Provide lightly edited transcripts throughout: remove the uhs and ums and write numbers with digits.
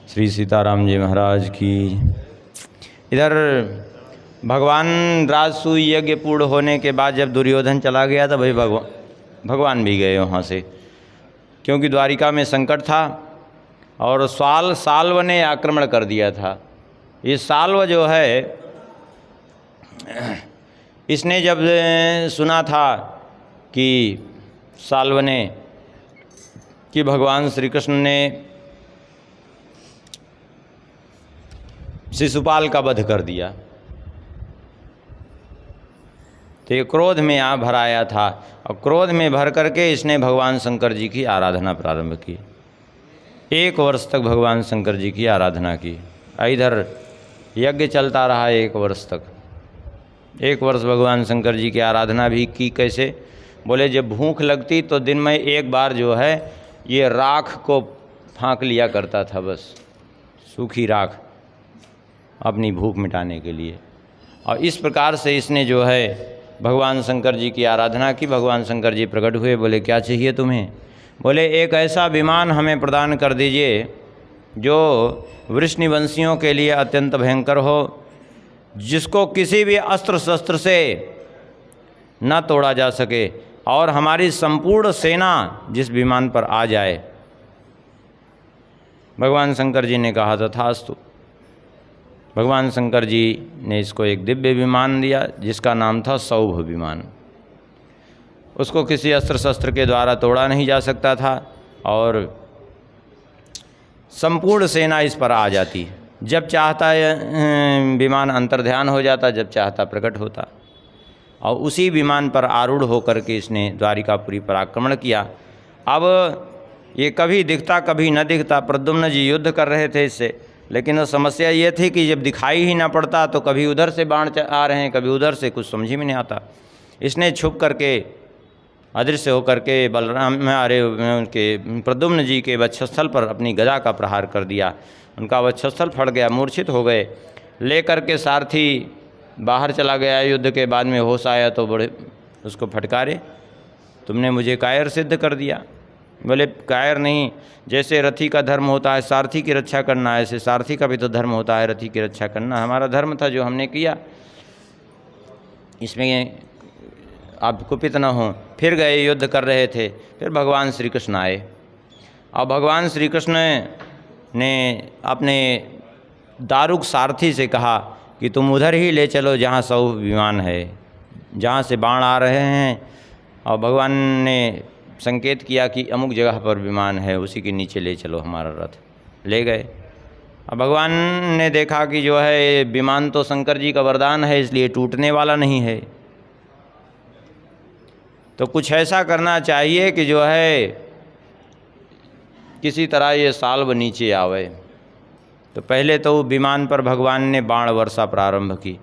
श्री सीताराम जी महाराज की। इधर भगवान राजसूय यज्ञ पूर्ण होने के बाद जब दुर्योधन चला गया तो भाई भगवान भी गए वहाँ से, क्योंकि द्वारिका में संकट था और साल्व ने आक्रमण कर दिया था। ये साल्व जो है, इसने जब सुना था कि साल्व ने कि भगवान श्री कृष्ण ने शिशुपाल का वध कर दिया, तो ये क्रोध में भर आया था और क्रोध में भर करके इसने भगवान शंकर जी की आराधना प्रारंभ की। 1 वर्ष तक भगवान शंकर जी की आराधना की। इधर यज्ञ चलता रहा 1 वर्ष तक। 1 वर्ष भगवान शंकर जी की आराधना भी की। कैसे? बोले जब भूख लगती तो दिन में एक बार जो है ये राख को फाँक लिया करता था, बस सूखी राख, अपनी भूख मिटाने के लिए। और इस प्रकार से इसने जो है भगवान शंकर जी की आराधना की। भगवान शंकर जी प्रकट हुए, बोले क्या चाहिए तुम्हें? बोले एक ऐसा विमान हमें प्रदान कर दीजिए जो वृषनिवंशियों के लिए अत्यंत भयंकर हो, जिसको किसी भी अस्त्र शस्त्र से न तोड़ा जा सके और हमारी संपूर्ण सेना जिस विमान पर आ जाए। भगवान शंकर जी ने कहा तथास्तु। भगवान शंकर जी ने इसको एक दिव्य विमान दिया जिसका नाम था सौभ विमान। उसको किसी अस्त्र शस्त्र के द्वारा तोड़ा नहीं जा सकता था और संपूर्ण सेना इस पर आ जाती। जब चाहता विमान अंतर्ध्यान हो जाता, जब चाहता प्रकट होता। और उसी विमान पर आरूढ़ होकर के इसने द्वारिकापुरी पर आक्रमण किया। अब ये कभी दिखता कभी न दिखता। प्रद्युम्न जी युद्ध कर रहे थे इससे, लेकिन वो समस्या ये थी कि जब दिखाई ही ना पड़ता तो कभी उधर से बाण आ रहे हैं, कभी उधर से, कुछ समझ में नहीं आता। इसने छुप करके अदृश्य होकर के उनके प्रद्युम्न जी के वक्षस्थल पर अपनी गदा का प्रहार कर दिया। उनका वक्षस्थल फट गया, मूर्छित हो गए। लेकर के सारथी बाहर चला गया। युद्ध के बाद में होश आया तो बड़े उसको फटकारे, तुमने मुझे कायर सिद्ध कर दिया। बोले कायर नहीं, जैसे रथी का धर्म होता है सारथी की रक्षा करना, ऐसे सारथी का भी तो धर्म होता है रथी की रक्षा करना। हमारा धर्म था जो हमने किया, इसमें आप कुपित न हों। फिर गए, युद्ध कर रहे थे। फिर भगवान श्री कृष्ण आए और भगवान श्री कृष्ण ने अपने दारुक सारथी से कहा कि तुम उधर ही ले चलो जहाँ सौभ विमान है, जहाँ से बाण आ रहे हैं। और भगवान ने संकेत किया कि अमुक जगह पर विमान है, उसी के नीचे ले चलो हमारा रथ। ले गए। अब भगवान ने देखा कि जो है विमान तो शंकर जी का वरदान है, इसलिए टूटने वाला नहीं है, तो कुछ ऐसा करना चाहिए कि जो है किसी तरह ये साल्व नीचे आवे। तो पहले तो विमान पर भगवान ने बाण वर्षा प्रारंभ की।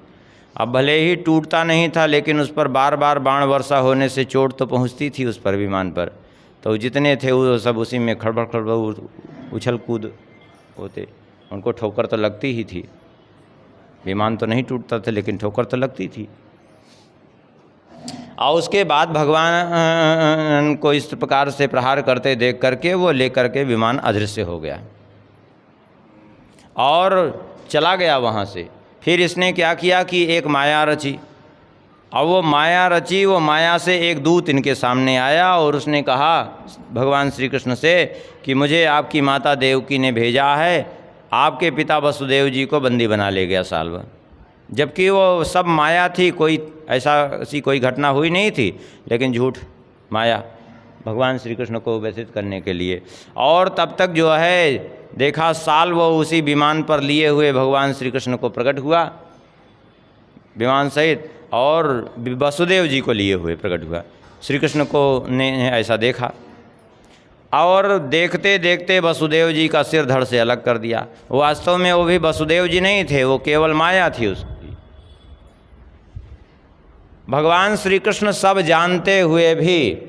अब भले ही टूटता नहीं था, लेकिन उस पर बार बार बाण वर्षा होने से चोट तो पहुंचती थी उस पर विमान पर। तो जितने थे वो सब उसी में खड़बड़ खड़बड़ उछल कूद होते, उनको ठोकर तो लगती ही थी। विमान तो नहीं टूटता था, लेकिन ठोकर तो लगती थी। और उसके बाद भगवान को इस प्रकार से प्रहार करते देख करके वो लेकर के विमान अदृश्य हो गया और चला गया वहाँ से। फिर इसने क्या किया कि एक माया रची, और वो माया रची, वो माया से एक दूत इनके सामने आया और उसने कहा भगवान श्री कृष्ण से कि मुझे आपकी माता देवकी ने भेजा है, आपके पिता वसुदेव जी को बंदी बना ले गया साल्व। जबकि वो सब माया थी, कोई ऐसी कोई घटना हुई नहीं थी, लेकिन झूठ माया भगवान श्री कृष्ण को व्यथित करने के लिए। और तब तक जो है देखा साल वो उसी विमान पर लिए हुए भगवान श्री कृष्ण को प्रकट हुआ विमान सहित, और वसुदेव जी को लिए हुए प्रकट हुआ। श्री कृष्ण को ने ऐसा देखा और देखते देखते वसुदेव जी का सिर धड़ से अलग कर दिया। वास्तव में वो भी वसुदेव जी नहीं थे, वो केवल माया थी उसकी। भगवान श्री कृष्ण सब जानते हुए भी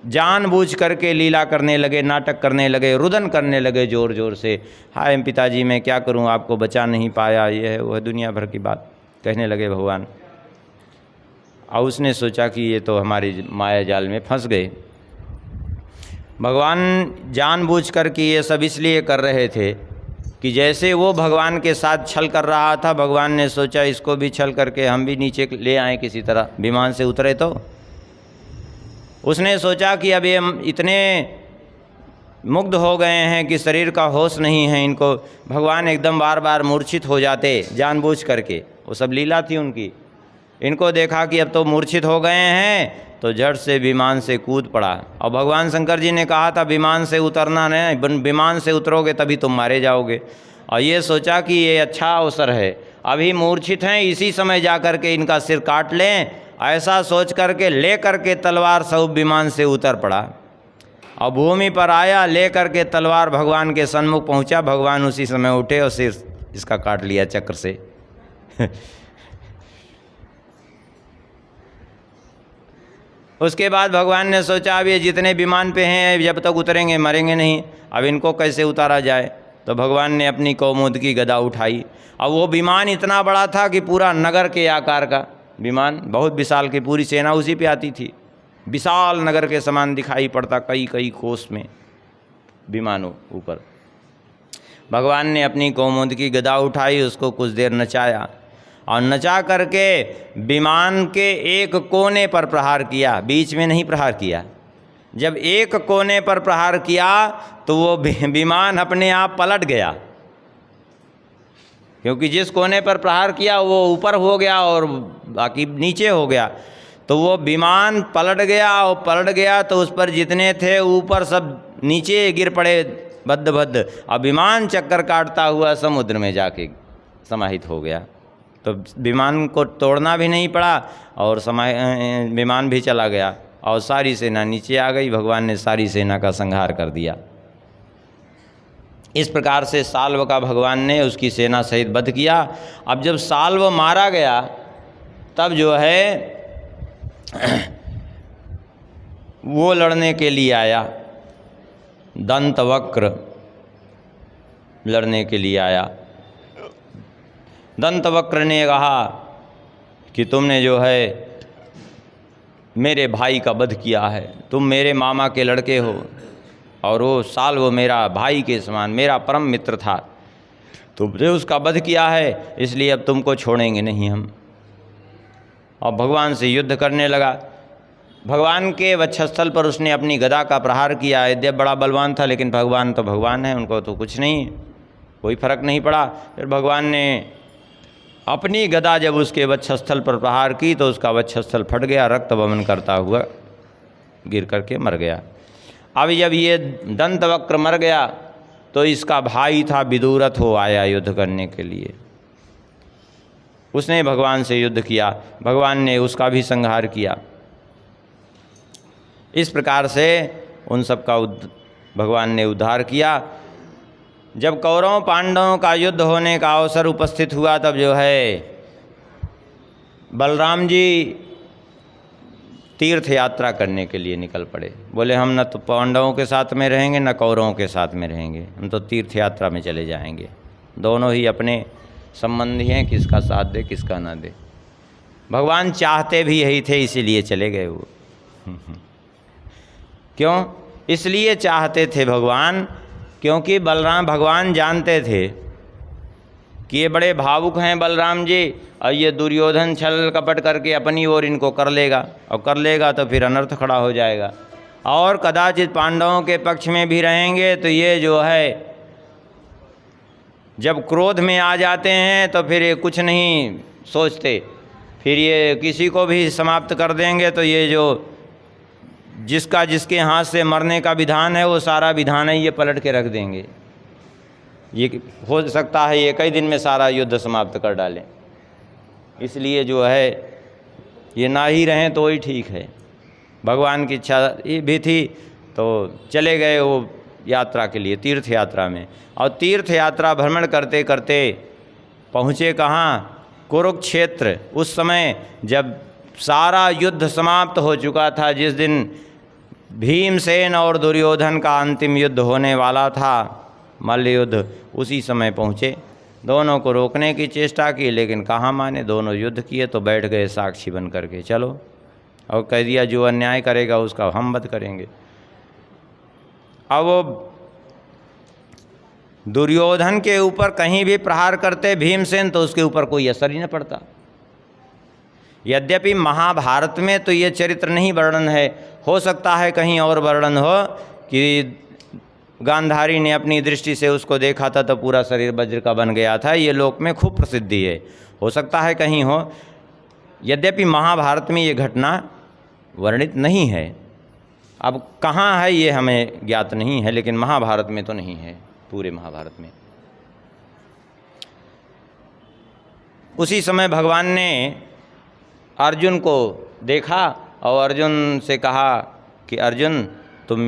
जानबूझ करके लीला करने लगे, नाटक करने लगे, रुदन करने लगे जोर जोर से। हाय पिताजी मैं क्या करूं, आपको बचा नहीं पाया, ये है वो है, दुनिया भर की बात कहने लगे भगवान। और उसने सोचा कि ये तो हमारी माया जाल में फंस गए। भगवान जानबूझ कर कि ये सब इसलिए कर रहे थे कि जैसे वो भगवान के साथ छल कर रहा था, भगवान ने सोचा इसको भी छल करके हम भी नीचे ले आए किसी तरह, विमान से उतरे तो उसने सोचा कि अब ये इतने मुग्ध हो गए हैं कि शरीर का होश नहीं है इनको, भगवान एकदम बार बार मूर्छित हो जाते जानबूझ करके, वो सब लीला थी उनकी। इनको देखा कि अब तो मूर्छित हो गए हैं तो झट से विमान से कूद पड़ा। और भगवान शंकर जी ने कहा था विमान से उतरना नहीं, विमान से उतरोगे तभी तुम मारे जाओगे। और ये सोचा कि ये अच्छा अवसर है, अभी मूर्छित हैं इसी समय जा कर के इनका सिर काट लें, ऐसा सोच करके ले करके तलवार सब विमान से उतर पड़ा और भूमि पर आया, ले करके तलवार भगवान के सन्मुख पहुंचा। भगवान उसी समय उठे और सिर इसका काट लिया चक्र से। उसके बाद भगवान ने सोचा अब ये जितने विमान पे हैं जब तक उतरेंगे मरेंगे नहीं, अब इनको कैसे उतारा जाए। तो भगवान ने अपनी कौमुद की गदा उठाई। अब वो विमान इतना बड़ा था कि पूरा नगर के आकार का विमान, बहुत विशाल की पूरी सेना उसी पे आती थी, विशाल नगर के समान दिखाई पड़ता, कई कई कोस में विमानों ऊपर। भगवान ने अपनी कौमुद की गदा उठाई, उसको कुछ देर नचाया और नचा करके विमान के एक कोने पर प्रहार किया, बीच में नहीं प्रहार किया। जब एक कोने पर प्रहार किया तो वो विमान अपने आप पलट गया, क्योंकि जिस कोने पर प्रहार किया वो ऊपर हो गया और बाकी नीचे हो गया। तो वो विमान पलट गया और पलट गया तो उस पर जितने थे ऊपर सब नीचे गिर पड़े बद्ध बद्ध, और विमान चक्कर काटता हुआ समुद्र में जाके समाहित हो गया। तो विमान को तोड़ना भी नहीं पड़ा और विमान भी चला गया और सारी सेना नीचे आ गई। भगवान ने सारी सेना का संहार कर दिया। इस प्रकार से साल्व का भगवान ने उसकी सेना सहित वध किया। अब जब साल्व मारा गया तब जो है वो लड़ने के लिए आया, दंतवक्र लड़ने के लिए आया। दंतवक्र ने कहा कि तुमने जो है मेरे भाई का वध किया है, तुम मेरे मामा के लड़के हो और वो साल्व मेरा भाई के समान मेरा परम मित्र था, तुमने उसका वध किया है, इसलिए अब तुमको छोड़ेंगे नहीं हम। और भगवान से युद्ध करने लगा। भगवान के वक्षस्थल पर उसने अपनी गदा का प्रहार किया। यद्यप बड़ा बलवान था लेकिन भगवान तो भगवान है, उनको तो कुछ नहीं, कोई फर्क नहीं पड़ा। फिर भगवान ने अपनी गदा जब उसके वक्षस्थल पर प्रहार की तो उसका वक्षस्थल फट गया, रक्त वमन करता हुआ गिर करके मर गया। अब जब ये दंतवक्र मर गया तो इसका भाई था विदुरथ, हो आया युद्ध करने के लिए। उसने भगवान से युद्ध किया, भगवान ने उसका भी संहार किया। इस प्रकार से उन सब का भगवान ने उद्धार किया। जब कौरवों पांडवों का युद्ध होने का अवसर उपस्थित हुआ तब जो है बलराम जी तीर्थ यात्रा करने के लिए निकल पड़े। बोले हम न तो पांडवों के साथ में रहेंगे न कौरवों के साथ में रहेंगे, हम तो तीर्थ यात्रा में चले जाएंगे। दोनों ही अपने संबंधी हैं, किसका साथ दे किसका ना दे। भगवान चाहते भी यही थे, इसीलिए चले गए वो। क्यों इसलिए चाहते थे भगवान? क्योंकि बलराम भगवान जानते थे कि ये बड़े भावुक हैं बलराम जी, और ये दुर्योधन छल कपट करके अपनी ओर इनको कर लेगा, और कर लेगा तो फिर अनर्थ खड़ा हो जाएगा। और कदाचित पांडवों के पक्ष में भी रहेंगे तो ये जो है जब क्रोध में आ जाते हैं तो फिर ये कुछ नहीं सोचते, फिर ये किसी को भी समाप्त कर देंगे। तो ये जो जिसका जिसके हाथ से मरने का विधान है वो सारा विधान है ये पलट के रख देंगे। ये हो सकता है एक ही दिन में सारा युद्ध समाप्त कर डालें। इसलिए जो है ये ना ही रहें तो ही ठीक है। भगवान की इच्छा ये भी थी तो चले गए वो यात्रा के लिए, तीर्थ यात्रा में। और तीर्थ यात्रा भ्रमण करते करते पहुँचे कहाँ? कुरुक्षेत्र। उस समय जब सारा युद्ध समाप्त हो चुका था, जिस दिन भीमसेन और दुर्योधन का अंतिम युद्ध होने वाला था, मल्ल युद्ध, उसी समय पहुँचे। दोनों को रोकने की चेष्टा की लेकिन कहाँ माने, दोनों युद्ध किए तो बैठ गए साक्षी बन करके, चलो, और कह दिया जो अन्याय करेगा उसका हम वध करेंगे। अब वो दुर्योधन के ऊपर कहीं भी प्रहार करते भीमसेन तो उसके ऊपर कोई असर ही न पड़ता। यद्यपि महाभारत में तो ये चरित्र नहीं वर्णन है, हो सकता है कहीं और वर्णन हो कि गांधारी ने अपनी दृष्टि से उसको देखा था तो पूरा शरीर वज्र का बन गया था, ये लोक में खूब प्रसिद्धि है, हो सकता है कहीं हो। यद्यपि महाभारत में ये घटना वर्णित नहीं है, अब कहाँ है ये हमें ज्ञात नहीं है, लेकिन महाभारत में तो नहीं है, पूरे महाभारत में। उसी समय भगवान ने अर्जुन को देखा और अर्जुन से कहा कि अर्जुन तुम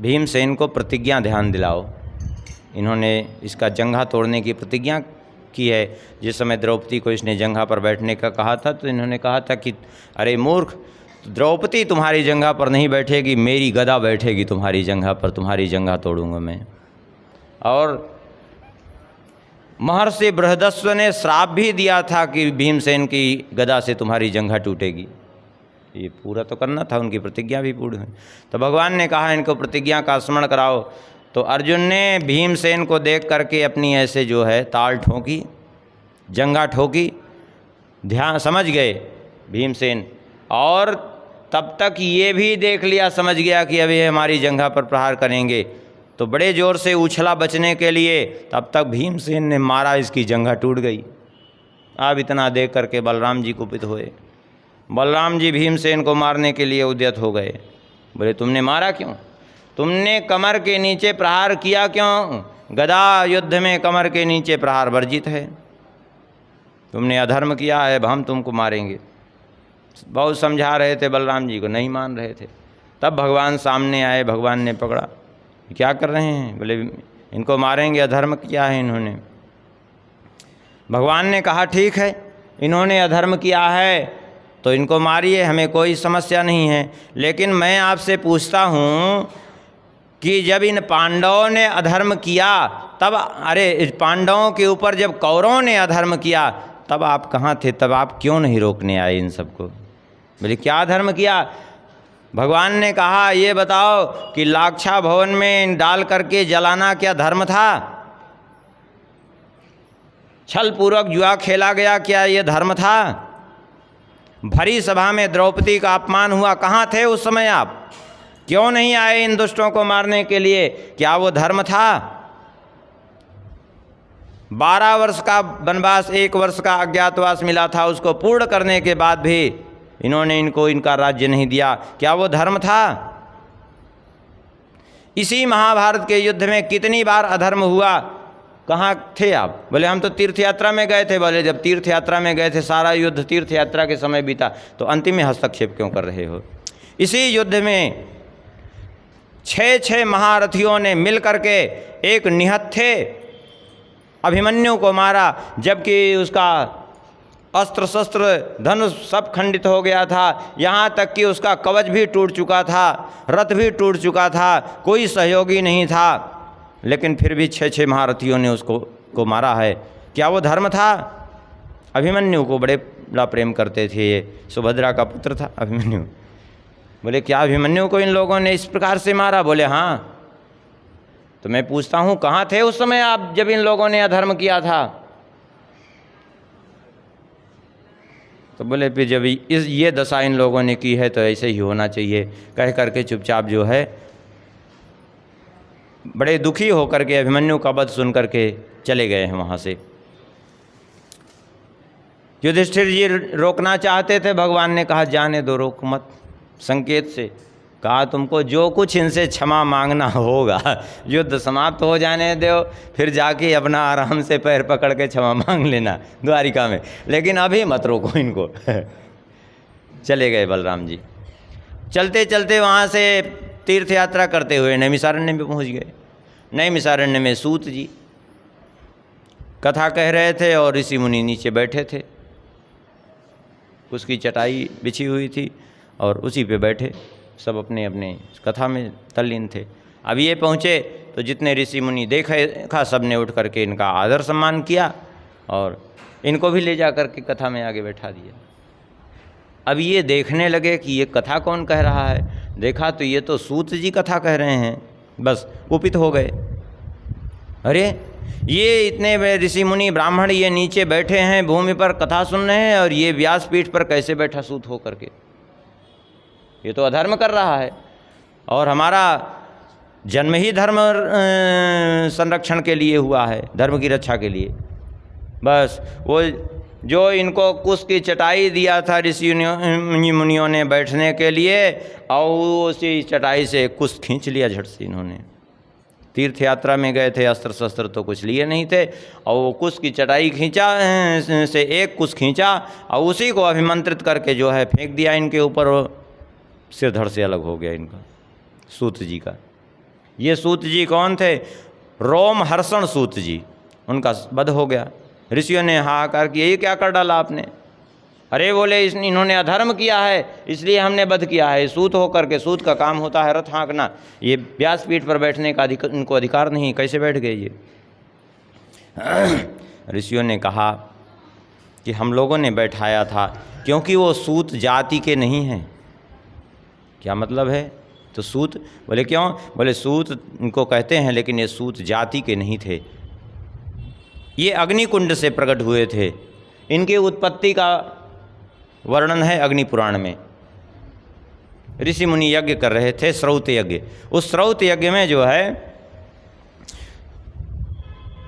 भीमसेन को प्रतिज्ञा ध्यान दिलाओ। इन्होंने इसका जंघा तोड़ने की प्रतिज्ञा की है। जिस समय द्रौपदी को इसने जंघा पर बैठने का कहा था तो इन्होंने कहा था कि अरे मूर्ख, द्रौपदी तुम्हारी जंघा पर नहीं बैठेगी, मेरी गदा बैठेगी तुम्हारी जंघा पर, तुम्हारी जंघा तोड़ूंगा मैं। और महर्षि बृहदस्व ने श्राप भी दिया था कि भीमसेन की गदा से तुम्हारी जंघा टूटेगी। ये पूरा तो करना था, उनकी प्रतिज्ञा भी पूरी हुई। तो भगवान ने कहा इनको प्रतिज्ञा का स्मरण कराओ। तो अर्जुन ने भीमसेन को देख करके अपनी ऐसे जो है ताल ठोकी, जंघा ठोकी, ध्यान समझ गए भीमसेन, और तब तक ये भी देख लिया, समझ गया कि अभी हमारी जंघा पर प्रहार करेंगे, तो बड़े जोर से उछला बचने के लिए। तब तक भीमसेन ने मारा, इसकी जंघा टूट गई। अब इतना देख करके बलराम जी कुपित हुए। बलराम जी भीमसेन को मारने के लिए उद्यत हो गए। बोले तुमने मारा क्यों? तुमने कमर के नीचे प्रहार किया क्यों? गदा युद्ध में कमर के नीचे प्रहार वर्जित है। तुमने अधर्म किया है, अब हम तुमको मारेंगे। बहुत समझा रहे थे बलराम जी को, नहीं मान रहे थे। तब भगवान सामने आए, भगवान ने पकड़ा, क्या कर रहे हैं? बोले इनको मारेंगे, अधर्म किया है इन्होंने। भगवान ने कहा ठीक है, इन्होंने अधर्म किया है तो इनको मारिए, हमें कोई समस्या नहीं है। लेकिन मैं आपसे पूछता हूँ कि जब इन पांडवों ने अधर्म किया तब, अरे पांडवों के ऊपर जब कौरवों ने अधर्म किया तब आप कहाँ थे? तब आप क्यों नहीं रोकने आए इन सबको? बोले क्या धर्म किया? भगवान ने कहा ये बताओ कि लाक्षा भवन में डाल करके जलाना क्या धर्म था? छल पूर्वक जुआ खेला गया, क्या ये धर्म था? भरी सभा में द्रौपदी का अपमान हुआ, कहाँ थे उस समय आप? क्यों नहीं आए इन दुष्टों को मारने के लिए? क्या वो धर्म था? 12 वर्ष का वनवास, 1 वर्ष का अज्ञातवास मिला था, उसको पूर्ण करने के बाद भी इन्होंने इनको इनका राज्य नहीं दिया, क्या वो धर्म था? इसी महाभारत के युद्ध में कितनी बार अधर्म हुआ, कहाँ थे आप? बोले हम तो तीर्थ यात्रा में गए थे। बोले जब तीर्थ यात्रा में गए थे, सारा युद्ध तीर्थ यात्रा के समय बीता, तो अंतिम में हस्तक्षेप क्यों कर रहे हो? इसी युद्ध में 6 महारथियों ने मिल करके एक निहत्थे अभिमन्यु को मारा, जबकि उसका अस्त्र शस्त्र धनुष सब खंडित हो गया था, यहाँ तक कि उसका कवच भी टूट चुका था, रथ भी टूट चुका था, कोई सहयोगी नहीं था। लेकिन फिर भी 6 महारथियों ने उसको मारा है, क्या वो धर्म था? अभिमन्यु को बड़ा प्रेम करते थे, ये सुभद्रा का पुत्र था अभिमन्यु। बोले क्या अभिमन्यु को इन लोगों ने इस प्रकार से मारा? बोले हाँ। तो मैं पूछता हूँ कहाँ थे उस समय आप जब इन लोगों ने अधर्म किया था? तो बोले फिर जब ये दशा इन लोगों ने की है तो ऐसे ही होना चाहिए, कह करके चुपचाप जो है बड़े दुखी होकर के अभिमन्यु का वध सुन करके चले गए हैं वहाँ से। युधिष्ठिर जी रोकना चाहते थे, भगवान ने कहा जाने दो, रोक मत। संकेत से कहा तुमको जो कुछ इनसे क्षमा मांगना होगा, युद्ध समाप्त हो जाने दो, फिर जाके अपना आराम से पैर पकड़ के क्षमा मांग लेना द्वारिका में, लेकिन अभी मत रोको इनको। चले गए बलराम जी। चलते चलते वहाँ से तीर्थ यात्रा करते हुए नैमिषारण्य में पहुँच गए। नैमिषारण्य में सूत जी कथा कह रहे थे और ऋषि मुनि नीचे बैठे थे, उसकी चटाई बिछी हुई थी और उसी पे बैठे सब अपने अपने कथा में तल्लीन थे। अब ये पहुँचे तो जितने ऋषि मुनि देखा सब ने उठ करके इनका आदर सम्मान किया और इनको भी ले जा करके कथा में आगे बैठा दिया। अब ये देखने लगे कि ये कथा कौन कह रहा है, देखा तो ये तो सूत जी कथा कह रहे हैं, बस कुपित हो गए। अरे ये इतने ऋषि मुनि ब्राह्मण ये नीचे बैठे हैं भूमि पर कथा सुन रहे हैं, और ये व्यासपीठ पर कैसे बैठा सूत हो करके? ये तो अधर्म कर रहा है। और हमारा जन्म ही धर्म संरक्षण के लिए हुआ है, धर्म की रक्षा के लिए। बस वो जो इनको कुश की चटाई दिया था ऋषि मुनियों ने बैठने के लिए, और उसी चटाई से कुश खींच लिया झट से इन्होंने। तीर्थ यात्रा में गए थे, अस्त्र शस्त्र तो कुछ लिए नहीं थे, और वो कुश की चटाई खींचा से एक कुश खींचा और उसी को अभिमंत्रित करके जो है फेंक दिया इनके ऊपर। सिर धड़ से अलग हो गया इनका, सूत जी का। ये सूत जी कौन थे? रोमहर्षण सूत जी। उनका वध हो गया। ऋषियों ने हाहाकार किया, ये क्या कर डाला आपने? अरे बोले इन्होंने अधर्म किया है इसलिए हमने वध किया है। सूत होकर के, सूत का काम होता है रथ हाँकना, ये व्यासपीठ पर बैठने का इनको अधिकार नहीं, कैसे बैठ गए ये? ऋषियों ने कहा कि हम लोगों ने बैठाया था क्योंकि वो सूत जाति के नहीं हैं। क्या मतलब है? तो सूत, बोले क्यों? बोले सूत इनको कहते हैं लेकिन ये सूत जाति के नहीं थे, ये अग्निकुंड से प्रकट हुए थे। इनकी उत्पत्ति का वर्णन है अग्नि पुराण में। ऋषि मुनि यज्ञ कर रहे थे, श्रौत यज्ञ। उस श्रौत यज्ञ में जो है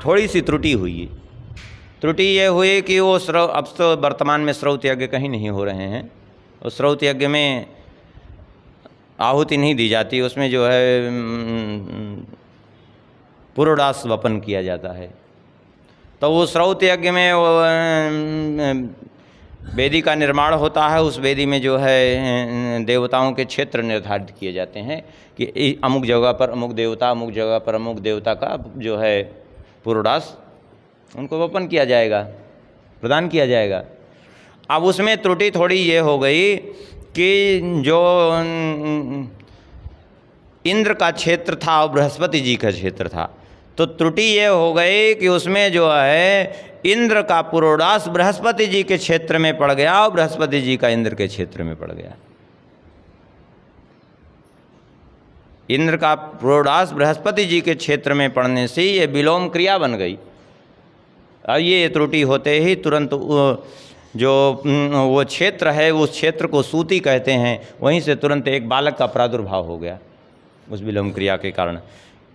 थोड़ी सी त्रुटि हुई। त्रुटि ये हुई कि वो अब तो वर्तमान में श्रौत यज्ञ कहीं नहीं हो रहे हैं। उस श्रौत यज्ञ में आहुति नहीं दी जाती, उसमें जो है पुरोडास वपन किया जाता है। तो वो श्रौत यज्ञ में वेदी का निर्माण होता है। उस वेदी में जो है देवताओं के क्षेत्र निर्धारित किए जाते हैं कि अमुक जगह पर अमुक देवता, अमुक जगह पर अमुक देवता का जो है पुरोडास उनको वपन किया जाएगा, प्रदान किया जाएगा। अब उसमें त्रुटि थोड़ी ये हो गई कि जो इंद्र का क्षेत्र था और बृहस्पति जी का क्षेत्र था, तो त्रुटि ये हो गई कि उसमें जो है इंद्र का पुरोडास बृहस्पति जी के क्षेत्र में पड़ गया और बृहस्पति जी का इंद्र के क्षेत्र में पड़ गया। इंद्र का पुरोडास बृहस्पति जी के क्षेत्र में पड़ने से ये विलोम क्रिया बन गई। और ये त्रुटि होते ही तुरंत जो वो क्षेत्र है उस क्षेत्र को सूती कहते हैं, वहीं से तुरंत एक बालक का प्रादुर्भाव हो गया उस विलोम क्रिया के कारण।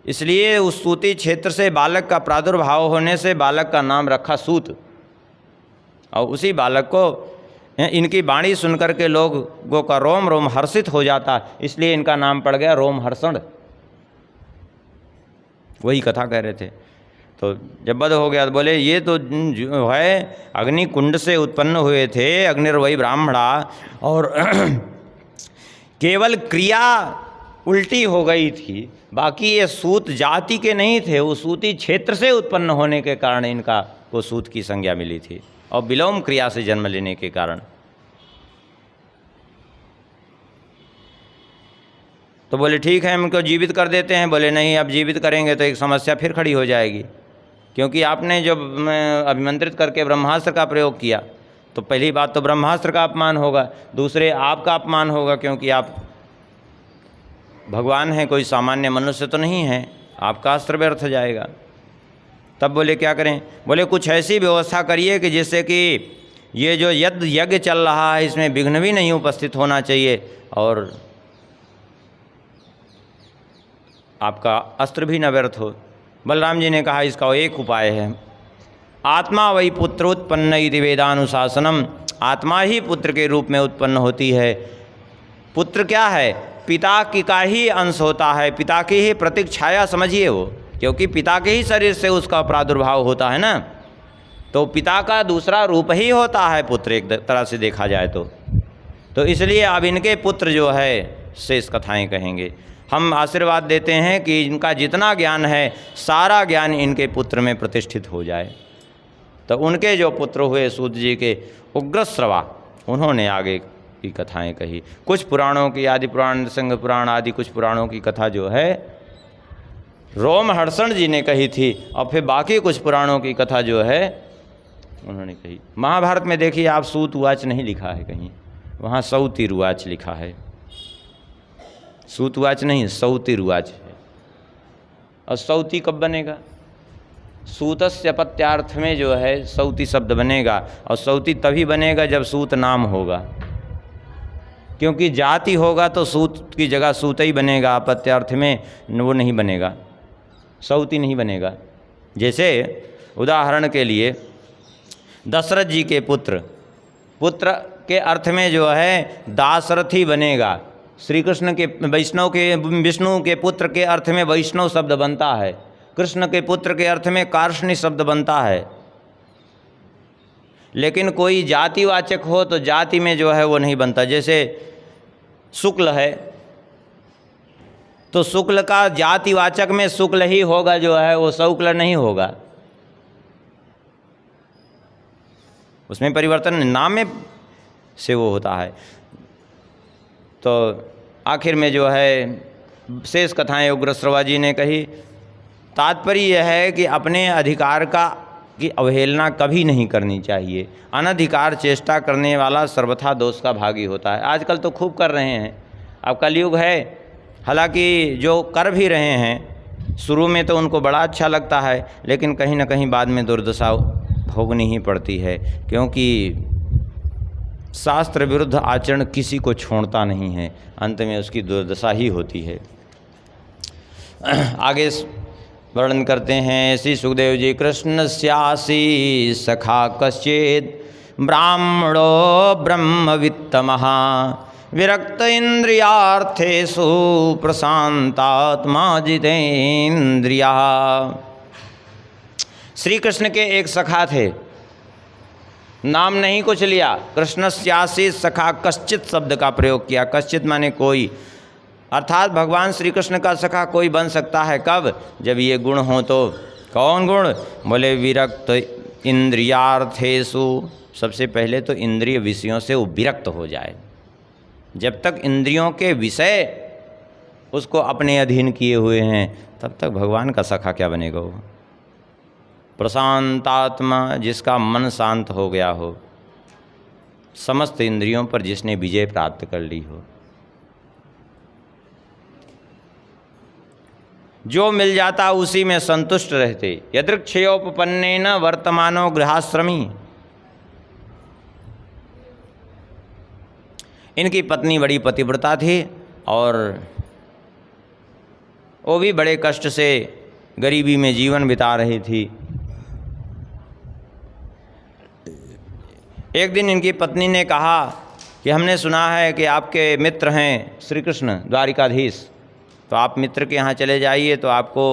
इसलिए उस सूती क्षेत्र से बालक का प्रादुर्भाव होने से बालक का नाम रखा सूत। और उसी बालक को इनकी वाणी सुनकर के लोगों का रोम रोम हर्षित हो जाता, इसलिए इनका नाम पड़ गया रोमहर्षण। वही कथा कह रहे थे। तो जब वध हो गया तो बोले ये तो जो है अग्नि कुंड से उत्पन्न हुए थे, अग्निर्वै ब्राह्मणा, और केवल क्रिया उल्टी हो गई थी, बाकी ये सूत जाति के नहीं थे। वो सूती क्षेत्र से उत्पन्न होने के कारण इनका वो सूत की संज्ञा मिली थी, और विलोम क्रिया से जन्म लेने के कारण। तो बोले ठीक है हम इनको जीवित कर देते हैं। बोले नहीं, अब जीवित करेंगे तो एक समस्या फिर खड़ी हो जाएगी, क्योंकि आपने जो अभिमंत्रित करके ब्रह्मास्त्र का प्रयोग किया, तो पहली बात तो ब्रह्मास्त्र का अपमान होगा, दूसरे आपका अपमान होगा, क्योंकि आप भगवान हैं, कोई सामान्य मनुष्य तो नहीं है, आपका अस्त्र व्यर्थ जाएगा। तब बोले क्या करें? बोले कुछ ऐसी व्यवस्था करिए कि जिससे कि ये जो यज्ञ चल रहा है इसमें विघ्न भी नहीं उपस्थित होना चाहिए, और आपका अस्त्र भी न व्यर्थ हो। बलराम जी ने कहा इसका एक उपाय है, आत्मा वही पुत्रोत्पन्न इति वेदानुशासनम। आत्मा ही पुत्र के रूप में उत्पन्न होती है। पुत्र क्या है? पिता की का ही अंश होता है, पिता की ही प्रतीक छाया समझिए वो, क्योंकि पिता के ही शरीर से उसका प्रादुर्भाव होता है ना, तो पिता का दूसरा रूप ही होता है पुत्र, एक तरह से देखा जाए तो इसलिए अब इनके पुत्र जो है शेष कथाएं कहेंगे। हम आशीर्वाद देते हैं कि इनका जितना ज्ञान है सारा ज्ञान इनके पुत्र में प्रतिष्ठित हो जाए। तो उनके जो पुत्र हुए सूत जी के उग्रश्रवा, उन्होंने आगे की कथाएं कही। कुछ पुराणों की, आदि पुराण, संग पुराण आदि कुछ पुराणों की कथा जो है रोमहर्षण जी ने कही थी, और फिर बाकी कुछ पुराणों की कथा जो है उन्होंने कही। महाभारत में देखिए आप सूत उवाच नहीं लिखा है कहीं, वहाँ सौती रुवाच लिखा है। सूत उवाच नहीं, सौती रुवाच है। और सौती कब बनेगा? सूतस्य अपत्यार्थ में जो है सौती शब्द बनेगा, और सौती तभी बनेगा जब सूत नाम होगा, क्योंकि जाति होगा तो सूत की जगह सूत ही बनेगा, अपत्यार्थ में वो नहीं बनेगा, सौती नहीं बनेगा। जैसे उदाहरण के लिए दशरथ जी के पुत्र के अर्थ में जो है दासरथी बनेगा। श्री कृष्ण के विष्णु के पुत्र के अर्थ में वैष्णव शब्द बनता है, कृष्ण के पुत्र के अर्थ में कार्ष्णी शब्द बनता है। लेकिन कोई जातिवाचक हो तो जाति में जो है वो नहीं बनता। जैसे शुक्ल है तो शुक्ल का जातिवाचक में शुक्ल ही होगा, जो है वो शुक्ल नहीं होगा, उसमें परिवर्तन नाम में से वो होता है। तो आखिर में जो है शेष कथाएं उग्रश्रवा जी ने कही। तात्पर्य यह है कि अपने अधिकार की अवहेलना कभी नहीं करनी चाहिए। अनधिकार चेष्टा करने वाला सर्वथा दोष का भागी होता है। आजकल तो खूब कर रहे हैं, अब कलयुग है, हालांकि जो कर भी रहे हैं शुरू में तो उनको बड़ा अच्छा लगता है, लेकिन कहीं ना कहीं बाद में दुर्दशा भोगनी ही पड़ती है, क्योंकि शास्त्र विरुद्ध आचरण किसी को छोड़ता नहीं है, अंत में उसकी दुर्दशा ही होती है। आगे वर्णन करते हैं श्री सुखदेव जी। कृष्णस्यासि सखा कश्चित् ब्राह्मणो ब्रह्मवित्तमः विरक्त इंद्रियार्थेषु प्रशांतात्मा जितेन्द्रिया। श्री कृष्ण के एक सखा थे, नाम नहीं कुछ लिया, कृष्णस्यासि सखा कश्चित शब्द का प्रयोग किया। कश्चित माने कोई, अर्थात भगवान श्री कृष्ण का सखा कोई बन सकता है कब? जब ये गुण हो। तो कौन गुण? बोले विरक्त इंद्रियार्थेषु, सबसे पहले तो इंद्रिय विषयों से वो विरक्त हो जाए। जब तक इंद्रियों के विषय उसको अपने अधीन किए हुए हैं तब तक भगवान का सखा क्या बनेगा वो? प्रशांतात्मा, जिसका मन शांत हो गया हो, समस्त इंद्रियों पर जिसने विजय प्राप्त कर ली हो, जो मिल जाता उसी में संतुष्ट रहते। यदृक्षयोपपन्नेन वर्तमानो गृहाश्रमी। इनकी पत्नी बड़ी पतिव्रता थी और वो भी बड़े कष्ट से गरीबी में जीवन बिता रही थी। एक दिन इनकी पत्नी ने कहा कि हमने सुना है कि आपके मित्र हैं श्री कृष्ण द्वारिकाधीश, तो आप मित्र के यहाँ चले जाइए तो आपको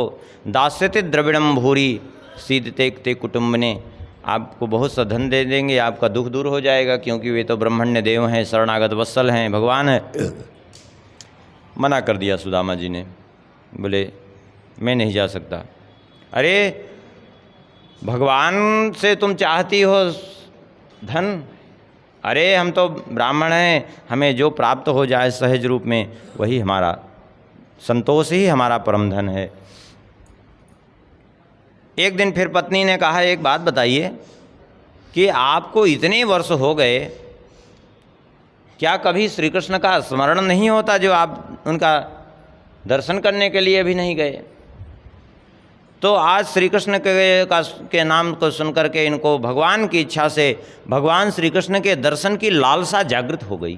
दास्यते द्रविड़म भूरी सीदते कुटुम्बने, आपको बहुत सा धन दे देंगे, आपका दुख दूर हो जाएगा, क्योंकि वे तो ब्रह्मण्य देव हैं, शरणागत वत्सल हैं, भगवान है। मना कर दिया सुदामा जी ने, बोले मैं नहीं जा सकता। अरे भगवान से तुम चाहती हो धन? अरे हम तो ब्राह्मण हैं, हमें जो प्राप्त हो जाए सहज रूप में वही हमारा संतोष ही हमारा परम धन है। एक दिन फिर पत्नी ने कहा, एक बात बताइए कि आपको इतने वर्ष हो गए, क्या कभी श्री कृष्ण का स्मरण नहीं होता जो आप उनका दर्शन करने के लिए भी नहीं गए? तो आज श्री कृष्ण के नाम को सुनकर के इनको भगवान की इच्छा से भगवान श्री कृष्ण के दर्शन की लालसा जागृत हो गई।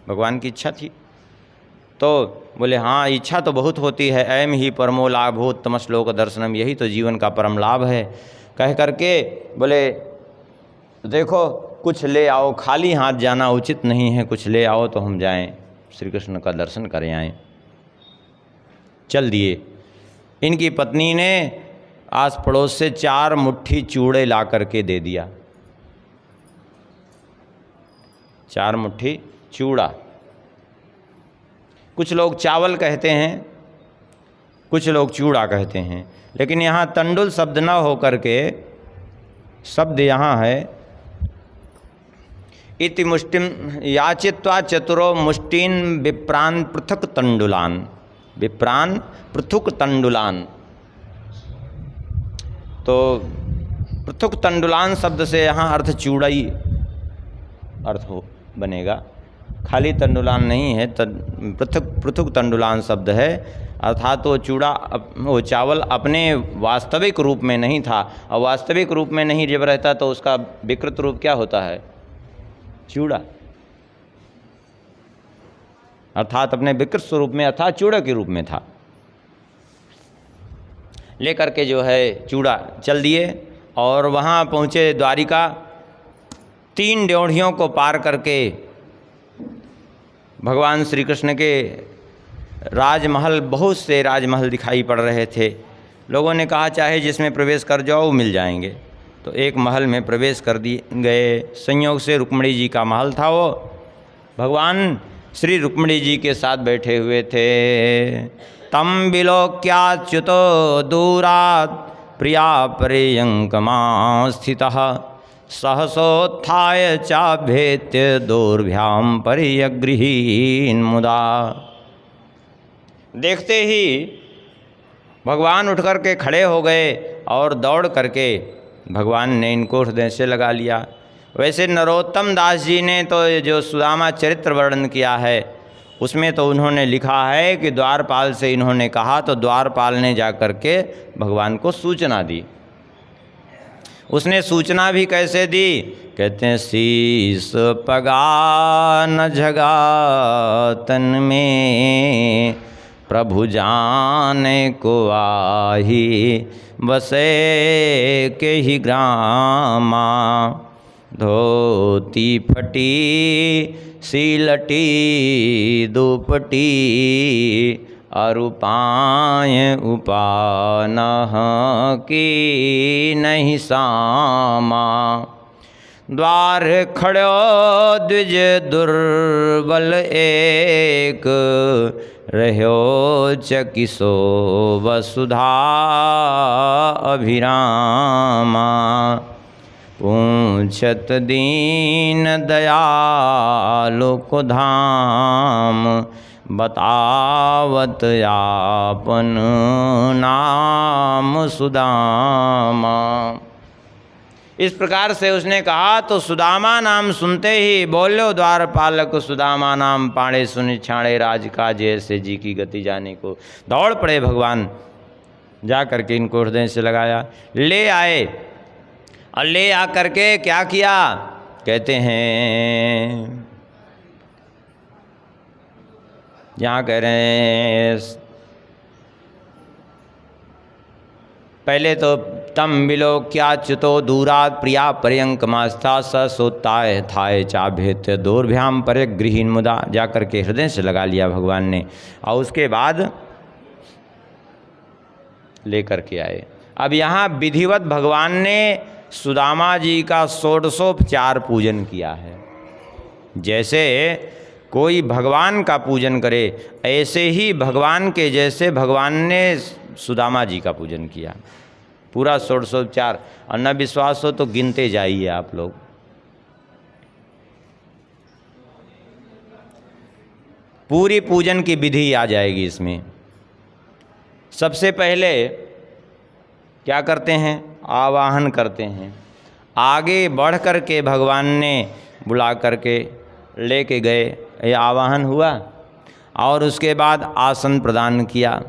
भगवान की इच्छा थी। तो बोले हाँ, इच्छा तो बहुत होती है, अयम ही परमो लाभोत्तम श्लोक दर्शनम, यही तो जीवन का परम लाभ है। कह करके बोले देखो कुछ ले आओ, खाली हाथ जाना उचित नहीं है, कुछ ले आओ तो हम जाएं श्री कृष्ण का दर्शन करें आएँ। चल दिए। इनकी पत्नी ने आस पड़ोस से 4 मुट्ठी चूड़े ला करके दे दिया। 4 मुट्ठी चूड़ा। कुछ लोग चावल कहते हैं, कुछ लोग चूड़ा कहते हैं, लेकिन यहाँ तंडुल शब्द न हो करके शब्द यहाँ है इति मुष्टिम याचित्वा चतुरो मुष्टीन विप्रान पृथक तंडुलान। विप्रान पृथुक तंडुलान, तो पृथुक तंडुलान शब्द से यहाँ अर्थ चूड़ा ही अर्थ हो बनेगा, खाली तंडुलान नहीं है। पृथुक तंडुलान शब्द है, अर्थात वो चावल अपने वास्तविक रूप में नहीं था, और वास्तविक रूप में नहीं जब रहता तो उसका विकृत रूप क्या होता है? चूड़ा। अर्थात अपने विकृत स्वरूप में अर्थात चूड़ा के रूप में था। लेकर के जो है चूड़ा चल दिए और वहाँ पहुँचे द्वारिका। 3 ड्योढ़ियों को पार करके भगवान श्री कृष्ण के राजमहल, बहुत से राजमहल दिखाई पड़ रहे थे। लोगों ने कहा चाहे जिसमें प्रवेश कर जाओ मिल जाएंगे, तो एक महल में प्रवेश कर दिए गए। संयोग से रुक्मिणी जी का महल था वो। भगवान श्री रुक्मिणी जी के साथ बैठे हुए थे। तम विलोक्याच्युतो दूरात् प्रिया पर्यंकमा स्थितः सहसोत्थाय चाभेत्य दोर्भ्याम पर्यगृहीन् मुदा। देखते ही भगवान उठ कर के खड़े हो गए और दौड़ करके भगवान ने इनको हृदय से लगा लिया। वैसे नरोत्तम दास जी ने तो जो सुदामा चरित्र वर्णन किया है उसमें तो उन्होंने लिखा है कि द्वारपाल से इन्होंने कहा तो द्वारपाल ने जा कर के भगवान को सूचना दी। उसने सूचना भी कैसे दी? कहते हैं शीस पगा न झगा तन में प्रभु जाने को आही बसे के ही ग्रामा। धोती फटी सीलटी दुपटी अरुपाय उपानह की नहीं सामा। द्वार खड़ो द्विज दुर्बल एक रह्यो चकिसो वसुधा अभिरामा। पूछत दीन दयालु को धाम बतावत आपन नाम सुदामा। इस प्रकार से उसने कहा तो सुदामा नाम सुनते ही बोलो द्वारपालक सुदामा नाम पाड़े सुनि छाड़े राज का जैसे जी की गति जाने को। दौड़ पड़े भगवान, जा करके इनको हृदय से लगाया, ले आए और ले आ करके क्या किया? कहते हैं यहाँ कह रहे हैं पहले तो तम विलोक्याच्युतो दूरात् प्रिया पर्यंकमास्था स सोत्ताय थाय चाभेत्य दोर्भ्याम पर्यगृहीन् मुदा। जा करके हृदय से लगा लिया भगवान ने और उसके बाद लेकर के आए। अब यहाँ विधिवत भगवान ने सुदामा जी का षोडशोपचार पूजन किया है। जैसे कोई भगवान का पूजन करे ऐसे ही भगवान के जैसे भगवान ने सुदामा जी का पूजन किया, पूरा षोडशोपचार। और न विश्वास हो तो गिनते जाइए आप लोग। पूरी पूजन की विधि आ जाएगी इसमें। सबसे पहले क्या करते हैं? आवाहन करते हैं। आगे बढ़ कर के भगवान ने बुला करके लेके गए, ये आवाहन हुआ और उसके बाद आसन प्रदान किया।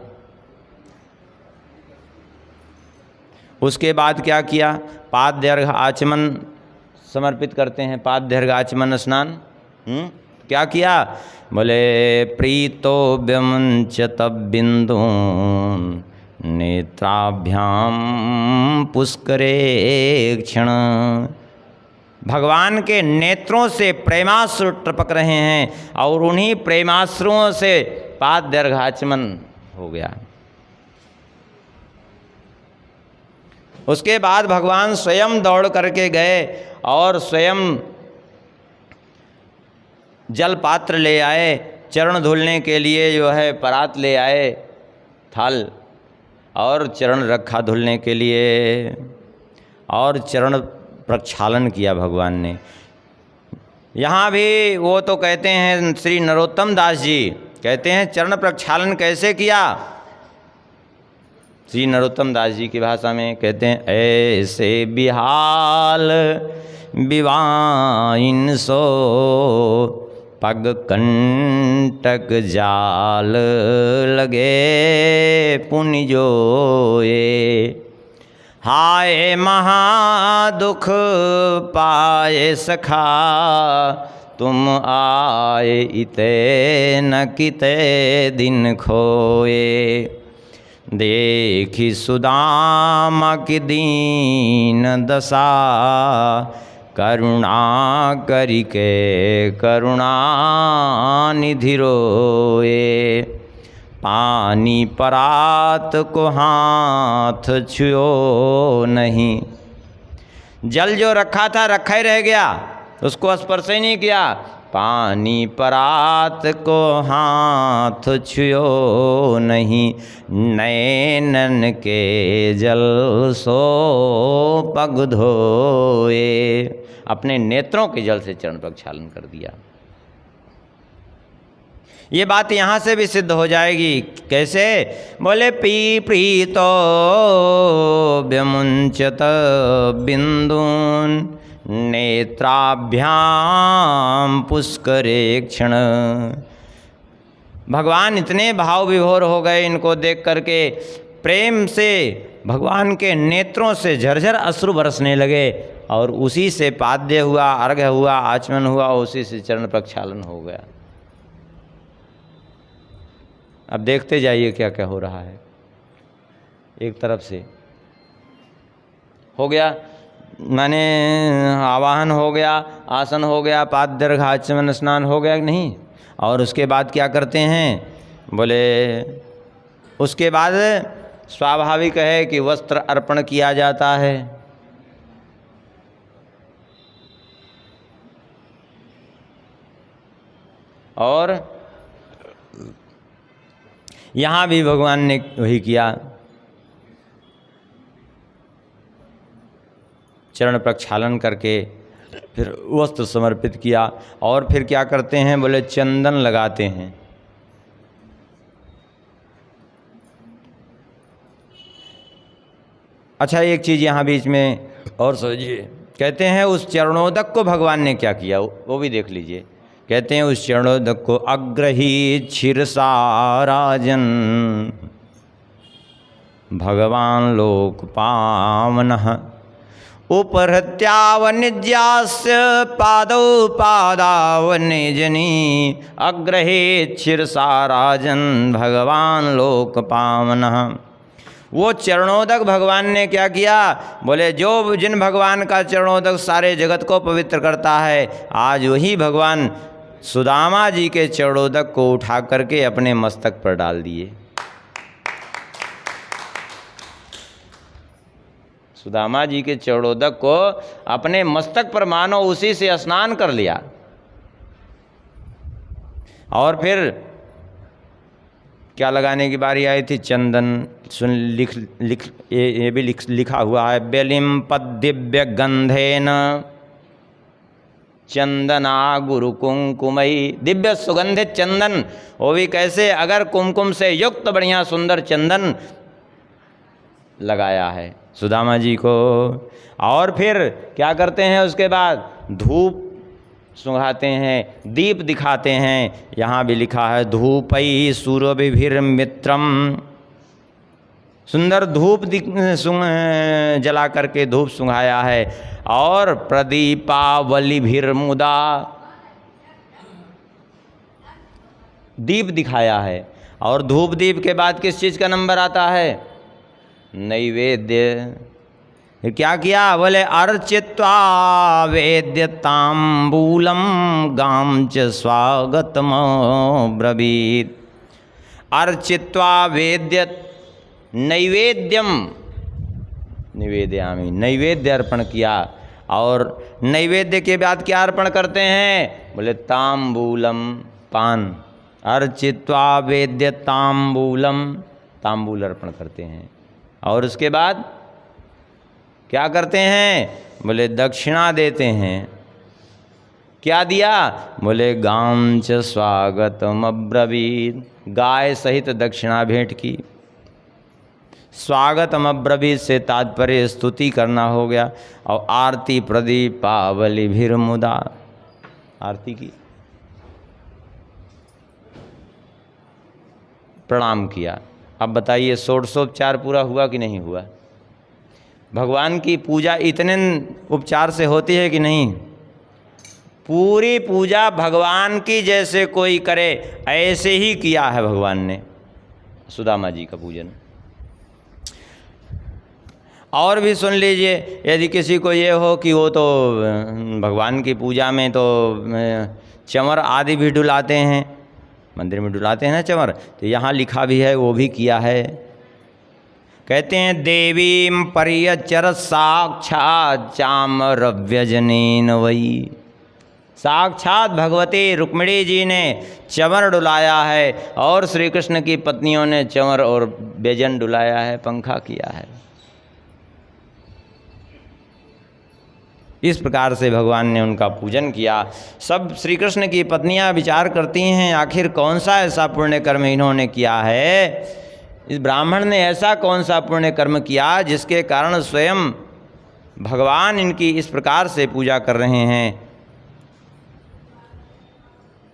उसके बाद क्या किया? पाद्यर्घ आचमन समर्पित करते हैं, पाद्यर्घ आचमन स्नान। क्या किया? बोले प्रीतो व्यमुंचत बिंदून् नेत्राभ्याम पुष्करे क्षण। भगवान के नेत्रों से प्रेमाश्रु टपक रहे हैं और उन्हीं प्रेमाश्रुओं से पाद्यर्घाचमन हो गया। उसके बाद भगवान स्वयं दौड़ करके गए और स्वयं जल पात्र ले आए, चरण धुलने के लिए जो है परात ले आए, थाल, और चरण रखा धुलने के लिए, और चरण प्रक्षालन किया भगवान ने। यहाँ भी वो तो कहते हैं श्री नरोत्तम दास जी कहते हैं चरण प्रक्षालन कैसे किया? श्री नरोत्तम दास जी की भाषा में कहते हैं ऐसे बिहाल विवाइन सो पग कंटक जाल लगे पुनि जोए। हाय महादुख पाए सखा, तुम आए इते न किते दिन खोए। देखी सुदामा की दीन दशा, करुणा करिके करुणा निधि रोए। पानी परात को हाथ छुओ नहीं, जल जो रखा था रखा ही रह गया, उसको स्पर्श ही नहीं किया। पानी परात को हाथ छुओ नहीं, नैनन के जल सो पग धोए। अपने नेत्रों के जल से चरण प्रक्षालन कर दिया। ये बात यहाँ से भी सिद्ध हो जाएगी। कैसे? बोले पी प्रीतो व्यमुंचत बिंदून नेत्राभ्याम पुष्करे क्षण। भगवान इतने भाव विभोर हो गए इनको देख करके, प्रेम से भगवान के नेत्रों से झरझर अश्रु बरसने लगे और उसी से पाद्य हुआ, अर्घ्य हुआ, आचमन हुआ, उसी से चरण प्रक्षालन हो गया। अब देखते जाइए क्या क्या हो रहा है। एक तरफ से हो गया, माने आवाहन हो गया, आसन हो गया, पाद्यर्घ आचमन स्नान हो गया कि नहीं। और उसके बाद क्या करते हैं? बोले उसके बाद स्वाभाविक है कि वस्त्र अर्पण किया जाता है। और यहाँ भी भगवान ने वही किया, चरण प्रक्षालन करके फिर वस्त्र समर्पित किया। और फिर क्या करते हैं? बोले चंदन लगाते हैं। अच्छा, एक चीज़ यहाँ बीच में और समझिए। कहते हैं उस चरणोदक को भगवान ने क्या किया, वो भी देख लीजिए। कहते हैं उस चरणोदक को अग्रहीत शिरसा राजन, भगवान लोक पावनः उपहृत्यावनिज्यास्य पादौ पादावनिजनी। अग्रहीत शिरसा राजन भगवान लोक पावनः। वो चरणोदक भगवान ने क्या किया? बोले जो जिन भगवान का चरणोदक सारे जगत को पवित्र करता है, आज वही भगवान सुदामा जी के चरणोदक को उठा करके अपने मस्तक पर डाल दिए। सुदामा जी के चरणोदक को अपने मस्तक पर मानो उसी से स्नान कर लिया। और फिर क्या लगाने की बारी आई थी? चंदन। सुन, ये भी लिखा हुआ है, बेलिम पद्दिव्य गंधेन चंदना गुरु कुंकुमई। दिव्य सुगंधित चंदन, वो भी कैसे? अगर कुमकुम से युक्त बढ़िया सुंदर चंदन लगाया है सुदामा जी को। और फिर क्या करते हैं? उसके बाद धूप सुंघाते हैं, दीप दिखाते हैं। यहाँ भी लिखा है धूपई सूरभिभिर मित्रम। सुंदर धूप जला करके धूप सुंघाया है। और प्रदीपावलिभिर मुदा, दीप दिखाया है। और धूप दीप के बाद किस चीज़ का नंबर आता है? नैवेद्य। क्या किया? बोले अर्चित्वा वेद्य तांबूलम गाम च स्वागतम ब्रवीत। अर्चित्वा वेद्य नैवेद्यम निवेदयामि, नैवेद्य अर्पण किया। और नैवेद्य के बाद क्या अर्पण करते हैं? बोले तांबूलम, पान। अर्चित्वा वेद्य तांबूलम, तांबूल अर्पण करते हैं। और उसके बाद क्या करते हैं? बोले दक्षिणा देते हैं। क्या दिया? बोले गाम च स्वागतम अब्रवीत, गाय सहित दक्षिणा भेंट की। स्वागतम अब्रवीत से तात्पर्य स्तुति करना हो गया। और आरती प्रदीपावलिभिर मुदा, आरती की। प्रणाम किया। अब बताइए षोडशोपचार पूरा हुआ कि नहीं हुआ? भगवान की पूजा इतने उपचार से होती है कि नहीं? पूरी पूजा भगवान की जैसे कोई करे ऐसे ही किया है भगवान ने सुदामा जी का पूजन। और भी सुन लीजिए, यदि किसी को ये हो कि वो तो भगवान की पूजा में तो चंवर आदि भी डुलाते हैं, मंदिर में डुलाते हैं ना चंवर, तो यहाँ लिखा भी है, वो भी किया है। कहते हैं देवीं पर्यचर साक्षात् चामरव्यजनेन वही। साक्षात भगवती रुक्मिणी जी ने चंवर डुलाया है और श्री कृष्ण की पत्नियों ने चंवर और व्यजन डुलाया है, पंखा किया है। इस प्रकार से भगवान ने उनका पूजन किया। सब श्री कृष्ण की पत्नियां विचार करती हैं आखिर कौन सा ऐसा पुण्य कर्म इन्होंने किया है, इस ब्राह्मण ने ऐसा कौन सा पुण्य कर्म किया जिसके कारण स्वयं भगवान इनकी इस प्रकार से पूजा कर रहे हैं।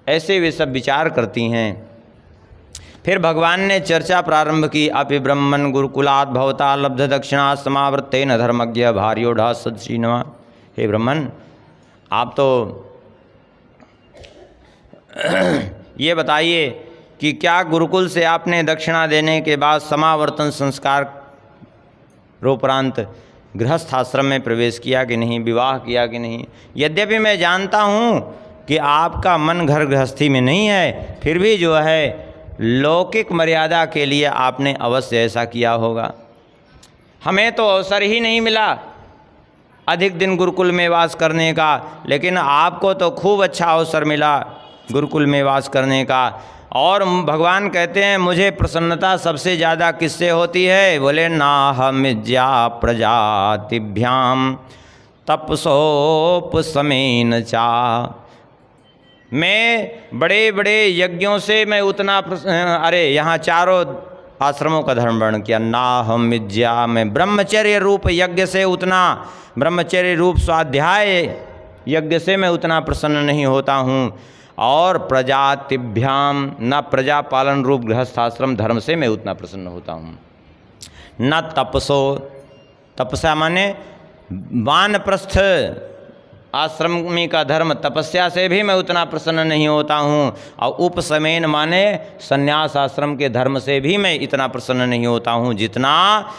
ऐसे वे सब विचार करती हैं। फिर भगवान ने चर्चा प्रारंभ की। अपि ब्रह्मन् गुरुकुलात् भवता लब्ध दक्षिणा समावृत्तेन धर्मज्ञ भार्योढ़ सदशीनवा। हे ब्रह्मन, आप तो ये बताइए कि क्या गुरुकुल से आपने दक्षिणा देने के बाद समावर्तन संस्कार रोपरांत गृहस्थ आश्रम में प्रवेश किया कि नहीं, विवाह किया कि नहीं? यद्यपि मैं जानता हूँ कि आपका मन घर गृहस्थी में नहीं है, फिर भी जो है लौकिक मर्यादा के लिए आपने अवश्य ऐसा किया होगा। हमें तो अवसर ही नहीं मिला अधिक दिन गुरुकुल में वास करने का, लेकिन आपको तो खूब अच्छा अवसर मिला गुरुकुल में वास करने का। और भगवान कहते हैं मुझे प्रसन्नता सबसे ज़्यादा किससे होती है? बोले नाहमिज्या प्रजातिभ्याम तपसोपशमेन चा। मैं बड़े बड़े यज्ञों से मैं उतना यहाँ चारों आश्रमों का धर्म वर्ण किया। नाहमिज्या, मैं ब्रह्मचर्य रूप यज्ञ से उतना, ब्रह्मचर्य रूप स्वाध्याय यज्ञ से मैं उतना प्रसन्न नहीं होता हूँ। और प्रजातिभ्याम, न प्रजा पालन रूप गृहस्थाश्रम धर्म से मैं उतना प्रसन्न होता हूँ। न तपसो, तपस्या माने वानप्रस्थ आश्रमी का धर्म, तपस्या से भी मैं उतना प्रसन्न नहीं होता हूँ। और उपशमेन माने संन्यास आश्रम के धर्म से भी मैं इतना प्रसन्न नहीं होता हूँ जितना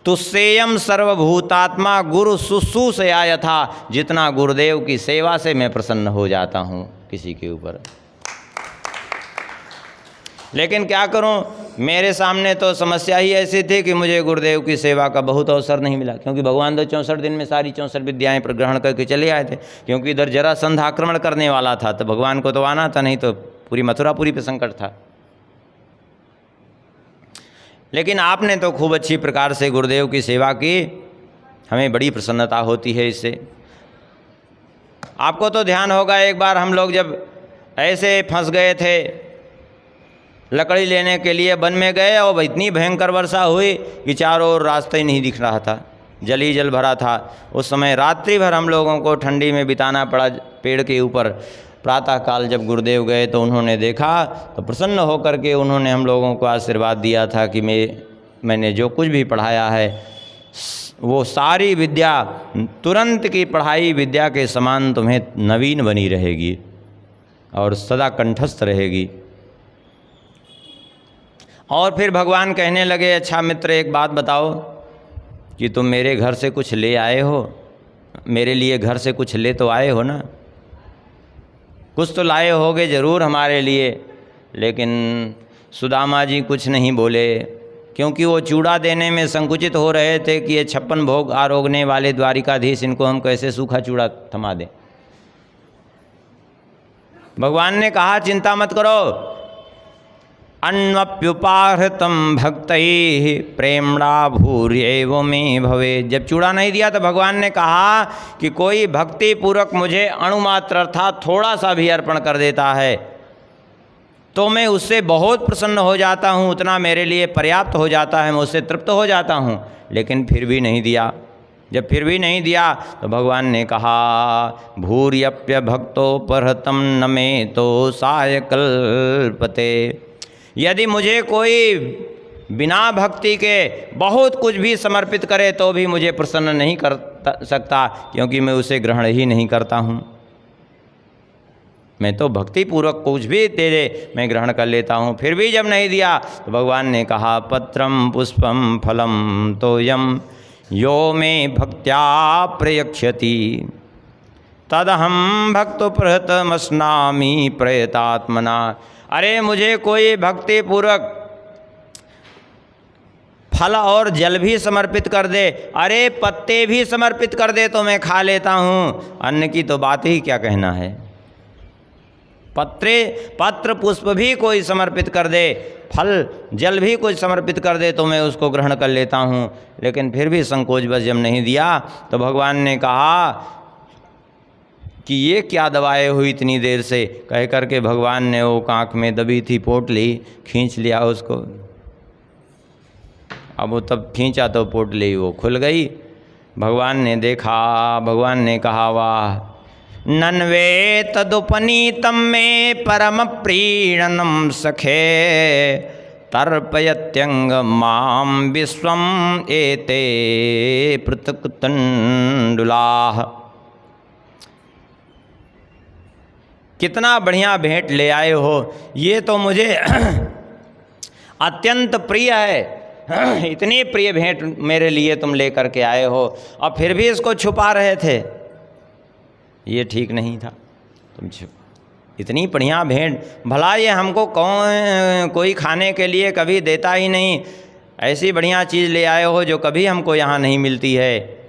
तुस्सेयम सर्वभूतात्मा गुरु शुश्रूषया यथा, जितना गुरुदेव की सेवा से मैं प्रसन्न हो जाता हूँ किसी के ऊपर। लेकिन क्या करूं, मेरे सामने तो समस्या ही ऐसी थी कि मुझे गुरुदेव की सेवा का बहुत अवसर नहीं मिला, क्योंकि भगवान तो 64 दिन में सारी 64 विद्याएं ग्रहण करके चले आए थे। क्योंकि इधर जरासंध आक्रमण करने वाला था तो भगवान को तो आना था, नहीं तो पूरी मथुरापुरी पे संकट था। लेकिन आपने तो खूब अच्छी प्रकार से गुरुदेव की सेवा की, हमें बड़ी प्रसन्नता होती है इससे। आपको तो ध्यान होगा एक बार हम लोग जब ऐसे फंस गए थे, लकड़ी लेने के लिए वन में गए और इतनी भयंकर वर्षा हुई कि चारों ओर रास्ता ही नहीं दिख रहा था, जल ही जल भरा था। उस समय रात्रि भर हम लोगों को ठंडी में बिताना पड़ा पेड़ के ऊपर। प्रातःकाल जब गुरुदेव गए तो उन्होंने देखा तो प्रसन्न होकर के उन्होंने हम लोगों को आशीर्वाद दिया था कि मैंने जो कुछ भी पढ़ाया है वो सारी विद्या तुरंत की पढ़ाई विद्या के समान तुम्हें नवीन बनी रहेगी और सदा कंठस्थ रहेगी। और फिर भगवान कहने लगे, अच्छा मित्र एक बात बताओ कि तुम मेरे घर से कुछ ले आए हो, मेरे लिए घर से कुछ ले तो आए हो ना, कुछ तो लाए होगे ज़रूर हमारे लिए। लेकिन सुदामा जी कुछ नहीं बोले, क्योंकि वो चूड़ा देने में संकुचित हो रहे थे कि ये 56 भोग आरोगने वाले द्वारिकाधीश, इनको हम कैसे सूखा चूड़ा थमा दें। भगवान ने कहा चिंता मत करो, अन्वप्युपाहृतम भक्तैः प्रेमणा भूर्येव मे भवे। जब चूड़ा नहीं दिया तो भगवान ने कहा कि कोई भक्ति पूर्वक मुझे अणुमात्र अर्थात थोड़ा सा भी अर्पण कर देता है तो मैं उससे बहुत प्रसन्न हो जाता हूँ, उतना मेरे लिए पर्याप्त हो जाता है, मैं उससे तृप्त हो जाता हूँ। लेकिन फिर भी नहीं दिया। जब फिर भी नहीं दिया तो भगवान ने कहा भूर्यप्य भक्तोपहृतं न मे तो साय कल्पते, यदि मुझे कोई बिना भक्ति के बहुत कुछ भी समर्पित करे तो भी मुझे प्रसन्न नहीं कर सकता, क्योंकि मैं उसे ग्रहण ही नहीं करता हूँ। मैं तो भक्ति पूर्वक कुछ भी दे दे मैं ग्रहण कर लेता हूँ, फिर भी जब नहीं दिया तो भगवान ने कहा पत्रम पुष्पम फलम तोयम यो में भक्त्या प्रयक्षति तदहम भक्तो प्रहतमस्नामि प्रयतात्मना। अरे मुझे कोई भक्ति पूर्वक फल और जल भी समर्पित कर दे, अरे पत्ते भी समर्पित कर दे तो मैं खा लेता हूँ, अन्न की तो बात ही क्या कहना है। पत्र पुष्प भी कोई समर्पित कर दे, फल जल भी कोई समर्पित कर दे तो मैं उसको ग्रहण कर लेता हूँ, लेकिन फिर भी संकोच बस जब नहीं दिया तो भगवान ने कहा कि ये क्या दबाए हुई इतनी देर से। कह करके भगवान ने वो कांख में दबी थी पोटली खींच लिया उसको। अब वो तब खींचा तो पोटली वो खुल गई। भगवान ने देखा, भगवान ने कहा वाह नन्वे तदुपनीतम में परम प्रीणनम सखे तर्पयत्यंग माम विश्वम एते पृथक तंडुलाह। कितना बढ़िया भेंट ले आए हो, ये तो मुझे अत्यंत प्रिय है। इतनी प्रिय भेंट मेरे लिए तुम लेकर के आए हो और फिर भी इसको छुपा रहे थे, ये ठीक नहीं था। तुम इतनी बढ़िया भेंट, भला ये हमको कोई खाने के लिए कभी देता ही नहीं, ऐसी बढ़िया चीज़ ले आए हो जो कभी हमको यहाँ नहीं मिलती है।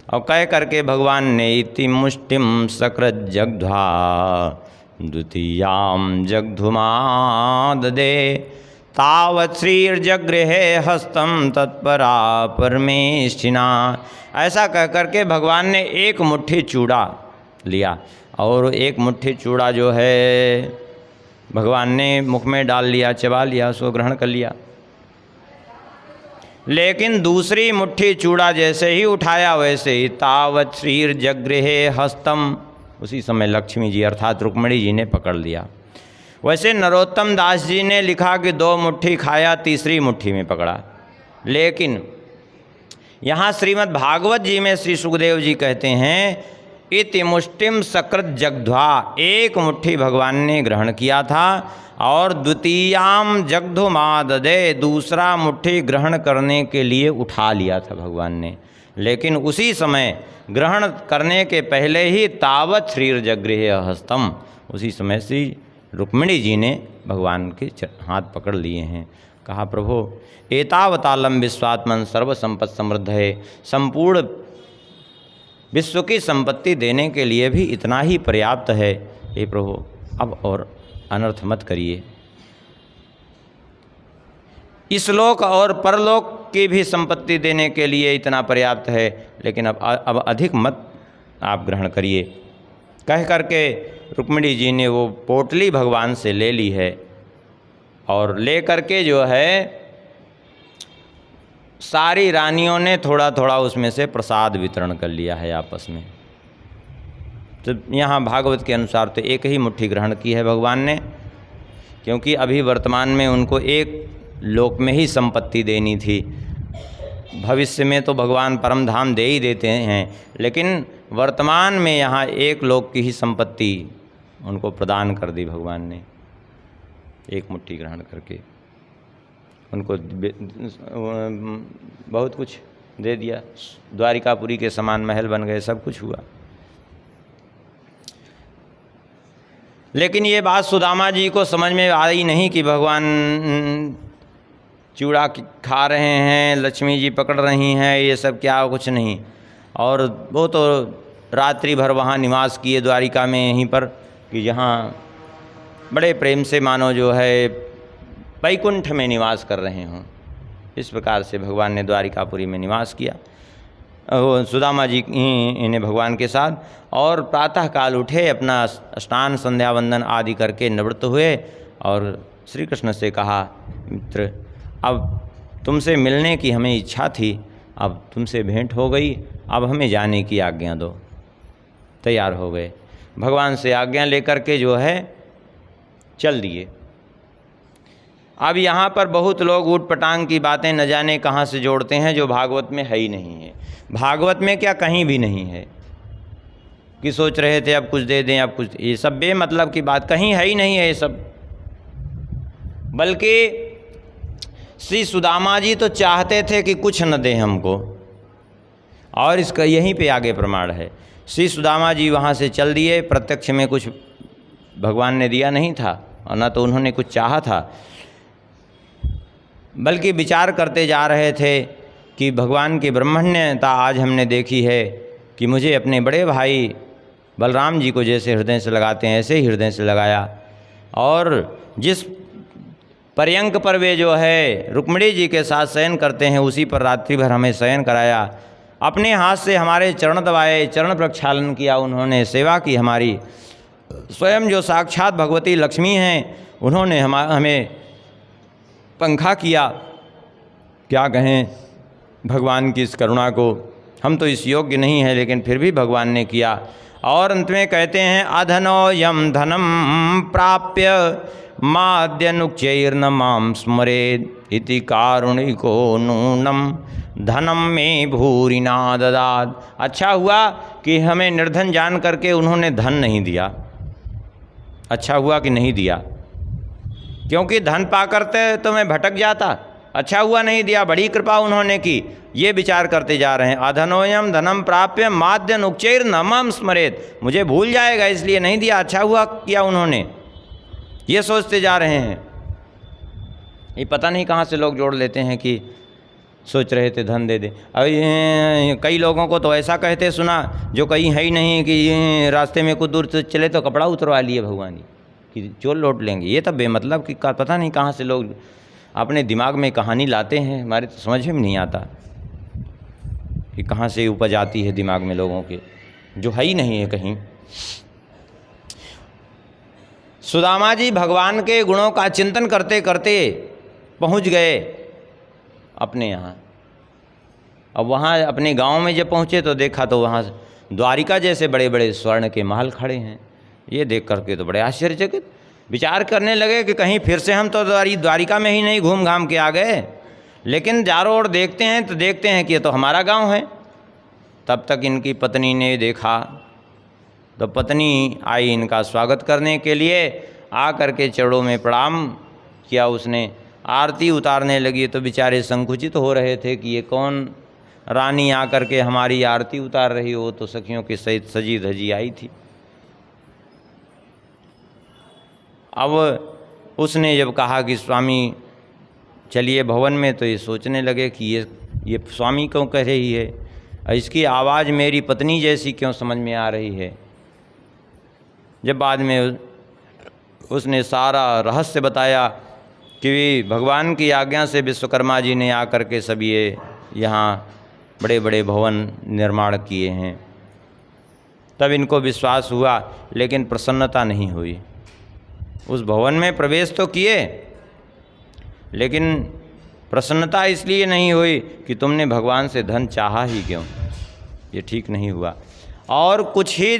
और कह करके भगवान ने इति मुष्टिम सकृत जग्ध्वा द्वितीयाम जग्धुमाददे तावत् श्रीर्जगृहे हस्तम तत्परा परमेष्ठिना। ऐसा कह करके भगवान ने एक मुट्ठी चूड़ा लिया और एक मुट्ठी चूड़ा जो है भगवान ने मुख में डाल लिया, चबा लिया, उसको ग्रहण कर लिया। लेकिन दूसरी मुट्ठी चूड़ा जैसे ही उठाया वैसे ही तावत् श्रीर्जगृहे हस्तम, उसी समय लक्ष्मी जी अर्थात रुक्मिणी जी ने पकड़ लिया। वैसे नरोत्तम दास जी ने लिखा कि 2 मुट्ठी खाया, तीसरी मुट्ठी में पकड़ा, लेकिन यहाँ श्रीमद् भागवत जी में श्री सुखदेव जी कहते हैं इति मुष्टिम सकृत जग्ध्वा, एक मुट्ठी भगवान ने ग्रहण किया था और द्वितीयाम जग्धुमाददे, दूसरा मुट्ठी ग्रहण करने के लिए उठा लिया था भगवान ने। लेकिन उसी समय ग्रहण करने के पहले ही तावत् श्रीर्जगृहे हस्तम, उसी समय श्री रुक्मिणी जी ने भगवान के हाथ पकड़ लिए हैं। कहा प्रभु एतावतालम विश्वात्मन सर्वसंपत् समृद्ध है, संपूर्ण विश्व की संपत्ति देने के लिए भी इतना ही पर्याप्त है। हे प्रभु अब और अनर्थ मत करिए। इस लोक और परलोक की भी संपत्ति देने के लिए इतना पर्याप्त है, लेकिन अब अधिक मत आप ग्रहण करिए। कह करके रुक्मिणी जी ने वो पोटली भगवान से ले ली है और ले करके जो है सारी रानियों ने थोड़ा थोड़ा उसमें से प्रसाद वितरण कर लिया है आपस में। तो यहाँ भागवत के अनुसार तो एक ही मुट्ठी ग्रहण की है भगवान ने, क्योंकि अभी वर्तमान में उनको एक लोक में ही संपत्ति देनी थी। भविष्य में तो भगवान परम धाम दे ही देते हैं, लेकिन वर्तमान में यहाँ एक लोक की ही संपत्ति उनको प्रदान कर दी भगवान ने, एक मुट्ठी ग्रहण करके उनको बहुत कुछ दे दिया। द्वारिकापुरी के समान महल बन गए, सब कुछ हुआ। लेकिन ये बात सुदामा जी को समझ में आई नहीं कि भगवान चूड़ा खा रहे हैं, लक्ष्मी जी पकड़ रही हैं, ये सब क्या, कुछ नहीं। और वो तो रात्रि भर वहाँ निवास किए द्वारिका में, यहीं पर कि जहाँ बड़े प्रेम से मानो जो है वैकुंठ में निवास कर रहे हों। इस प्रकार से भगवान ने द्वारिकापुरी में निवास किया, सुदामा जी इन्हें भगवान के साथ। और प्रातःकाल उठे, अपना स्नान संध्या वंदन आदि करके निवृत्त हुए और श्री कृष्ण से कहा मित्र अब तुमसे मिलने की हमें इच्छा थी, अब तुमसे भेंट हो गई, अब हमें जाने की आज्ञा दो। तैयार हो गए, भगवान से आज्ञा लेकर के जो है चल दिए। अब यहाँ पर बहुत लोग ऊट पटांग की बातें न जाने कहाँ से जोड़ते हैं, जो भागवत में है ही नहीं है। भागवत में क्या कहीं भी नहीं है कि सोच रहे थे अब कुछ दे दें, अब कुछ, ये सब बेमतलब की बात, कहीं है ही नहीं है ये सब। बल्कि श्री सुदामा जी तो चाहते थे कि कुछ न दें हमको, और इसका यहीं पे आगे प्रमाण है। श्री सुदामा जी वहाँ से चल दिए, प्रत्यक्ष में कुछ भगवान ने दिया नहीं था और न तो उन्होंने कुछ चाहा था, बल्कि विचार करते जा रहे थे कि भगवान की ब्रह्मण्यता आज हमने देखी है कि मुझे अपने बड़े भाई बलराम जी को जैसे हृदय से लगाते हैं ऐसे ही हृदय से लगाया, और जिस पर्यंक पर वे जो है रुक्मिणी जी के साथ शयन करते हैं उसी पर रात्रि भर हमें शयन कराया, अपने हाथ से हमारे चरण दबाए, चरण प्रक्षालन किया उन्होंने, सेवा की हमारी। स्वयं जो साक्षात भगवती लक्ष्मी हैं उन्होंने हमें पंखा किया। क्या कहें भगवान की इस करुणा को, हम तो इस योग्य नहीं हैं लेकिन फिर भी भगवान ने किया। और अंत में कहते हैं अधनो यम धनम प्राप्य माद्यनुच्चैर्न मां स्मरेत् इति कारुणिको नूनम धनम में भूरिना ददात। अच्छा हुआ कि हमें निर्धन जान करके उन्होंने धन नहीं दिया, अच्छा हुआ कि नहीं दिया, क्योंकि धन पा करते तो मैं भटक जाता। अच्छा हुआ नहीं दिया, बड़ी कृपा उन्होंने की। ये विचार करते जा रहे हैं अधनोयम धनम प्राप्य माद्यन उच्चैर नमम स्मरेत, मुझे भूल जाएगा इसलिए नहीं दिया, अच्छा हुआ किया उन्होंने, ये सोचते जा रहे हैं। ये पता नहीं कहाँ से लोग जोड़ लेते हैं कि सोच रहे थे धन दे दे। अब कई लोगों को तो ऐसा कहते सुना जो कहीं है ही नहीं कि रास्ते में कुछ दूर से चले तो कपड़ा उतरवा लिए भगवान जी कि चोर लौट लेंगे। ये तब बेमतलब कि पता नहीं कहाँ से लोग अपने दिमाग में कहानी लाते हैं, हमारे तो समझ में नहीं आता कि कहाँ से उपज आती है दिमाग में लोगों के, जो है ही नहीं है कहीं। सुदामा जी भगवान के गुणों का चिंतन करते करते पहुँच गए अपने यहाँ। अब वहाँ अपने गांव में जब पहुँचे तो देखा तो वहाँ द्वारिका जैसे बड़े बड़े स्वर्ण के महल खड़े हैं। ये देख करके तो बड़े आश्चर्यचकित, विचार करने लगे कि कहीं फिर से हम तो द्वारिका में ही नहीं घूम घाम के आ गए। लेकिन चारों ओर देखते हैं तो देखते हैं कि ये तो हमारा गांव है। तब तक इनकी पत्नी ने देखा तो पत्नी आई इनका स्वागत करने के लिए, आ करके चरणों में प्रणाम किया उसने, आरती उतारने लगी। तो बेचारे संकुचित हो रहे थे कि ये कौन रानी आकर के हमारी आरती उतार रही हो, तो सखियों के सहित सजी धजी आई थी। अब उसने जब कहा कि स्वामी चलिए भवन में, तो ये सोचने लगे कि ये स्वामी क्यों कह रही है, इसकी आवाज़ मेरी पत्नी जैसी क्यों समझ में आ रही है। जब बाद में उसने सारा रहस्य बताया कि भगवान की आज्ञा से विश्वकर्मा जी ने आकर के सब ये यहाँ बड़े बड़े भवन निर्माण किए हैं, तब इनको विश्वास हुआ, लेकिन प्रसन्नता नहीं हुई। उस भवन में प्रवेश तो किए, लेकिन प्रसन्नता इसलिए नहीं हुई कि तुमने भगवान से धन चाहा ही क्यों, ये ठीक नहीं हुआ। और कुछ ही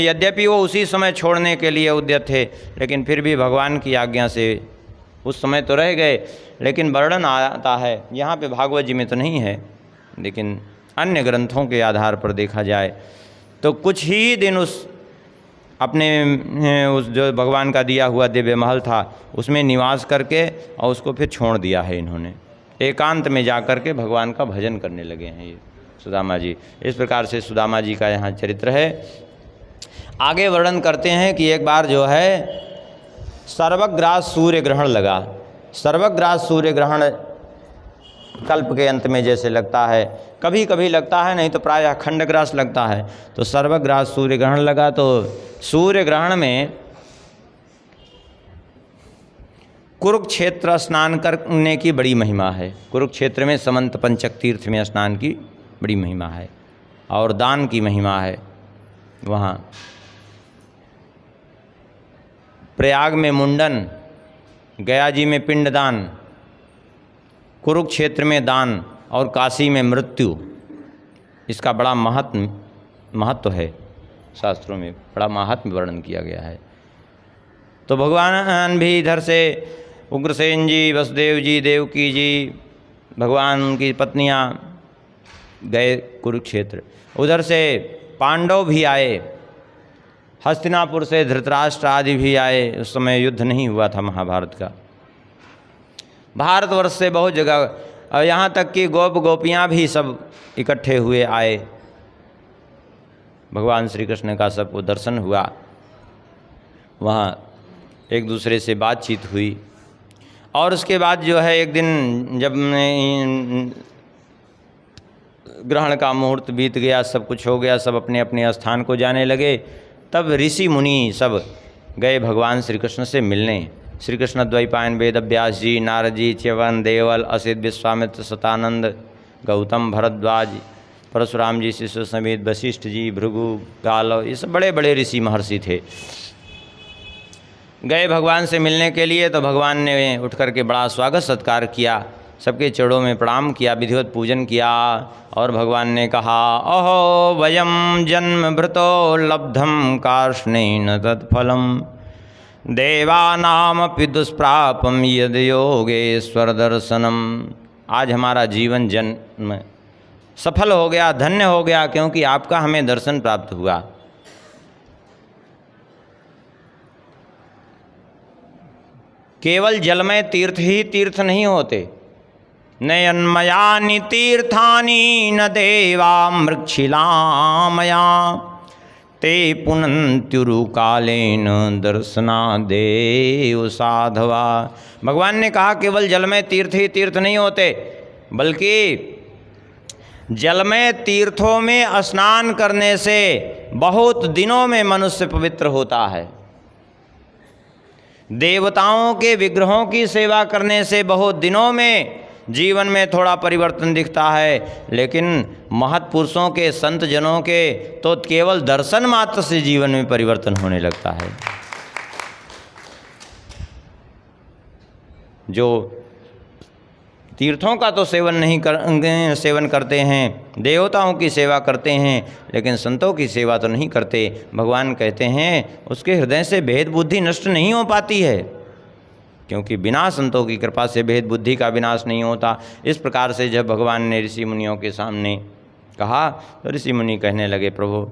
यद्यपि वो उसी समय छोड़ने के लिए उद्यत थे, लेकिन फिर भी भगवान की आज्ञा से उस समय तो रह गए। लेकिन वर्णन आता है, यहाँ पे भागवत जी में तो नहीं है, लेकिन अन्य ग्रंथों के आधार पर देखा जाए तो कुछ ही दिन उस अपने उस जो भगवान का दिया हुआ दिव्य महल था उसमें निवास करके और उसको फिर छोड़ दिया है इन्होंने। एकांत में जा कर के भगवान का भजन करने लगे हैं ये सुदामा जी। इस प्रकार से सुदामा जी का यहाँ चरित्र है। आगे वर्णन करते हैं कि एक बार जो है सर्वग्रास सूर्य ग्रहण लगा। सर्वग्रास सूर्य ग्रहण कल्प के अंत में जैसे लगता है, कभी कभी लगता है, नहीं तो प्रायः खंडग्रास लगता है। तो सर्वग्रास सूर्य ग्रहण लगा। तो सूर्य ग्रहण में कुरुक्षेत्र स्नान करने की बड़ी महिमा है। कुरुक्षेत्र में समंत पंचक तीर्थ में स्नान की बड़ी महिमा है और दान की महिमा है। वहाँ प्रयाग में मुंडन, गया जी में पिंडदान, कुरुक्षेत्र में दान और काशी में मृत्यु, इसका बड़ा महत्व है। शास्त्रों में बड़ा महात्म्य वर्णन किया गया है। तो भगवान भी इधर से उग्रसेन जी, वसुदेव जी, देवकी जी, भगवान की पत्नियां गए कुरुक्षेत्र। उधर से पांडव भी आए, हस्तिनापुर से धृतराष्ट्र आदि भी आए। उस समय युद्ध नहीं हुआ था महाभारत का। भारतवर्ष से बहुत जगह, और यहाँ तक कि गोप गोपियाँ भी सब इकट्ठे हुए आए। भगवान श्री कृष्ण का सबको दर्शन हुआ, वहाँ एक दूसरे से बातचीत हुई। और उसके बाद जो है एक दिन जब ग्रहण का मुहूर्त बीत गया, सब कुछ हो गया, सब अपने अपने स्थान को जाने लगे, तब ऋषि मुनि सब गए भगवान श्री कृष्ण से मिलने। श्री कृष्ण द्वैपायन, वेद व्यास जी, नारद जी, च्यवन, देवल, असित, विश्वामित्र, सतानंद, गौतम, भरद्वाज, परशुराम जी, शिशु समेत, वशिष्ठ जी, भृगु, गालव, ये सब बड़े बड़े ऋषि महर्षि थे। गए भगवान से मिलने के लिए, तो भगवान ने उठ कर के बड़ा स्वागत सत्कार किया, सबके चरणों में प्रणाम किया, विधिवत पूजन किया। और भगवान ने कहा, अहो वयम जन्म भृतो लब्धम कार्ष्णेन तत्फलम देवानामपि दुष्प्रापम यद योगेश्वर दर्शनम। आज हमारा जीवन जन्म सफल हो गया, धन्य हो गया, क्योंकि आपका हमें दर्शन प्राप्त हुआ। केवल जलमय तीर्थ ही तीर्थ नहीं होते। नयन्मयानि तीर्थानि न देवा मृक्षिलामया ते पुनन्त्युरुकालेन दर्शनादेव साधवा। भगवान ने कहा केवल जलमय तीर्थ ही तीर्थ नहीं होते, बल्कि जलमय तीर्थों में स्नान करने से बहुत दिनों में मनुष्य पवित्र होता है। देवताओं के विग्रहों की सेवा करने से बहुत दिनों में जीवन में थोड़ा परिवर्तन दिखता है, लेकिन महत् पुरुषों के, संत जनों के तो केवल दर्शन मात्र से जीवन में परिवर्तन होने लगता है। जो तीर्थों का तो सेवन करते हैं, देवताओं की सेवा करते हैं, लेकिन संतों की सेवा तो नहीं करते। भगवान कहते हैं उसके हृदय से भेद बुद्धि नष्ट नहीं हो पाती है, क्योंकि बिना संतों की कृपा से भेद बुद्धि का विनाश नहीं होता। इस प्रकार से जब भगवान ने ऋषि मुनियों के सामने कहा, तो ऋषि मुनि कहने लगे, प्रभु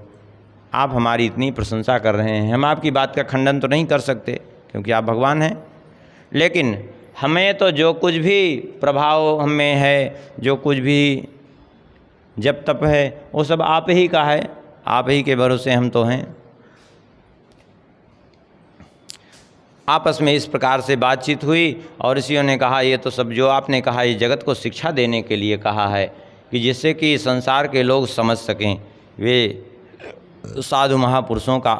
आप हमारी इतनी प्रशंसा कर रहे हैं, हम आपकी बात का खंडन तो नहीं कर सकते क्योंकि आप भगवान हैं, लेकिन हमें तो जो कुछ भी प्रभाव हमें है, जो कुछ भी जप तप है, वो सब आप ही का है, आप ही के भरोसे हम तो हैं। आपस में इस प्रकार से बातचीत हुई और ऋषियों ने कहा, ये तो सब जो आपने कहा ये जगत को शिक्षा देने के लिए कहा है, कि जिससे कि संसार के लोग समझ सकें, वे साधु महापुरुषों का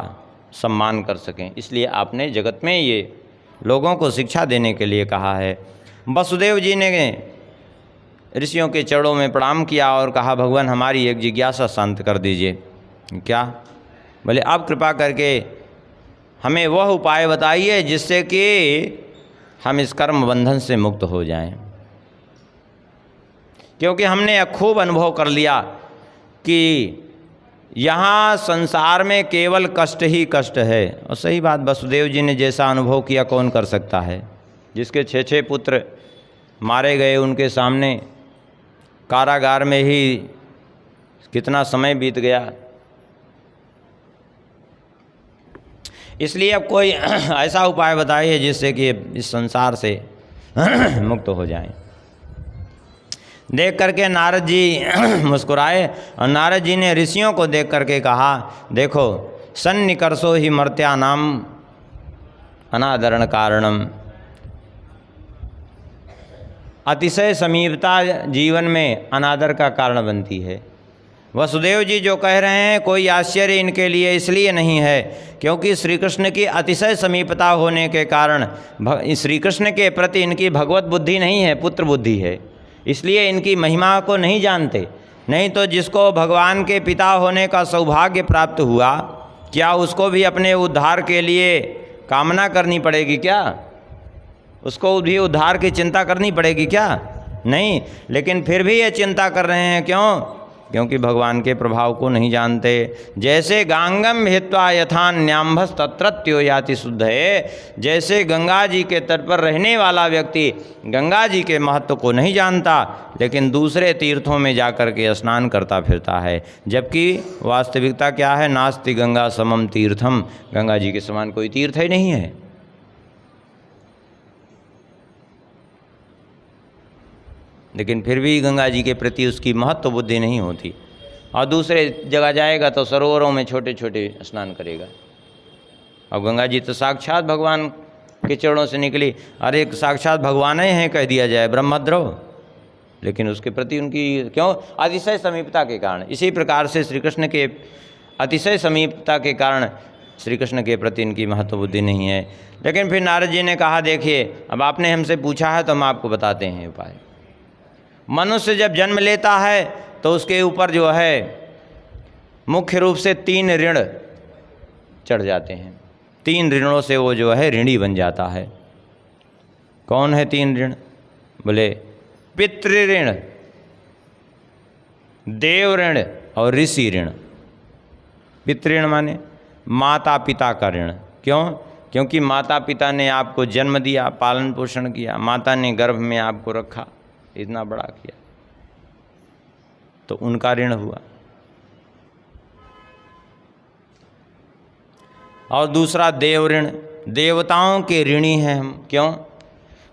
सम्मान कर सकें, इसलिए आपने जगत में ये लोगों को शिक्षा देने के लिए कहा है। वसुदेव जी ने ऋषियों के चरणों में प्रणाम किया और कहा, भगवान हमारी एक जिज्ञासा शांत कर दीजिए। क्या? बोले आप कृपा करके हमें वह उपाय बताइए जिससे कि हम इस कर्म बंधन से मुक्त हो जाएं, क्योंकि हमने खूब अनुभव कर लिया कि यहाँ संसार में केवल कष्ट ही कष्ट है। और सही बात, वसुदेव जी ने जैसा अनुभव किया कौन कर सकता है। जिसके 6 पुत्र मारे गए, उनके सामने कारागार में ही कितना समय बीत गया। इसलिए अब कोई ऐसा उपाय बताइए जिससे कि इस संसार से मुक्त हो जाएं। देख करके नारद जी मुस्कुराए और नारद जी ने ऋषियों को देख करके कहा, देखो सन्निकर्षो ही मर्त्यानाम अनादरण कारणम। अतिशय समीपता जीवन में अनादर का कारण बनती है। वसुदेव जी जो कह रहे हैं कोई आश्चर्य इनके लिए इसलिए नहीं है क्योंकि श्री कृष्ण की अतिशय समीपता होने के कारण श्री कृष्ण के प्रति इनकी भगवत बुद्धि नहीं है, पुत्र बुद्धि है, इसलिए इनकी महिमा को नहीं जानते। नहीं तो जिसको भगवान के पिता होने का सौभाग्य प्राप्त हुआ, क्या उसको भी अपने उद्धार के लिए कामना करनी पड़ेगी क्या? उसको भी उद्धार की चिंता करनी पड़ेगी क्या? नहीं। लेकिन फिर भी ये चिंता कर रहे हैं, क्यों? क्योंकि भगवान के प्रभाव को नहीं जानते। जैसे गांगम हित्वा यथान्याम्भस तत्रत्यो याति शुद्ध है, जैसे गंगा जी के तट पर रहने वाला व्यक्ति गंगा जी के महत्व को नहीं जानता लेकिन दूसरे तीर्थों में जाकर के स्नान करता फिरता है, जबकि वास्तविकता क्या है, नास्ति गंगा समम तीर्थम, गंगा जी के समान कोई तीर्थ ही नहीं है। लेकिन फिर भी गंगा जी के प्रति उसकी महत्व बुद्धि नहीं होती, और दूसरे जगह जाएगा तो सरोवरों में छोटे छोटे स्नान करेगा। और गंगा जी तो साक्षात भगवान के चरणों से निकली, अरे साक्षात भगवान ही हैं कह दिया जाए ब्रह्मद्रोह, लेकिन उसके प्रति उनकी क्यों, अतिशय समीपता के कारण। इसी प्रकार से श्री कृष्ण के अतिशय समीपता के कारण श्री कृष्ण के प्रति इनकी महत्व बुद्धि नहीं है। लेकिन फिर नारद जी ने कहा, देखिए अब आपने हमसे पूछा है तो हम आपको बताते हैं उपाय। मनुष्य जब जन्म लेता है तो उसके ऊपर जो है मुख्य रूप से 3 ऋण चढ़ जाते हैं। 3 ऋणों से वो जो है ऋणी बन जाता है। कौन है 3 ऋण? बोले पितृ ऋण, देव ऋण और ऋषि ऋण। पितृ ऋण माने माता पिता का ऋण। क्यों? क्योंकि माता पिता ने आपको जन्म दिया, पालन पोषण किया, माता ने गर्भ में आपको रखा, इतना बड़ा किया, तो उनका ऋण हुआ। और दूसरा देव ऋण, देवताओं के ऋणी हैं हम। क्यों?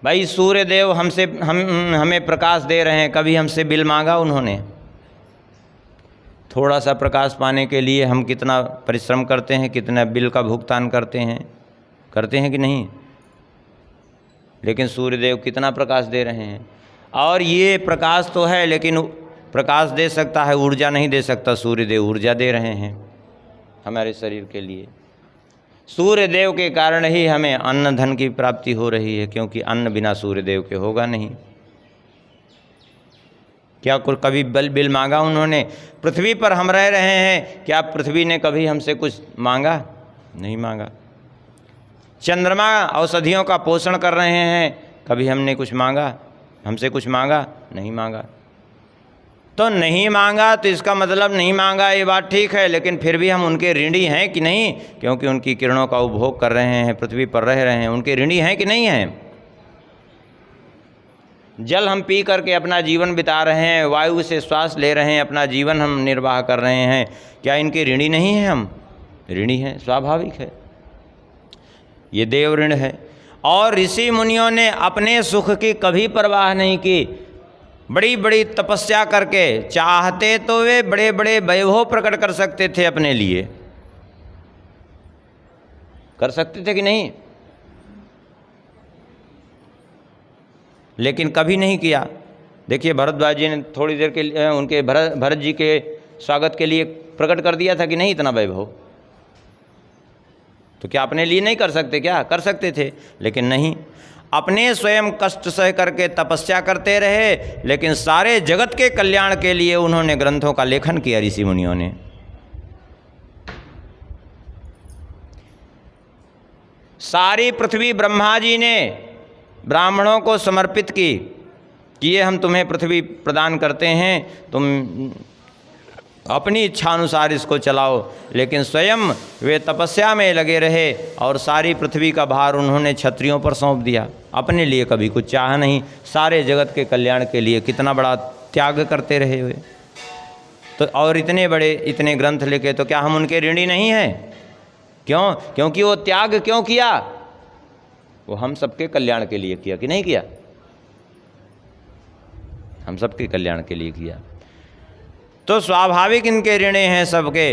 भाई सूर्य देव हमें प्रकाश दे रहे हैं, कभी हमसे बिल मांगा उन्होंने? थोड़ा सा प्रकाश पाने के लिए हम कितना परिश्रम करते हैं, कितना बिल का भुगतान करते हैं कि नहीं? लेकिन सूर्यदेव कितना प्रकाश दे रहे हैं। और ये प्रकाश तो है, लेकिन प्रकाश दे सकता है, ऊर्जा नहीं दे सकता। सूर्यदेव ऊर्जा दे रहे हैं हमारे शरीर के लिए। सूर्यदेव के कारण ही हमें अन्न धन की प्राप्ति हो रही है, क्योंकि अन्न बिना सूर्यदेव के होगा नहीं। क्या कभी बिल मांगा उन्होंने? पृथ्वी पर हम रह रहे हैं, क्या पृथ्वी ने कभी हमसे कुछ मांगा? नहीं मांगा। चंद्रमा औषधियों का पोषण कर रहे हैं, कभी हमने कुछ मांगा? हमसे कुछ मांगा? नहीं मांगा। तो नहीं मांगा तो इसका मतलब नहीं मांगा, ये बात ठीक है, लेकिन फिर भी हम उनके ऋणी हैं कि नहीं? क्योंकि उनकी किरणों का उपभोग कर रहे हैं, पृथ्वी पर रह रहे हैं, उनके ऋणी हैं कि नहीं हैं? जल हम पी करके अपना जीवन बिता रहे हैं, वायु से श्वास ले रहे हैं, अपना जीवन हम निर्वाह कर रहे हैं, क्या इनके ऋणी नहीं हैं हम? ऋणी हैं, स्वाभाविक है। ये देव ऋण है। और ऋषि मुनियों ने अपने सुख की कभी परवाह नहीं की। बड़ी बड़ी तपस्या करके, चाहते तो वे बड़े बड़े वैभव प्रकट कर सकते थे अपने लिए, कर सकते थे कि नहीं? लेकिन कभी नहीं किया। देखिए भरद्वाज जी ने थोड़ी देर के लिए उनके भरत जी के स्वागत के लिए प्रकट कर दिया था कि नहीं इतना वैभव? तो क्या अपने लिए नहीं कर सकते? क्या कर सकते थे, लेकिन नहीं। अपने स्वयं कष्ट सह करके तपस्या करते रहे, लेकिन सारे जगत के कल्याण के लिए उन्होंने ग्रंथों का लेखन किया ऋषि मुनियों ने। सारी पृथ्वी ब्रह्मा जी ने ब्राह्मणों को समर्पित की कि ये हम तुम्हें पृथ्वी प्रदान करते हैं, तुम अपनी इच्छा अनुसार इसको चलाओ। लेकिन स्वयं वे तपस्या में लगे रहे और सारी पृथ्वी का भार उन्होंने क्षत्रियों पर सौंप दिया। अपने लिए कभी कुछ चाहा नहीं, सारे जगत के कल्याण के लिए कितना बड़ा त्याग करते रहे हुए। तो और इतने ग्रंथ लिखे, तो क्या हम उनके ऋणी नहीं हैं? क्यों? क्योंकि वो त्याग क्यों किया? वो हम सबके कल्याण के लिए किया कि नहीं किया? हम सबके कल्याण के लिए किया। तो स्वाभाविक इनके ऋणी हैं सबके।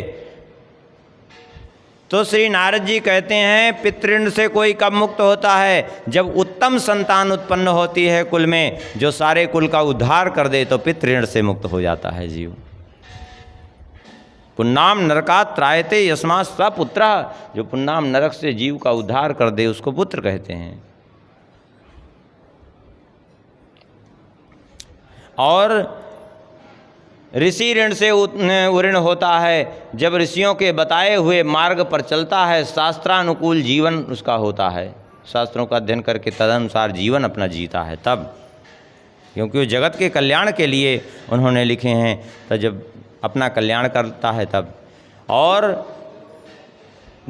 तो श्री नारद जी कहते हैं पितृऋण से कोई कब मुक्त होता है? जब उत्तम संतान उत्पन्न होती है कुल में, जो सारे कुल का उद्धार कर दे, तो पितृऋण से मुक्त हो जाता है जीव। पुन्नाम नरकात् त्रायते यस्मात् स पुत्रः, जो पुन्नाम नरक से जीव का उद्धार कर दे उसको पुत्र कहते हैं। और ऋषि ऋण से ऋण होता है जब ऋषियों के बताए हुए मार्ग पर चलता है, शास्त्रानुकूल जीवन उसका होता है, शास्त्रों का अध्ययन करके तदनुसार जीवन अपना जीता है तब, क्योंकि वो जगत के कल्याण के लिए उन्होंने लिखे हैं। तो जब अपना कल्याण करता है तब। और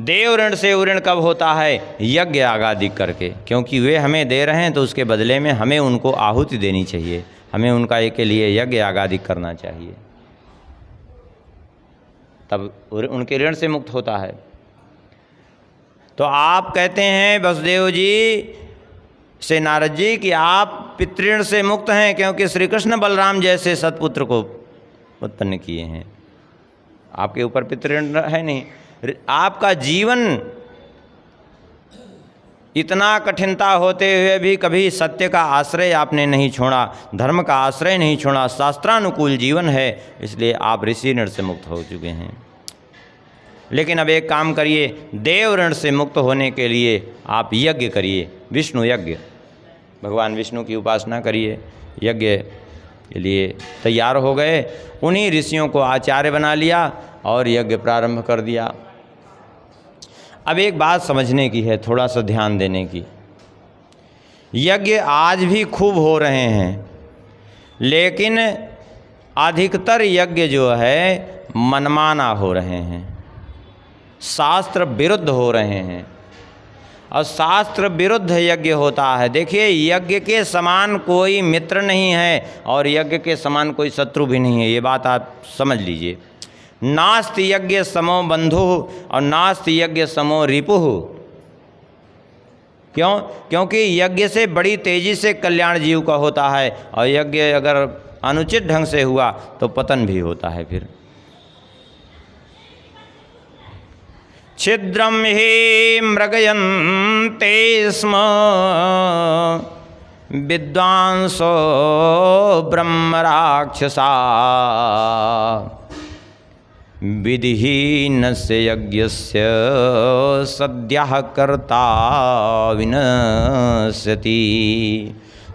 देव ऋण से ऋण कब होता है? यज्ञ आगादि करके, क्योंकि वे हमें दे रहे हैं तो उसके बदले में हमें उनको आहुति देनी चाहिए, हमें उनका एक के लिए यज्ञ आगादि करना चाहिए, तब उनके ऋण से मुक्त होता है। तो आप कहते हैं वसुदेव जी से नारद जी कि आप पितृऋण से मुक्त हैं, क्योंकि श्री कृष्ण बलराम जैसे सत्पुत्र को उत्पन्न किए हैं, आपके ऊपर पितृऋण है नहीं। आपका जीवन इतना कठिनता होते हुए भी कभी सत्य का आश्रय आपने नहीं छोड़ा, धर्म का आश्रय नहीं छोड़ा, शास्त्रानुकूल जीवन है, इसलिए आप ऋषि ऋण से मुक्त हो चुके हैं। लेकिन अब एक काम करिए, देव ऋण से मुक्त होने के लिए आप यज्ञ करिए, विष्णु यज्ञ, भगवान विष्णु की उपासना करिए, यज्ञ के लिए तैयार हो गए। उन्हीं ऋषियों को आचार्य बना लिया और यज्ञ प्रारंभ कर दिया। अब एक बात समझने की है, थोड़ा सा ध्यान देने की। यज्ञ आज भी खूब हो रहे हैं, लेकिन अधिकतर यज्ञ जो है मनमाना हो रहे हैं, शास्त्र विरुद्ध हो रहे हैं, और शास्त्र विरुद्ध यज्ञ होता है। देखिए, यज्ञ के समान कोई मित्र नहीं है और यज्ञ के समान कोई शत्रु भी नहीं है, ये बात आप समझ लीजिए। नास्ति यज्ञ समो बंधु और नास्ति यज्ञ समो रिपुः। क्यों? क्योंकि यज्ञ से बड़ी तेजी से कल्याण जीव का होता है, और यज्ञ अगर अनुचित ढंग से हुआ तो पतन भी होता है। फिर छिद्रम हि मृगयन्ते स्म विद्वांसो ब्रह्म राक्षसा विधिहीनस्य यज्ञस्य सद्यः कर्ता विनश्यति।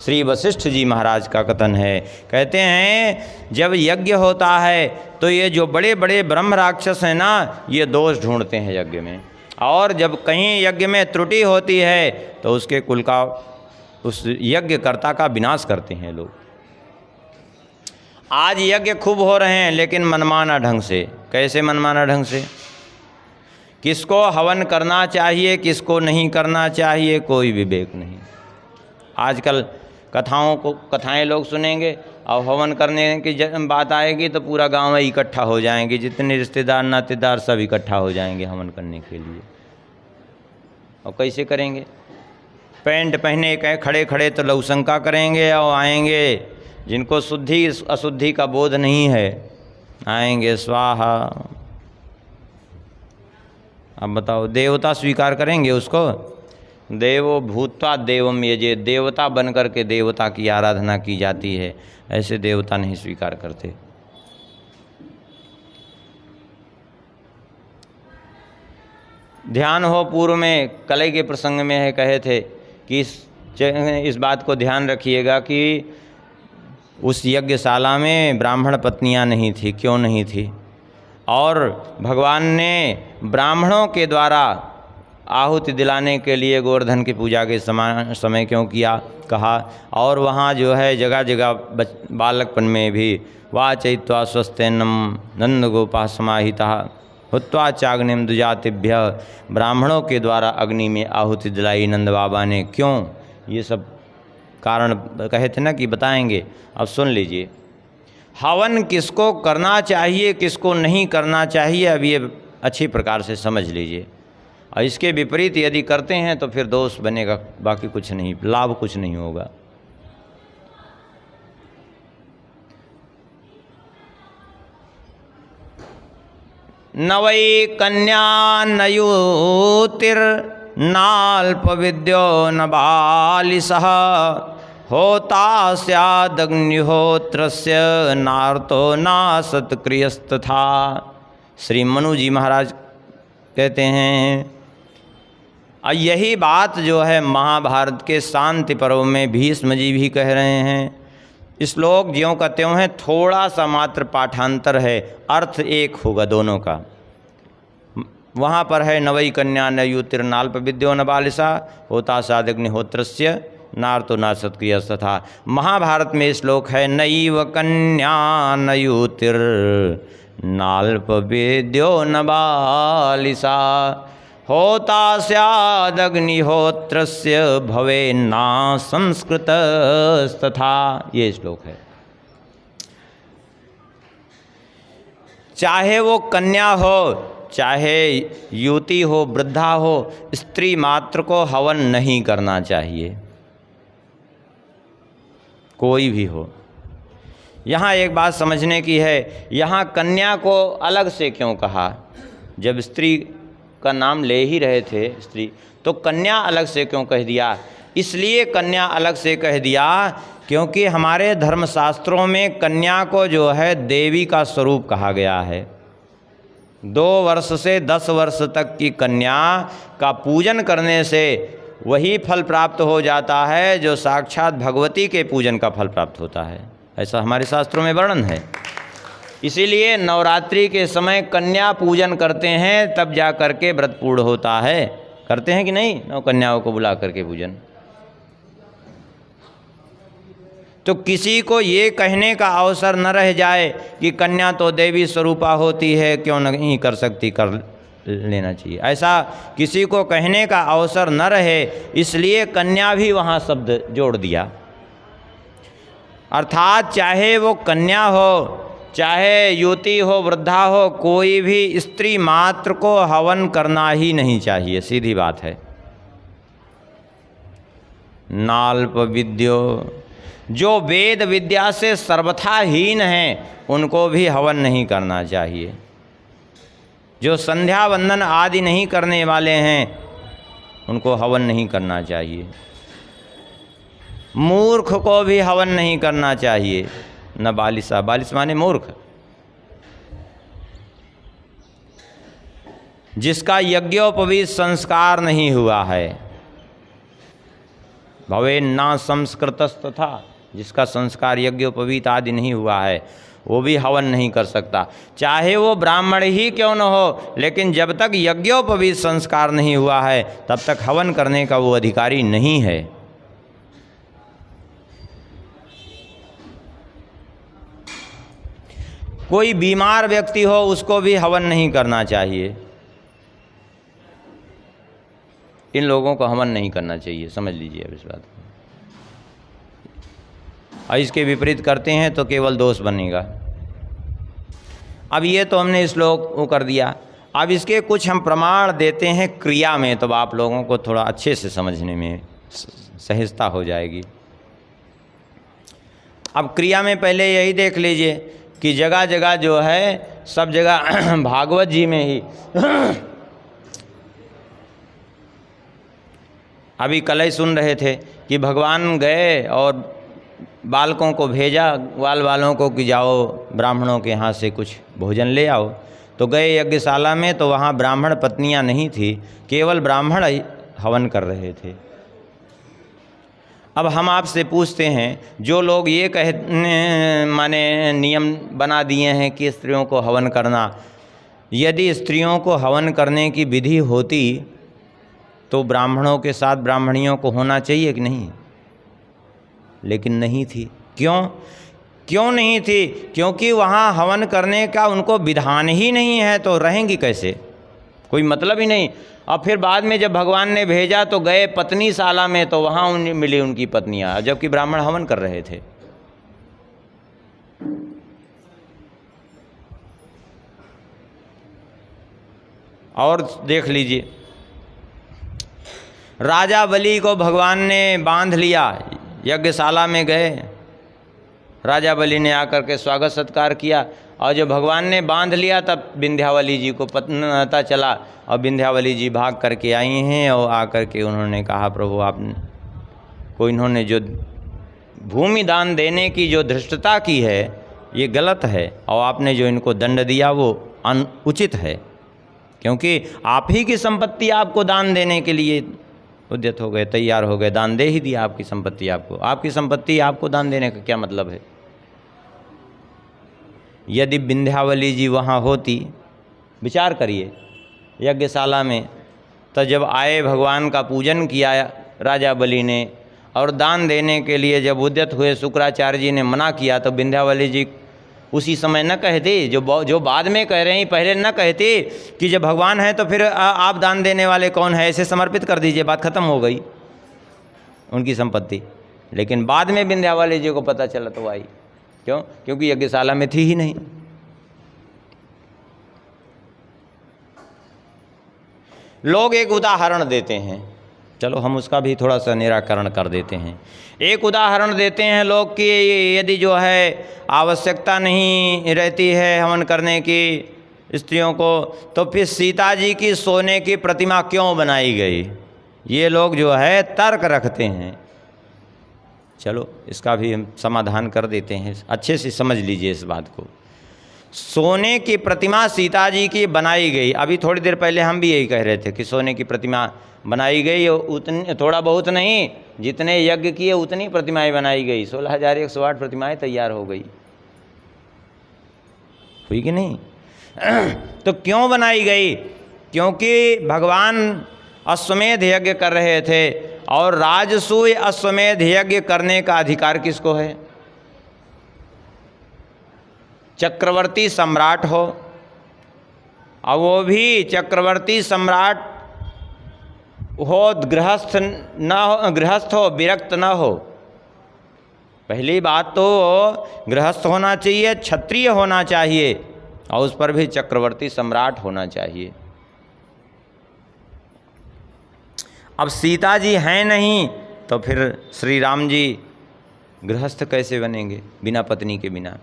श्री वशिष्ठ जी महाराज का कथन है, कहते हैं जब यज्ञ होता है तो ये जो बड़े बड़े ब्रह्म राक्षस हैं ना, ये दोष ढूंढते हैं यज्ञ में, और जब कहीं यज्ञ में त्रुटि होती है तो उसके कुल का, उस यज्ञकर्ता का विनाश करते हैं लोग। आज यज्ञ खूब हो रहे हैं, लेकिन मनमाना ढंग से। कैसे मनमाना ढंग से? किसको हवन करना चाहिए, किसको नहीं करना चाहिए, कोई विवेक नहीं। आजकल कथाएं लोग सुनेंगे और हवन करने की बात आएगी तो पूरा गांव में इकट्ठा हो जाएंगे, जितने रिश्तेदार नातेदार सब इकट्ठा हो जाएंगे हवन करने के लिए। और कैसे करेंगे? पैंट पहने खड़े खड़े तो लघुशंका करेंगे, और आएंगे जिनको शुद्धि अशुद्धि का बोध नहीं है, आएंगे स्वाहा। अब बताओ, देवता स्वीकार करेंगे उसको? देवो भूत्वा देवम यजे, देवता बन करके देवता की आराधना की जाती है, ऐसे देवता नहीं स्वीकार करते। ध्यान हो, पूर्व में कलई के प्रसंग में है, कहे थे कि इस बात को ध्यान रखिएगा कि उस यज्ञशाला में ब्राह्मण पत्नियां नहीं थी। क्यों नहीं थी? और भगवान ने ब्राह्मणों के द्वारा आहुति दिलाने के लिए गोवर्धन की पूजा के समय क्यों किया, कहा। और वहाँ जो है जगह जगह बालकपन में भी वा चैत्वा स्वस्तेनम नंद गोपा समाहिता हुत्वा चाग्निम दुजातिभ्य, ब्राह्मणों के द्वारा अग्नि में आहुति दिलाई नंद बाबा ने। क्यों? ये सब कारण कहे थे ना कि बताएंगे। अब सुन लीजिए, हवन किसको करना चाहिए, किसको नहीं करना चाहिए, अब ये अच्छी प्रकार से समझ लीजिए। और इसके विपरीत यदि करते हैं तो फिर दोष बनेगा, बाकी कुछ नहीं, लाभ कुछ नहीं होगा। न वै कन्या न युतिर्नाल्प विद्यो न बालिशः होता स्यादग्निहोत्रस्य नार्तो नासत्क्रियस्तथा। श्री मनु जी महाराज कहते हैं, और यही बात जो है महाभारत के शांति पर्व में भीष्म जी भी कह रहे हैं। श्लोक ज्यों का त्यों है, थोड़ा सा मात्र पाठांतर है, अर्थ एक होगा दोनों का। वहाँ पर है नवई कन्या न युतिर्नाल्प विद्यो न बालिशा होता सादग्निहोत्रस्य नार्तो नासत्क्रियस्तथा। महाभारत में श्लोक है नैव कन्या न युतिर नाल्प विद्यो न बालिसा होता स्यादग्निहोत्रस्य भवे ना संस्कृतस्तथा। ये श्लोक है। चाहे वो कन्या हो, चाहे युवती हो, वृद्धा हो, स्त्री मात्र को हवन नहीं करना चाहिए, कोई भी हो। यहाँ एक बात समझने की है, यहाँ कन्या को अलग से क्यों कहा? जब स्त्री का नाम ले ही रहे थे स्त्री, तो कन्या अलग से क्यों कह दिया? इसलिए कन्या अलग से कह दिया क्योंकि हमारे धर्मशास्त्रों में कन्या को जो है देवी का स्वरूप कहा गया है। 2 वर्ष से 10 वर्ष तक की कन्या का पूजन करने से वही फल प्राप्त हो जाता है जो साक्षात भगवती के पूजन का फल प्राप्त होता है, ऐसा हमारे शास्त्रों में वर्णन है। इसीलिए नवरात्रि के समय कन्या पूजन करते हैं, तब जा कर के व्रत पूर्ण होता है। करते हैं कि नहीं? नौ कन्याओं को बुला करके पूजन। तो किसी को ये कहने का अवसर न रह जाए कि कन्या तो देवी स्वरूपा होती है, क्यों नहीं कर सकती, कर लेना चाहिए, ऐसा किसी को कहने का अवसर न रहे, इसलिए कन्या भी वहाँ शब्द जोड़ दिया। अर्थात चाहे वो कन्या हो, चाहे युवती हो, वृद्धा हो, कोई भी स्त्री मात्र को हवन करना ही नहीं चाहिए, सीधी बात है। नाल्प विद्यो, जो वेद विद्या से सर्वथा हीन हैं, उनको भी हवन नहीं करना चाहिए। जो संध्या वंदन आदि नहीं करने वाले हैं, उनको हवन नहीं करना चाहिए। मूर्ख को भी हवन नहीं करना चाहिए। न बालिसा, बालिस माने मूर्ख, जिसका यज्ञोपवीत संस्कार नहीं हुआ है। भवे ना संस्कृतस्तथा, जिसका संस्कार यज्ञोपवीत आदि नहीं हुआ है, वो भी हवन नहीं कर सकता, चाहे वो ब्राह्मण ही क्यों न हो। लेकिन जब तक यज्ञोपवीत संस्कार नहीं हुआ है, तब तक हवन करने का वो अधिकारी नहीं है। कोई बीमार व्यक्ति हो, उसको भी हवन नहीं करना चाहिए। इन लोगों को हवन नहीं करना चाहिए, समझ लीजिए अब इस बात को। और इसके विपरीत करते हैं तो केवल दोष बनेगा। अब ये तो हमने श्लोक वो कर दिया। अब इसके कुछ हम प्रमाण देते हैं क्रिया में, तो आप लोगों को थोड़ा अच्छे से समझने में सहजता हो जाएगी। अब क्रिया में पहले यही देख लीजिए कि जगह जगह जो है, सब जगह भागवत जी में ही अभी कल ही सुन रहे थे कि भगवान गए और बालकों को भेजा, ग्वाल वालों को कि जाओ ब्राह्मणों के यहाँ से कुछ भोजन ले आओ। तो गए यज्ञशाला में, तो वहाँ ब्राह्मण पत्नियाँ नहीं थी, केवल ब्राह्मण हवन कर रहे थे। अब हम आपसे पूछते हैं, जो लोग ये माने नियम बना दिए हैं कि स्त्रियों को हवन करना, यदि स्त्रियों को हवन करने की विधि होती तो ब्राह्मणों के साथ ब्राह्मणियों को होना चाहिए कि नहीं? लेकिन नहीं थी। क्यों नहीं थी? क्योंकि वहाँ हवन करने का उनको विधान ही नहीं है, तो रहेंगी कैसे? कोई मतलब ही नहीं। और फिर बाद में जब भगवान ने भेजा तो गए पत्नीशाला में, तो वहाँ उन्हें मिली उनकी पत्नियाँ, जबकि ब्राह्मण हवन कर रहे थे। और देख लीजिए, राजा बलि को भगवान ने बांध लिया, यज्ञशाला में गए, राजा बलि ने आकर के स्वागत सत्कार किया, और जब भगवान ने बांध लिया तब विंध्यावली जी को पता चला, और विंध्यावली जी भाग करके आई हैं और आकर के उन्होंने कहा, प्रभु आपने को इन्होंने जो भूमि दान देने की जो धृष्टता की है ये गलत है, और आपने जो इनको दंड दिया वो अनुचित है, क्योंकि आप ही की संपत्ति आपको दान देने के लिए उद्यत हो गए, तैयार हो गए, दान दे ही दिया आपकी संपत्ति आपको। आपकी संपत्ति आपको दान देने का क्या मतलब है? यदि विंध्यावली जी वहाँ होती, विचार करिए, यज्ञशाला में, तो जब आए भगवान का पूजन किया राजा बलि ने, और दान देने के लिए जब उद्यत हुए, शुक्राचार्य जी ने मना किया, तो विंध्यावली जी उसी समय न कहते, जो बाद में कह रहे हैं, पहले न कहते कि जब भगवान है तो फिर आप दान देने वाले कौन है, ऐसे समर्पित कर दीजिए, बात खत्म हो गई उनकी संपत्ति। लेकिन बाद में विंध्यावाली जी को पता चला तो आई। क्यों? क्योंकि यज्ञशाला में थी ही नहीं। लोग एक उदाहरण देते हैं, चलो हम उसका भी थोड़ा सा निराकरण कर देते हैं। एक उदाहरण देते हैं लोग कि यदि जो है आवश्यकता नहीं रहती है हवन करने की स्त्रियों को, तो फिर सीता जी की सोने की प्रतिमा क्यों बनाई गई? ये लोग जो है तर्क रखते हैं। चलो इसका भी हम समाधान कर देते हैं, अच्छे से समझ लीजिए इस बात को। सोने की प्रतिमा सीता जी की बनाई गई, अभी थोड़ी देर पहले हम भी यही कह रहे थे कि सोने की प्रतिमा बनाई गई, उतनी थोड़ा बहुत नहीं, जितने यज्ञ किए उतनी प्रतिमाएं बनाई गई। 16,108 प्रतिमाएं तैयार हो गई, हुई कि नहीं? तो क्यों बनाई गई? क्योंकि भगवान अश्वमेध यज्ञ कर रहे थे, और राजसूय अश्वमेध यज्ञ करने का अधिकार किसको है? चक्रवर्ती सम्राट हो, और वो भी चक्रवर्ती सम्राट हो, गृहस्थ हो, विरक्त न हो। पहली बात तो गृहस्थ होना चाहिए, क्षत्रिय होना चाहिए, और उस पर भी चक्रवर्ती सम्राट होना चाहिए। अब सीता जी हैं नहीं, तो फिर श्री राम जी गृहस्थ कैसे बनेंगे बिना पत्नी के बिना?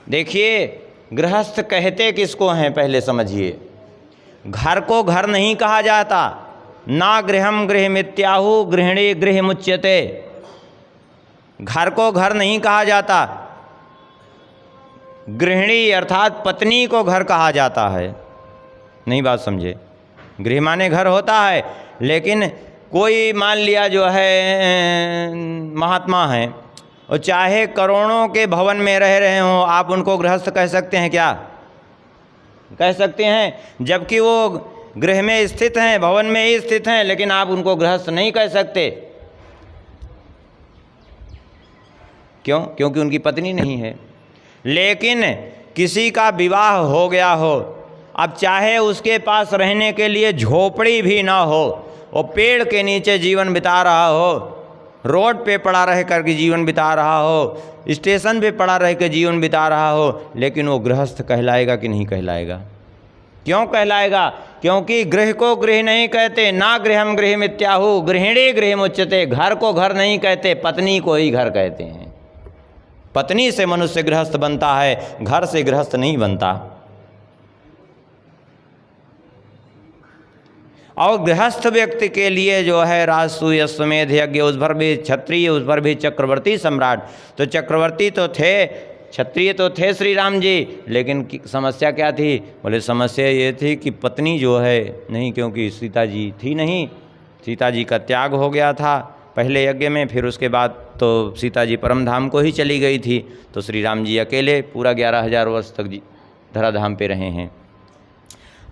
देखिए, गृहस्थ कहते किसको हैं पहले समझिए। घर को घर नहीं कहा जाता, ना गृहम गृहमित्याहु गृहिणी गृहमुच्यते। घर को घर नहीं कहा जाता, गृहिणी अर्थात पत्नी को घर कहा जाता है। नहीं बात समझे? गृह माने घर होता है, लेकिन कोई मान लिया जो है महात्मा है, और चाहे करोड़ों के भवन में रह रहे हों, आप उनको गृहस्थ कह सकते हैं क्या? कह सकते हैं, जबकि वो गृह में स्थित हैं, भवन में ही स्थित हैं, लेकिन आप उनको गृहस्थ नहीं कह सकते। क्यों? क्योंकि उनकी पत्नी नहीं है। लेकिन किसी का विवाह हो गया हो, अब चाहे उसके पास रहने के लिए झोपड़ी भी ना हो, वो पेड़ के नीचे जीवन बिता रहा हो, रोड पे पड़ा रह कर के जीवन बिता रहा हो, स्टेशन पे पड़ा रह के जीवन बिता रहा हो, लेकिन वो गृहस्थ कहलाएगा कि नहीं कहलाएगा? क्यों कहलाएगा? क्योंकि गृह को गृह नहीं कहते, ना गृहम गृहमित्याहु गृहिणी गृहमुच्यते। घर को घर नहीं कहते, पत्नी को ही घर कहते हैं। पत्नी से मनुष्य गृहस्थ बनता है, घर से गृहस्थ नहीं बनता। और गृहस्थ व्यक्ति के लिए जो है राजसूय अश्वमेध यज्ञ, उस पर भी क्षत्रिय, उस पर भी चक्रवर्ती सम्राट। तो चक्रवर्ती तो थे, क्षत्रिय तो थे श्री राम जी, लेकिन समस्या क्या थी? बोले समस्या ये थी कि पत्नी जो है नहीं, क्योंकि सीता जी थी नहीं, सीता जी का त्याग हो गया था पहले यज्ञ में, फिर उसके बाद तो सीता जी परम धाम को ही चली गई थी। तो श्री राम जी अकेले पूरा 11,000 वर्ष तक धराधाम पे रहे हैं।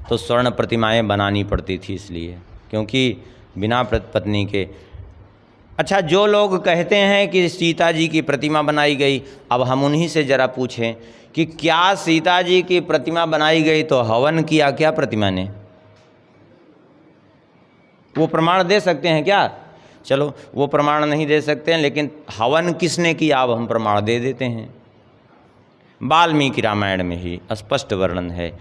तो स्वर्ण प्रतिमाएं बनानी पड़ती थी इसलिए, क्योंकि बिना पत्नी के। अच्छा, जो लोग कहते हैं कि सीता जी की प्रतिमा बनाई गई, अब हम उन्हीं से ज़रा पूछें कि क्या सीता जी की प्रतिमा बनाई गई तो हवन किया क्या प्रतिमा ने? वो प्रमाण दे सकते हैं क्या? चलो वो प्रमाण नहीं दे सकते हैं, लेकिन हवन किसने किया अब हम प्रमाण दे देते हैं। वाल्मीकि रामायण में ही स्पष्ट वर्णन है,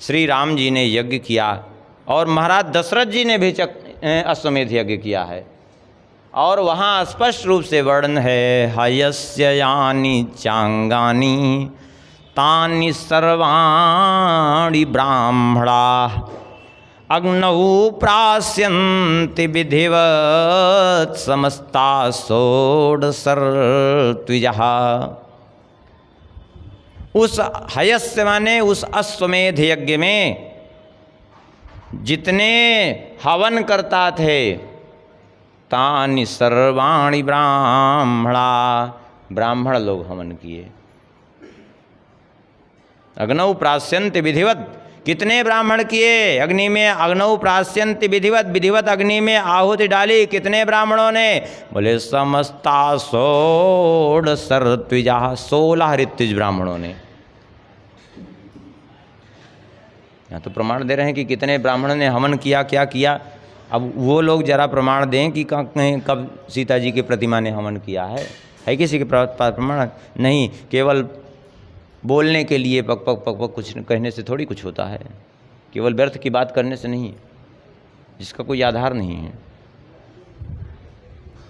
श्री राम जी ने यज्ञ किया, और महाराज दशरथ जी ने भी अश्वमेध यज्ञ किया है, और वहाँ स्पष्ट रूप से वर्णन है, हयस्य यानि चांगानि तानि सर्वाणि ब्राह्मणा अग्नौ प्रास्यन्ति विधिवत् समस्ता षोडशर्त्विजः। उस हयस्य माने उस अश्वमेध यज्ञ में जितने हवन करता थे, तानि सर्वाणि ब्राह्मणा, ब्राह्मण लोग हवन किए। अग्नौ प्रास्यन्ति विधिवत, कितने ब्राह्मण किए अग्नि में? अग्नौ प्रास्यन्ति विधिवत, विधिवत अग्नि में आहुति डाली, कितने ब्राह्मणों ने? बोले समस्ता षोडशर्त्विजा, 16 ऋत्विज ब्राह्मणों ने। यहाँ तो प्रमाण दे रहे हैं कि कितने ब्राह्मणों ने हवन किया, क्या किया। अब वो लोग जरा प्रमाण दें कि कब सीता जी की प्रतिमा ने हवन किया है किसी के प्रमाण? नहीं, केवल बोलने के लिए पक पक पक पक कुछ कहने से थोड़ी कुछ होता है, केवल व्यर्थ की बात करने से नहीं, जिसका कोई आधार नहीं है।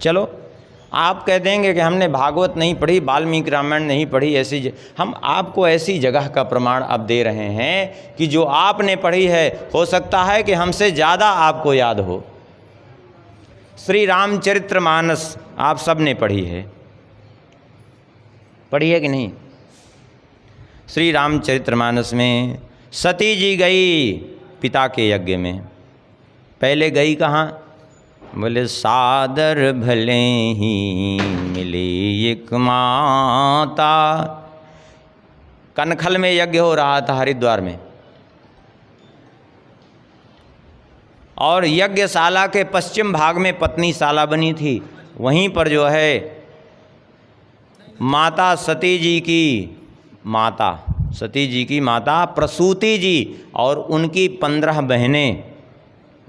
चलो आप कह देंगे कि हमने भागवत नहीं पढ़ी, वाल्मीकि रामायण नहीं पढ़ी, हम आपको ऐसी जगह का प्रमाण अब दे रहे हैं कि जो आपने पढ़ी है हो सकता है कि हमसे ज़्यादा आपको याद हो। श्री रामचरितमानस आप सब ने पढ़ी है कि नहीं? श्री रामचरितमानस में सती जी गई पिता के यज्ञ में, पहले गई कहाँ? बोले सादर भले ही मिली एक माता। कनखल में यज्ञ हो रहा था हरिद्वार में, और यज्ञशाला के पश्चिम भाग में पत्नीशाला बनी थी। वहीं पर जो है माता सती जी की माता प्रसूति जी और उनकी 15 बहनें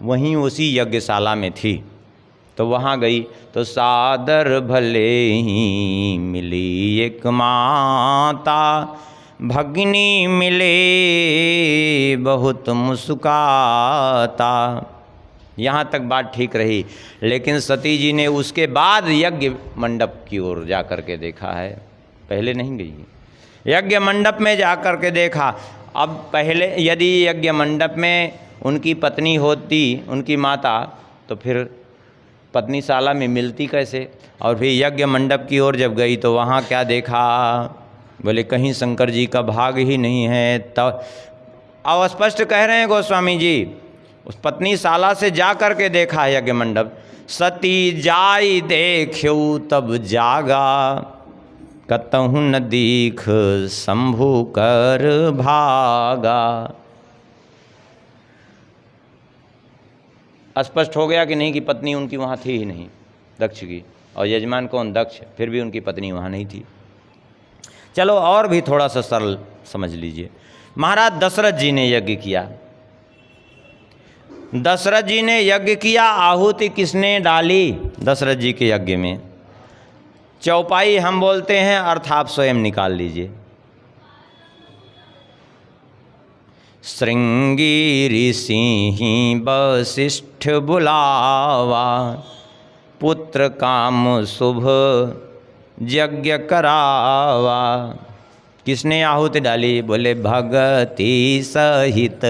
वहीं उसी यज्ञशाला में थी। तो वहाँ गई तो सादर भले ही मिली एक माता, भगिनी मिले बहुत मुस्काता। यहाँ तक बात ठीक रही, लेकिन सती जी ने उसके बाद यज्ञ मंडप की ओर जा कर के देखा है, पहले नहीं गई। यज्ञ मंडप में जा कर के देखा। अब पहले यदि यज्ञ मंडप में उनकी पत्नी होती, उनकी माता, तो फिर पत्नीशाला में मिलती कैसे? और फिर यज्ञ मंडप की ओर जब गई तो वहाँ क्या देखा? बोले कहीं शंकर जी का भाग ही नहीं है। तब अब स्पष्ट कह रहे हैं गोस्वामी जी, उस पत्नीशाला से जा कर के देखा यज्ञ मंडप। सती जाई देख्यऊ तब जागा, कतहु न दीख शंभु कर भागा। स्पष्ट हो गया कि नहीं कि पत्नी उनकी वहाँ थी ही नहीं, दक्ष की। और यजमान कौन? दक्ष। फिर भी उनकी पत्नी वहाँ नहीं थी। चलो और भी थोड़ा सा सरल समझ लीजिए। महाराज दशरथ जी ने यज्ञ किया। दशरथ जी ने यज्ञ किया, आहुति किसने डाली? दशरथ जी के यज्ञ में चौपाई हम बोलते हैं, अर्थ आप स्वयं निकाल लीजिए। श्रृंगी ऋषि वशिष्ठ बुलावा, पुत्र काम शुभ यज्ञ करावा। किसने आहुति डाली? बोले भगति सहित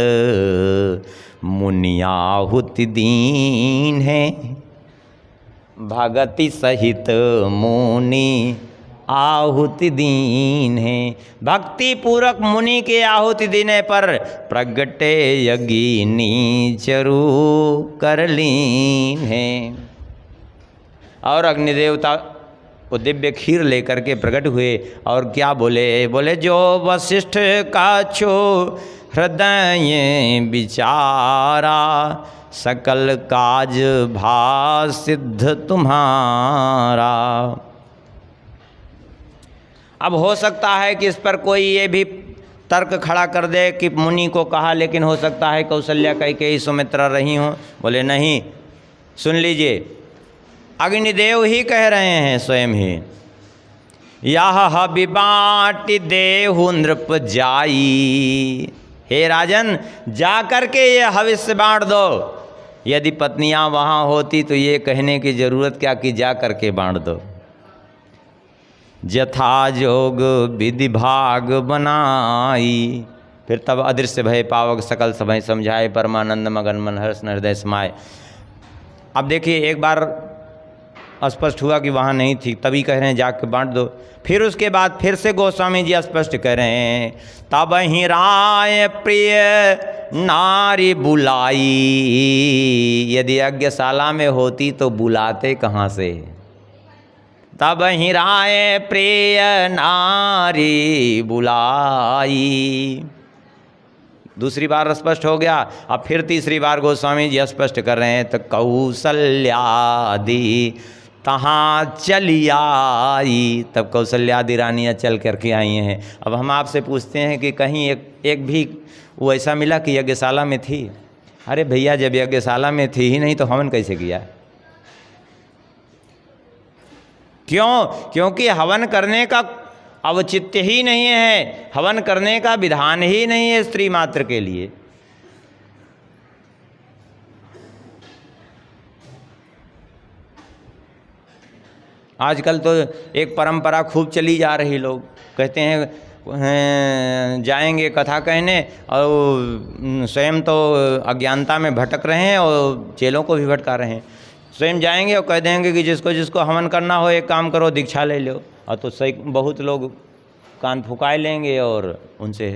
मुनि आहुति दीन है। भगति सहित मुनि आहुति दीन है। भक्ति पूर्वक मुनि के आहुति देने पर प्रगटे यज्ञिनी चरु कर लीन है। और अग्निदेवता वो दिव्य खीर लेकर के प्रकट हुए और क्या बोले? बोले जो वशिष्ठ का छो हृदय विचारा, सकल काज भा सिद्ध तुम्हारा। अब हो सकता है कि इस पर कोई ये भी तर्क खड़ा कर दे कि मुनि को कहा, लेकिन हो सकता है कौशल्या कैकेयी सुमित्रा रही हों। बोले नहीं, सुन लीजिए, अग्निदेव ही कह रहे हैं स्वयं ही, यह विबाट देहु नृप जाई। हे राजन, जा करके ये हविष्य बांट दो। यदि पत्नियां वहाँ होती तो ये कहने की जरूरत क्या कि जा करके बांट दो। जथा जोग विधि भाग बनाई। फिर तब अदृश्य भय पावक सकल समय समझाए, परमानंद मगन मन हर्ष हृदय समाए। अब देखिए, एक बार स्पष्ट हुआ कि वहाँ नहीं थी, तभी कह रहे हैं जाके बांट दो। फिर उसके बाद फिर से गोस्वामी जी स्पष्ट कह रहे हैं, तब ही राय प्रिय नारी बुलाई। यदि यज्ञशाला में होती तो बुलाते कहाँ से? तब ही राय प्रिय नारी बुलाई। दूसरी बार स्पष्ट हो गया। अब फिर तीसरी बार गोस्वामी जी स्पष्ट कर रहे हैं, तो कौशल्यादि तहाँ चली आई। तब कौशल्यादि रानियाँ चल करके आई हैं। अब हम आपसे पूछते हैं कि कहीं एक भी वो ऐसा मिला कि यज्ञशाला में थी? अरे भैया, जब यज्ञशाला में थी ही नहीं तो हवन कैसे किया? क्यों? क्योंकि हवन करने का औचित्य ही नहीं है, हवन करने का विधान ही नहीं है स्त्री मात्र के लिए। आजकल तो एक परंपरा खूब चली जा रही, लोग कहते हैं जाएंगे कथा कहने और स्वयं तो अज्ञानता में भटक रहे हैं और चेलों को भी भटका रहे हैं। स्वयं जाएंगे और कह देंगे कि जिसको जिसको हवन करना हो एक काम करो, दीक्षा ले लो। और तो सही बहुत लोग कान फुकाए लेंगे और उनसे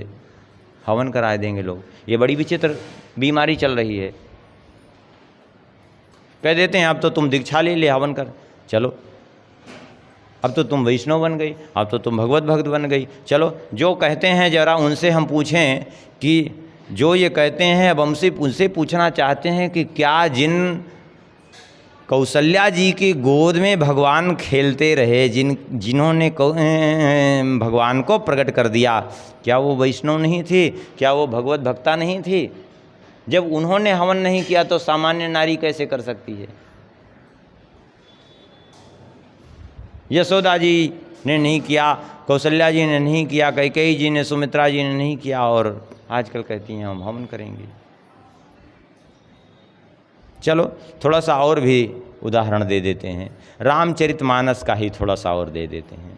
हवन कराए देंगे लोग। ये बड़ी विचित्र बीमारी चल रही है। कह देते हैं अब तो तुम दीक्षा ले ले, हवन कर, चलो अब तो तुम वैष्णव बन गई, अब तो तुम भगवत भक्त बन गई। चलो जो कहते हैं जरा उनसे हम पूछें कि जो ये कहते हैं, अब हमसे उनसे पूछना चाहते हैं कि क्या जिन कौशल्या जी की गोद में भगवान खेलते रहे, जिन्होंने भगवान को प्रकट कर दिया, क्या वो वैष्णव नहीं थी? क्या वो भगवत भक्ता नहीं थी? जब उन्होंने हवन नहीं किया तो सामान्य नारी कैसे कर सकती है? यशोदा जी ने नहीं किया, कौशल्या जी ने नहीं किया, कैकेयी जी ने, सुमित्रा जी ने नहीं किया, और आजकल कहती हैं हम हवन करेंगे। चलो थोड़ा सा और भी उदाहरण दे देते हैं, रामचरितमानस का ही थोड़ा सा और दे देते हैं।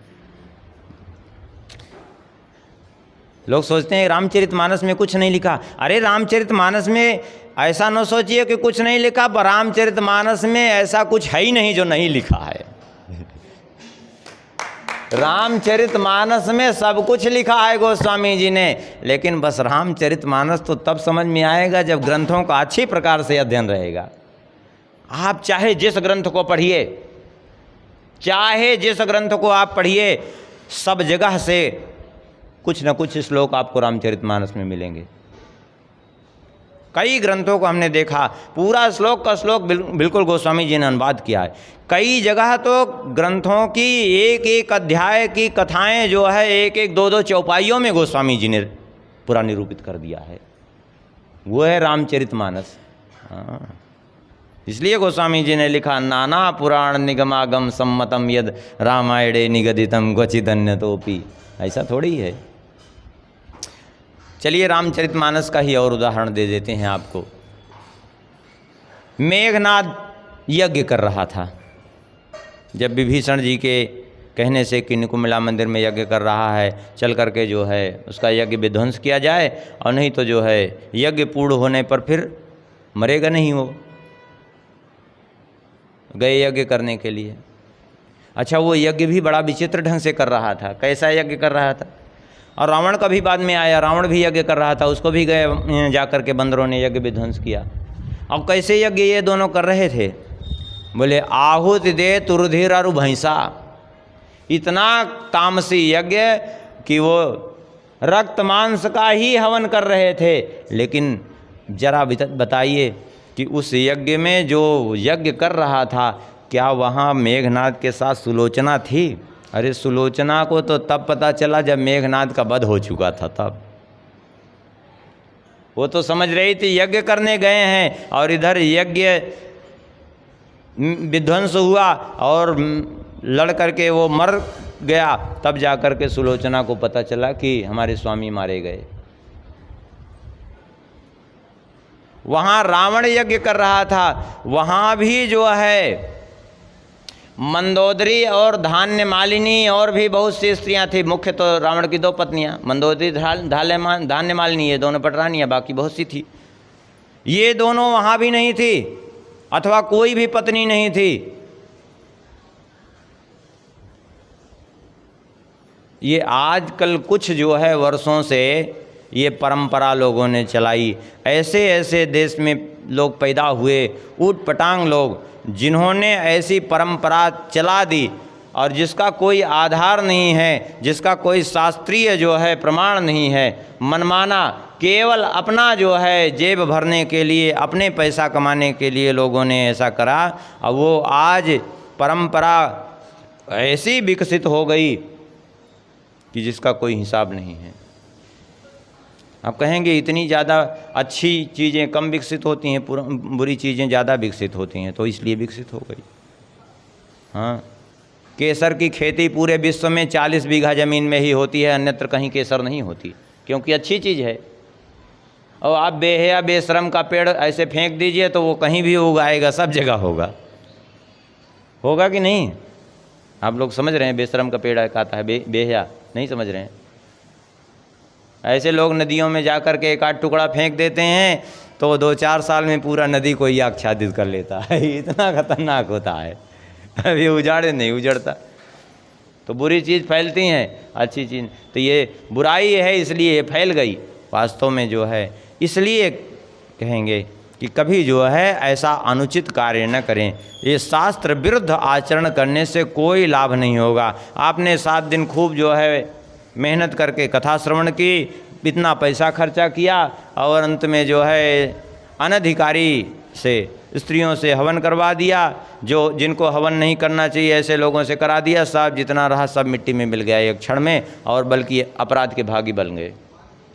लोग सोचते हैं रामचरितमानस में कुछ नहीं लिखा। अरे रामचरितमानस में ऐसा न सोचिए कि कुछ नहीं लिखा, पर रामचरितमानस में ऐसा कुछ है ही नहीं जो नहीं लिखा है। रामचरितमानस में सब कुछ लिखा है गोस्वामी जी ने, लेकिन बस रामचरितमानस तो तब समझ में आएगा जब ग्रंथों का अच्छी प्रकार से अध्ययन रहेगा। आप चाहे जिस ग्रंथ को पढ़िए, चाहे जिस ग्रंथ को आप पढ़िए, सब जगह से कुछ न कुछ श्लोक आपको रामचरितमानस में मिलेंगे। कई ग्रंथों को हमने देखा, पूरा श्लोक का श्लोक बिल्कुल गोस्वामी जी ने अनुवाद किया है। कई जगह तो ग्रंथों की एक एक अध्याय की कथाएं जो है एक एक दो दो चौपाइयों में गोस्वामी जी ने पूरा निरूपित कर दिया है। वो है रामचरितमानस। हाँ, इसलिए गोस्वामी जी ने लिखा, नाना पुराण निगमागम सम्मतम यद रामायणे निगदितम क्वचिदन्यतोपि। ऐसा थोड़ी है। चलिए रामचरितमानस का ही और उदाहरण दे देते हैं आपको। मेघनाद यज्ञ कर रहा था, जब विभीषण जी के कहने से कि निकुम्भला मंदिर में यज्ञ कर रहा है, चल करके जो है उसका यज्ञ विध्वंस किया जाए, और नहीं तो जो है यज्ञ पूर्ण होने पर फिर मरेगा नहीं वो। गए यज्ञ करने के लिए। अच्छा, वो यज्ञ भी बड़ा विचित्र ढंग से कर रहा था। कैसा यज्ञ कर रहा था? और रावण का भी बाद में आया, रावण भी यज्ञ कर रहा था, उसको भी गए जाकर के बंदरों ने यज्ञ विध्वंस किया। अब कैसे यज्ञ ये दोनों कर रहे थे? बोले आहुति दे तुरधीर अरु भैंसा। इतना तामसी यज्ञ कि वो रक्त मांस का ही हवन कर रहे थे। लेकिन जरा बताइए कि उस यज्ञ में जो यज्ञ कर रहा था, क्या वहाँ मेघनाद के साथ सुलोचना थी? अरे सुलोचना को तो तब पता चला जब मेघनाद का वध हो चुका था। तब वो तो समझ रही थी यज्ञ करने गए हैं, और इधर यज्ञ विध्वंस हुआ और लड़ करके वो मर गया। तब जाकर के सुलोचना को पता चला कि हमारे स्वामी मारे गए। वहाँ रावण यज्ञ कर रहा था, वहाँ भी जो है मंदोदरी और धान्य मालिनी और भी बहुत सी स्त्रियाँ थी। मुख्य तो रावण की दो पत्नियाँ, मंदोदरी धान्य मालिनी, ये दोनों पटरानियाँ, बाकी बहुत सी थी। ये दोनों वहाँ भी नहीं थी, अथवा कोई भी पत्नी नहीं थी। ये आजकल कुछ जो है वर्षों से ये परंपरा लोगों ने चलाई। ऐसे ऐसे देश में लोग पैदा हुए, ऊट पटांग लोग, जिन्होंने ऐसी परंपरा चला दी और जिसका कोई आधार नहीं है, जिसका कोई शास्त्रीय जो है प्रमाण नहीं है। मनमाना केवल अपना जो है जेब भरने के लिए, अपने पैसा कमाने के लिए लोगों ने ऐसा करा। और वो आज परंपरा ऐसी विकसित हो गई कि जिसका कोई हिसाब नहीं है। आप कहेंगे इतनी ज़्यादा अच्छी चीज़ें कम विकसित होती हैं, बुरी चीज़ें ज़्यादा विकसित होती हैं, तो इसलिए विकसित हो गई। हाँ, केसर की खेती पूरे विश्व में 40 बीघा ज़मीन में ही होती है, अन्यत्र कहीं केसर नहीं होती, क्योंकि अच्छी चीज़ है। और आप बेहया बेशरम का पेड़ ऐसे फेंक दीजिए तो वो कहीं भी उगाएगा, सब जगह होगा। होगा कि नहीं? आप लोग समझ रहे हैं बेशरम का पेड़ कहता है बेहया? नहीं समझ रहे हैं? ऐसे लोग नदियों में जा कर के एक आध टुकड़ा फेंक देते हैं तो 2-4 साल में पूरा नदी को ही आच्छादित कर लेता है। इतना खतरनाक होता है, अभी उजाड़े नहीं उजड़ता। तो बुरी चीज़ फैलती हैं, अच्छी चीज़ तो ये बुराई है इसलिए ये फैल गई। वास्तव में जो है इसलिए कहेंगे कि कभी जो है ऐसा अनुचित कार्य न करें। ये शास्त्र विरुद्ध आचरण करने से कोई लाभ नहीं होगा। आपने 7 दिन खूब जो है मेहनत करके कथा श्रवण की, इतना पैसा खर्चा किया और अंत में जो है अनधिकारी से स्त्रियों से हवन करवा दिया, जो जिनको हवन नहीं करना चाहिए ऐसे लोगों से करा दिया, सब जितना रहा सब मिट्टी में मिल गया एक क्षण में, और बल्कि अपराध के भागी बन गए।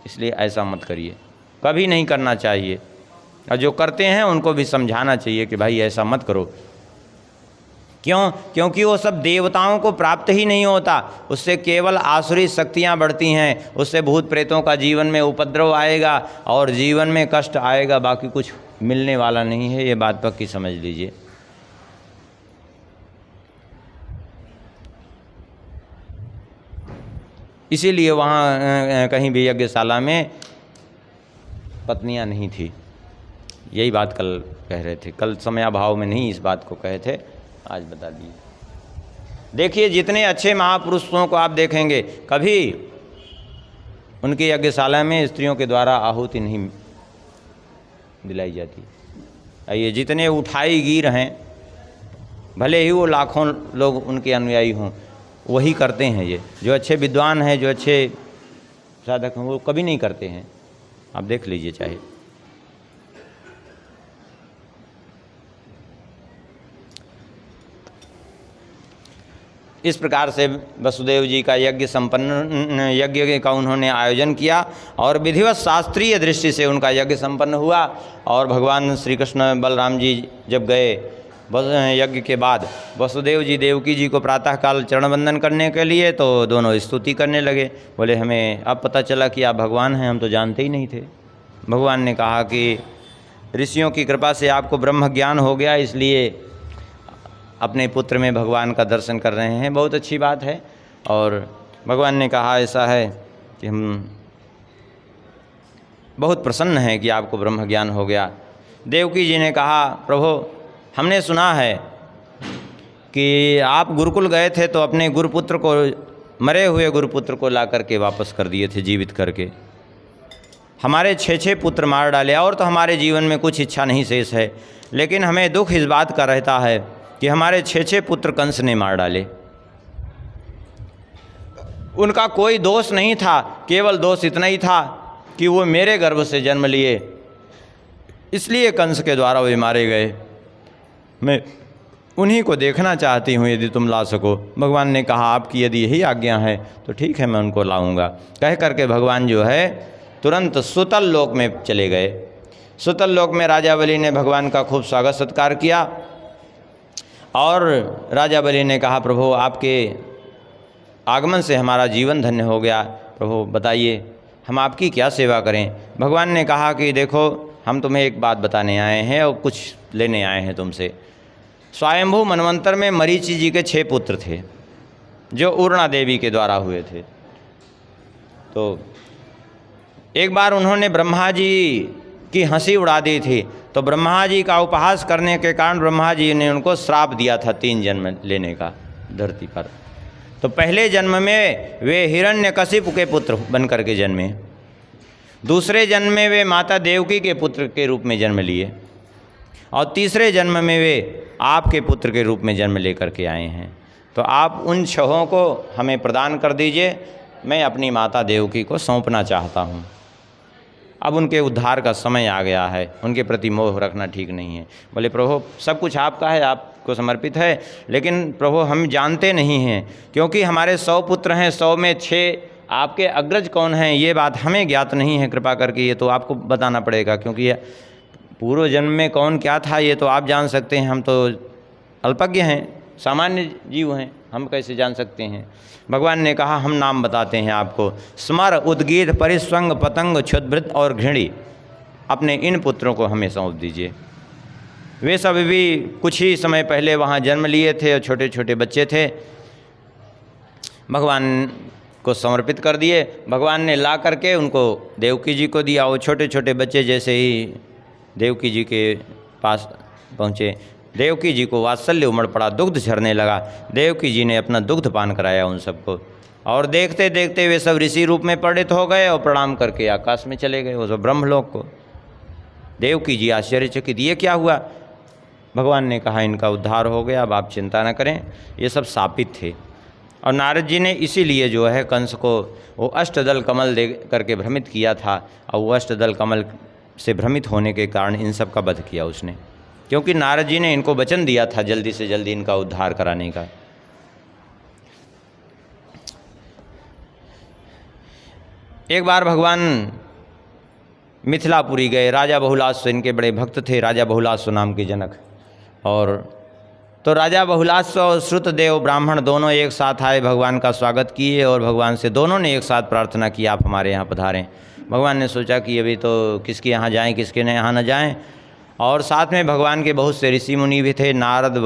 इसलिए ऐसा मत करिए, कभी नहीं करना चाहिए। और जो करते हैं उनको भी समझाना चाहिए कि भाई ऐसा मत करो। क्यों? क्योंकि वो सब देवताओं को प्राप्त ही नहीं होता, उससे केवल आसुरी शक्तियाँ बढ़ती हैं, उससे भूत प्रेतों का जीवन में उपद्रव आएगा और जीवन में कष्ट आएगा, बाकी कुछ मिलने वाला नहीं है। ये बात पक्की समझ लीजिए। इसीलिए वहाँ कहीं भी यज्ञशाला में पत्नियाँ नहीं थी। यही बात कल कह रहे थे, कल समयाभाव में नहीं इस बात को कहे थे, आज बता दिए। देखिए जितने अच्छे महापुरुषों को आप देखेंगे कभी उनकी यज्ञशाला में स्त्रियों के द्वारा आहुति नहीं दिलाई जाती। ये जितने उठाई गिर हैं, भले ही वो लाखों लोग उनके अनुयायी हों, वही करते हैं। ये जो अच्छे विद्वान हैं, जो अच्छे साधक हैं, वो कभी नहीं करते हैं। आप देख लीजिए चाहे। इस प्रकार से वसुदेव जी का यज्ञ का उन्होंने आयोजन किया और विधिवत शास्त्रीय दृष्टि से उनका यज्ञ संपन्न हुआ। और भगवान श्री कृष्ण बलराम जी जब गए यज्ञ के बाद वसुदेव जी देवकी जी को प्रातःकाल चरण वंदन करने के लिए, तो दोनों स्तुति करने लगे। बोले हमें अब पता चला कि आप भगवान हैं, हम तो जानते ही नहीं थे। भगवान ने कहा कि ऋषियों की कृपा से आपको ब्रह्म ज्ञान हो गया, इसलिए अपने पुत्र में भगवान का दर्शन कर रहे हैं, बहुत अच्छी बात है। और भगवान ने कहा ऐसा है कि हम बहुत प्रसन्न हैं कि आपको ब्रह्म ज्ञान हो गया। देवकी जी ने कहा प्रभु हमने सुना है कि आप गुरुकुल गए थे तो अपने गुरुपुत्र को, मरे हुए गुरुपुत्र को ला करके वापस कर दिए थे जीवित करके। हमारे 6 पुत्र मार डाले और तो हमारे जीवन में कुछ इच्छा नहीं शेष है, लेकिन हमें दुख इस बात का रहता है कि हमारे 6 पुत्र कंस ने मार डाले। उनका कोई दोष नहीं था, केवल दोष इतना ही था कि वो मेरे गर्भ से जन्म लिए, इसलिए कंस के द्वारा वे मारे गए। मैं उन्हीं को देखना चाहती हूँ, यदि तुम ला सको। भगवान ने कहा आपकी यदि यही आज्ञा है तो ठीक है, मैं उनको लाऊंगा। कह करके भगवान जो है तुरंत सुतल लोक में चले गए। सुतल लोक में राजा बलि ने भगवान का खूब स्वागत सत्कार किया और राजा बलि ने कहा प्रभु आपके आगमन से हमारा जीवन धन्य हो गया, प्रभु बताइए हम आपकी क्या सेवा करें। भगवान ने कहा कि देखो हम तुम्हें एक बात बताने आए हैं और कुछ लेने आए हैं तुमसे। स्वयंभू मनवंतर में मरीचि जी के 6 पुत्र थे जो उर्णा देवी के द्वारा हुए थे। तो एक बार उन्होंने ब्रह्मा जी की हंसी उड़ा दी थी, तो ब्रह्मा जी का उपहास करने के कारण ब्रह्मा जी ने उनको श्राप दिया था 3 जन्म लेने का धरती पर। तो पहले जन्म में वे हिरण्यकशिपु के पुत्र बन करके जन्मे, दूसरे जन्म में वे माता देवकी के पुत्र के रूप में जन्म लिए और तीसरे जन्म में वे आपके पुत्र के रूप में जन्म लेकर के आए हैं। तो आप उन 6 को हमें प्रदान कर दीजिए, मैं अपनी माता देवकी को सौंपना चाहता हूँ। अब उनके उद्धार का समय आ गया है, उनके प्रति मोह रखना ठीक नहीं है। बोले प्रभु सब कुछ आपका है, आप को समर्पित है, लेकिन प्रभु हम जानते नहीं हैं, क्योंकि हमारे 100 पुत्र हैं, 100 में 6 आपके अग्रज कौन हैं ये बात हमें ज्ञात नहीं है। कृपा करके ये तो आपको बताना पड़ेगा, क्योंकि ये पूर्व जन्म में कौन क्या था ये तो आप जान सकते हैं, हम तो अल्पज्ञ हैं, सामान्य जीव हैं, हम कैसे जान सकते हैं। भगवान ने कहा हम नाम बताते हैं आपको, स्मर, उद्गीत, परिस्वंग, पतंग, क्षुद्भृत और घृणी, अपने इन पुत्रों को हमें सौंप दीजिए। वे सब भी कुछ ही समय पहले वहाँ जन्म लिए थे और छोटे छोटे बच्चे थे, भगवान को समर्पित कर दिए। भगवान ने ला करके उनको देवकी जी को दिया। वो छोटे छोटे बच्चे जैसे ही देवकी जी के पास पहुँचे, देवकी जी को वात्सल्य उमड़ पड़ा, दुग्ध झरने लगा। देवकी जी ने अपना दुग्ध पान कराया उन सबको, और देखते देखते वे सब ऋषि रूप में परिणित हो गए और प्रणाम करके आकाश में चले गए, वो सब ब्रह्मलोक को। देवकी जी आश्चर्यचकित, ये क्या हुआ? भगवान ने कहा इनका उद्धार हो गया, अब आप चिंता न करें, ये सब शापित थे। और नारद जी ने इसीलिए जो है कंस को वो अष्टदल कमल दे करके भ्रमित किया था, और वो अष्टदल कमल से भ्रमित होने के कारण इन सब का वध किया उसने, क्योंकि नारद जी ने इनको वचन दिया था जल्दी से जल्दी इनका उद्धार कराने का। एक बार भगवान मिथिलापुरी गए, राजा बहुलास्व इनके बड़े भक्त थे, राजा बहुलास्व नाम के जनक। और तो राजा बहुलास्व और श्रुतदेव ब्राह्मण दोनों एक साथ आए, भगवान का स्वागत किए, और भगवान से दोनों ने एक साथ प्रार्थना की आप हमारे यहाँ पधारें। भगवान ने सोचा कि अभी तो किसके यहाँ जाएं, किसके यहाँ न जाएं, और साथ में भगवान के बहुत से ऋषि मुनि भी थे, नारद,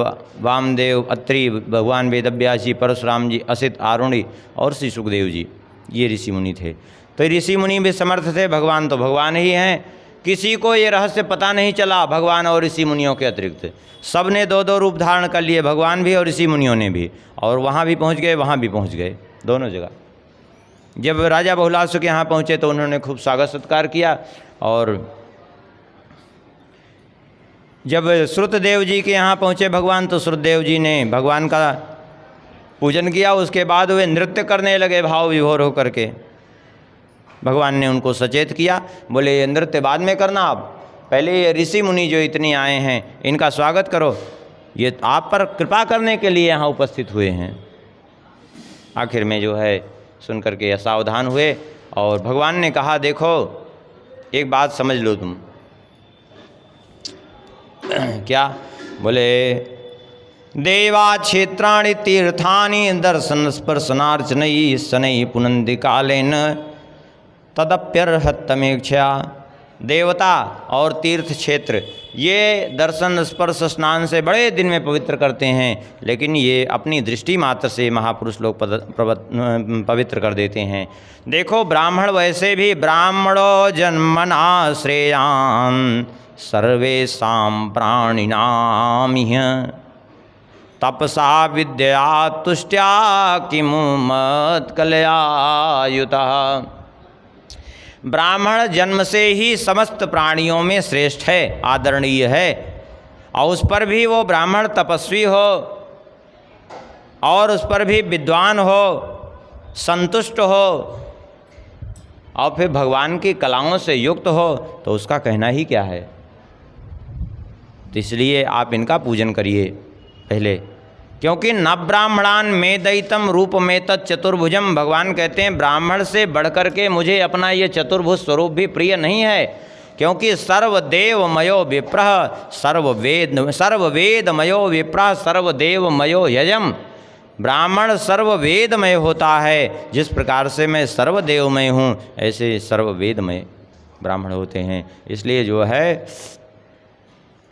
वामदेव, अत्रि, भगवान वेदव्यास जी, परशुराम जी, असित, आरुणि और श्री सुखदेव जी, ये ऋषि मुनि थे। तो ऋषि मुनि भी समर्थ थे, भगवान तो भगवान ही हैं, किसी को ये रहस्य पता नहीं चला भगवान और ऋषि मुनियों के अतिरिक्त। सब ने 2-2 रूप धारण कर लिए, भगवान भी और ऋषि मुनियों ने भी, और वहाँ भी पहुँच गए, वहाँ भी पहुँच गए, दोनों जगह। जब राजा बहुलास्व के यहाँ पहुँचे तो उन्होंने खूब स्वागत सत्कार किया, और जब श्रुतदेव जी के यहाँ पहुँचे भगवान, तो श्रुतदेव जी ने भगवान का पूजन किया। उसके बाद वे नृत्य करने लगे भाव विभोर होकर के। भगवान ने उनको सचेत किया, बोले ये नृत्य बाद में करना, आप पहले ये ऋषि मुनि जो इतने आए हैं इनका स्वागत करो, ये आप पर कृपा करने के लिए यहाँ उपस्थित हुए हैं। आखिर में जो है सुन करके असावधान हुए, और भगवान ने कहा देखो एक बात समझ लो तुम। क्या? बोले देवा क्षेत्राणि तीर्थानि दर्शन स्पर्शनार्चनैः शनैः पुनन्ति कालेन तदप्यर्हत्तमेक्षा। देवता और तीर्थ क्षेत्र ये दर्शन, स्पर्श, स्नान से बड़े दिन में पवित्र करते हैं, लेकिन ये अपनी दृष्टि मात्र से महापुरुष लोग पवित्र कर देते हैं। देखो ब्राह्मण वैसे भी ब्राह्मणो जन्मना श्रेयान् सर्वेषां प्राणिनां ह्यः तपसा विद्या तुष्ट्या किमु मत्कलयायुतः। ब्राह्मण जन्म से ही समस्त प्राणियों में श्रेष्ठ है, आदरणीय है, और उस पर भी वो ब्राह्मण तपस्वी हो और उस पर भी विद्वान हो, संतुष्ट हो, और फिर भगवान की कलाओं से युक्त हो, तो उसका कहना ही क्या है। तो इसलिए आप इनका पूजन करिए पहले, क्योंकि न ब्राह्मणान में दैतम रूप में तत्चतुर्भुजम। भगवान कहते हैं ब्राह्मण से बढ़कर के मुझे अपना ये चतुर्भुज स्वरूप भी प्रिय नहीं है, क्योंकि सर्वदेवमयो विप्रः सर्ववेदमयो विप्रः सर्वदेवमयो यजम। ब्राह्मण सर्ववेदमय होता है, जिस प्रकार से मैं सर्वदेवमय हूँ ऐसे सर्ववेदमय ब्राह्मण होते हैं। इसलिए जो है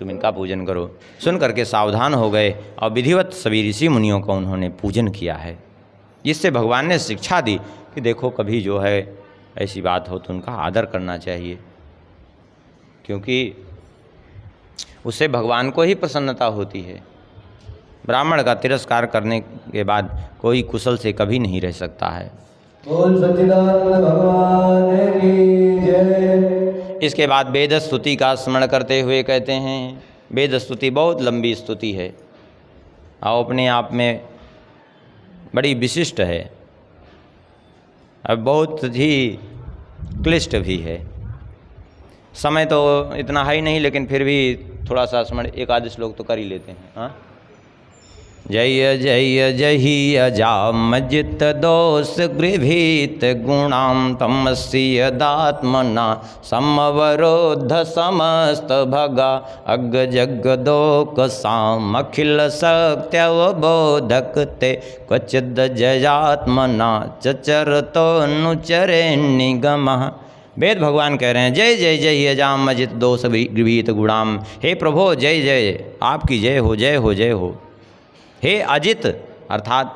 तुम इनका पूजन करो। सुन करके सावधान हो गए, और विधिवत सभी ऋषि मुनियों का उन्होंने पूजन किया है। इससे भगवान ने शिक्षा दी कि देखो कभी जो है ऐसी बात हो तो उनका आदर करना चाहिए, क्योंकि उससे भगवान को ही प्रसन्नता होती है। ब्राह्मण का तिरस्कार करने के बाद कोई कुशल से कभी नहीं रह सकता है। बोल सच्चिदानंद भगवान की जय। इसके बाद वेद स्तुति का स्मरण करते हुए कहते हैं, वेद स्तुति बहुत लंबी स्तुति है और अपने आप में बड़ी विशिष्ट है और बहुत ही क्लिष्ट भी है। समय तो इतना है ही नहीं, लेकिन फिर भी थोड़ा सा स्मरण एक आधे श्लोक तो कर ही लेते हैं। हाँ, जय जय जहि अजामजित दोष गृभीत गुणाम तमस्य दात्मना समवरोध समस्त भगा अग जग दोक साम अखिल सत्यवबोधक ते क्वचिद जयात्मना चचर तो नुचरे निगमः। वेद भगवान कह रहे हैं जय जय जय अजाम अजित दोष गृभीत गुणाम। हे प्रभो जय जय, आपकी जय हो, जय हो, जय हो। हे अजित अर्थात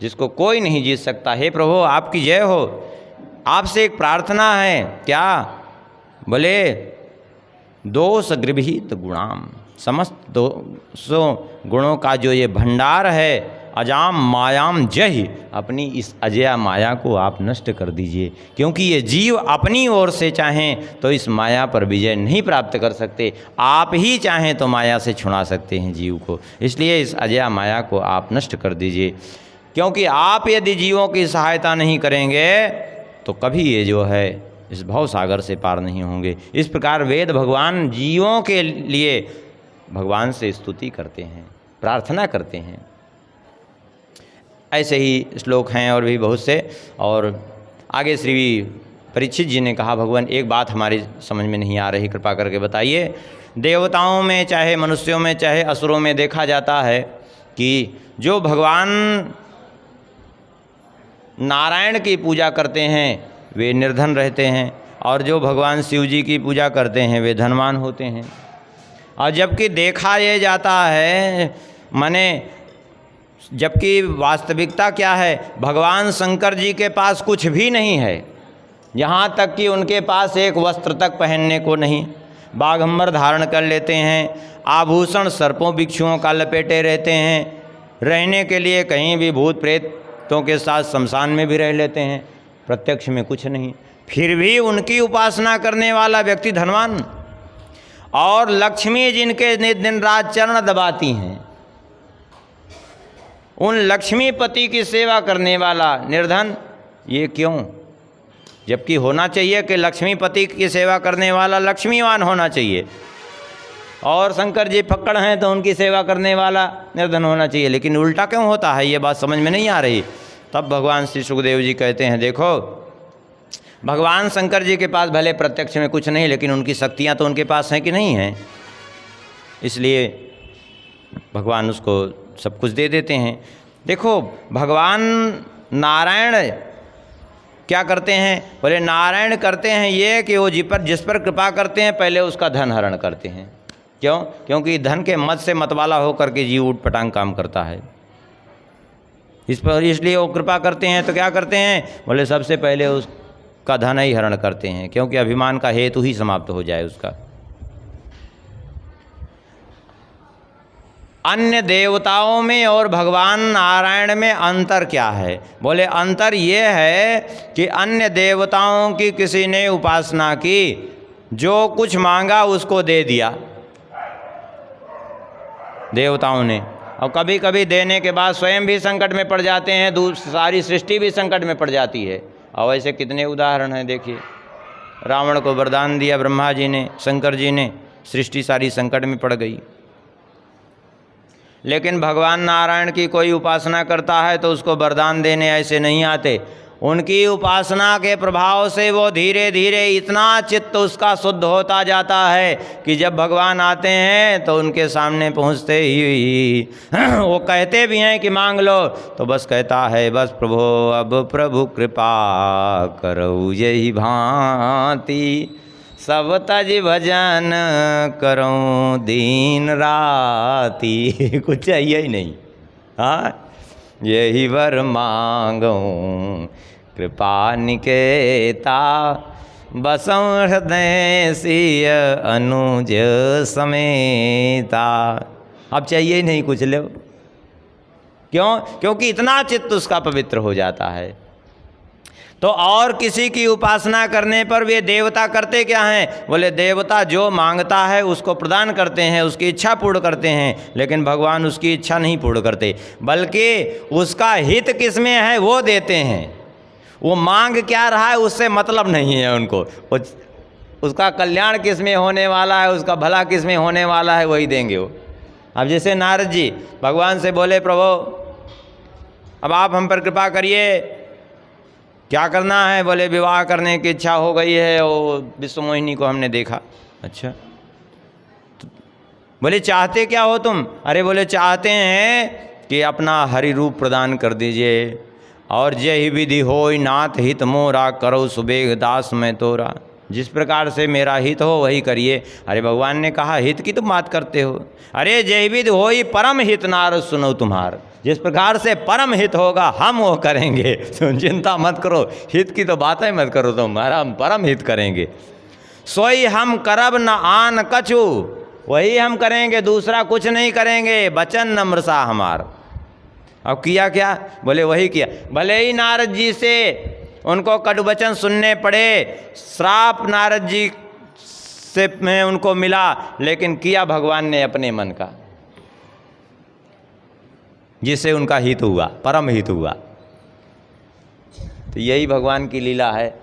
जिसको कोई नहीं जीत सकता, हे प्रभु आपकी जय हो। आपसे एक प्रार्थना है, क्या? बोले दोष गृभीत गुणाम, समस्त दोषों गुणों का जो ये भंडार है, अजाम मायाम जय, अपनी इस अजया माया को आप नष्ट कर दीजिए। क्योंकि ये जीव अपनी ओर से चाहें तो इस माया पर विजय नहीं प्राप्त कर सकते, आप ही चाहें तो माया से छुड़ा सकते हैं जीव को। इसलिए इस अजया माया को आप नष्ट कर दीजिए। क्योंकि आप यदि जीवों की सहायता नहीं करेंगे तो कभी ये जो है इस भव सागर से पार नहीं होंगे। इस प्रकार वेद भगवान जीवों के लिए भगवान से स्तुति करते हैं, प्रार्थना करते हैं। ऐसे ही श्लोक हैं और भी बहुत से। और आगे श्री परीक्षित जी ने कहा, भगवान एक बात हमारी समझ में नहीं आ रही, कृपा करके बताइए। देवताओं में चाहे मनुष्यों में चाहे असुरों में देखा जाता है कि जो भगवान नारायण की पूजा करते हैं वे निर्धन रहते हैं, और जो भगवान शिव जी की पूजा करते हैं वे धनवान होते हैं। और जबकि देखा ये जाता है, माने जबकि वास्तविकता क्या है, भगवान शंकर जी के पास कुछ भी नहीं है, यहाँ तक कि उनके पास एक वस्त्र तक पहनने को नहीं। बाघंबर धारण कर लेते हैं, आभूषण सर्पों बिच्छुओं का लपेटे रहते हैं, रहने के लिए कहीं भी भूत प्रेतों के साथ शमशान में भी रह लेते हैं, प्रत्यक्ष में कुछ नहीं। फिर भी उनकी उपासना करने वाला व्यक्ति धनवान। और लक्ष्मी जिनके दिन रात चरण दबाती हैं, उन लक्ष्मीपति की सेवा करने वाला निर्धन। ये क्यों? जबकि होना चाहिए कि लक्ष्मीपति की सेवा करने वाला लक्ष्मीवान होना चाहिए, और शंकर जी फक्कड़ हैं तो उनकी सेवा करने वाला निर्धन होना चाहिए। लेकिन उल्टा क्यों होता है, ये बात समझ में नहीं आ रही। तब भगवान श्री सुखदेव जी कहते हैं, देखो भगवान शंकर जी के पास भले प्रत्यक्ष में कुछ नहीं, लेकिन उनकी शक्तियाँ तो उनके पास हैं कि नहीं हैं, इसलिए भगवान उसको सब कुछ दे देते हैं। देखो भगवान नारायण क्या करते हैं, बोले नारायण करते हैं ये कि वो जिस पर कृपा करते हैं पहले उसका धन हरण करते हैं। क्यों? क्योंकि धन के मद से मतवाला होकर के जीव उठ पटांग काम करता है इस पर, इसलिए वो कृपा करते हैं। तो क्या करते हैं, बोले सबसे पहले उसका धन ही हरण करते हैं, क्योंकि अभिमान का हेतु ही समाप्त हो जाए उसका। अन्य देवताओं में और भगवान नारायण में अंतर क्या है? बोले अंतर ये है कि अन्य देवताओं की किसी ने उपासना की, जो कुछ मांगा उसको दे दिया देवताओं ने, और कभी कभी देने के बाद स्वयं भी संकट में पड़ जाते हैं, सारी सृष्टि भी संकट में पड़ जाती है। और ऐसे कितने उदाहरण हैं, देखिए रावण को वरदान दिया ब्रह्मा जी ने, शंकर जी ने, सृष्टि सारी संकट में पड़ गई। लेकिन भगवान नारायण की कोई उपासना करता है तो उसको वरदान देने ऐसे नहीं आते, उनकी उपासना के प्रभाव से वो धीरे धीरे इतना चित्त उसका शुद्ध होता जाता है कि जब भगवान आते हैं तो उनके सामने पहुँचते ही वो कहते भी हैं कि मांग लो, तो बस कहता है बस प्रभु अब प्रभु कृपा करो यही भांति, सब तज भजन करूं दीन राती। कुछ चाहिए ही नहीं, हाँ यही वर मांगूं कृपा निकेता, बसं हृदय सिय अनुज समेता। अब चाहिए ही नहीं कुछ लो। क्यों? क्योंकि इतना चित्त उसका पवित्र हो जाता है। तो और किसी की उपासना करने पर वे देवता करते क्या हैं? बोले देवता जो मांगता है उसको प्रदान करते हैं, उसकी इच्छा पूर्ण करते हैं, लेकिन भगवान उसकी इच्छा नहीं पूर्ण करते, बल्कि उसका हित किसमें है वो देते हैं। वो मांग क्या रहा है उससे मतलब नहीं है उनको, उसका कल्याण किस में होने वाला है, उसका भला किस में होने वाला है वही देंगे वो। अब जैसे नारद जी भगवान से बोले, प्रभु अब आप हम पर कृपा करिए, क्या करना है? बोले विवाह करने की इच्छा हो गई है और विश्व मोहिनी को हमने देखा। अच्छा, तो बोले चाहते क्या हो तुम? अरे बोले चाहते हैं कि अपना हरि रूप प्रदान कर दीजिए, और जय विधि होय नाथ हित मोरा, करो सुबेग दास मैं तोरा। जिस प्रकार से मेरा हित हो वही करिए। अरे भगवान ने कहा हित की तुम बात करते हो? अरे जय विधि होय परम हित नारद सुनो तुम्हार। जिस प्रकार से परम हित होगा हम वो करेंगे, तुम चिंता मत करो, हित की तो बातें मत करो तुम्हारा, हम परम हित करेंगे। सोई हम करब न आन कछु, वही हम करेंगे, दूसरा कुछ नहीं करेंगे, बचन नम्रसा हमार। अब किया क्या? बोले वही किया। भले ही नारद जी से उनको कटुवचन सुनने पड़े, श्राप नारद जी से में उनको मिला, लेकिन किया भगवान ने अपने मन का, जिससे उनका हित हुआ, परम हित हुआ। तो यही भगवान की लीला है।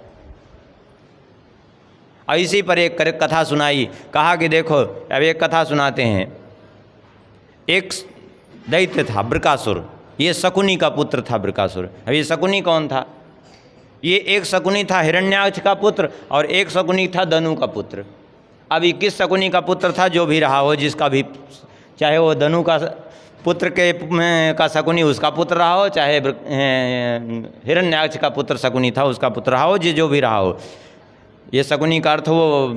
और इसी पर एक कथा सुनाई, कहा कि देखो अब एक कथा सुनाते हैं। एक दैत्य था बृकासुर, ये शकुनी का पुत्र था बृकासुर। अब ये शकुनी कौन था? ये एक शकुनी था हिरण्याक्ष का पुत्र, और एक शकुनी था धनु का पुत्र। अब 21 शकुनी का पुत्र था, जो भी रहा हो, जिसका भी, चाहे वो धनु का पुत्र का शकुनी उसका पुत्र रहा हो, चाहे हिरण्याक्ष का पुत्र शकुनी था उसका पुत्र रहा हो, जो भी रहा हो। ये शकुनी का अर्थ वो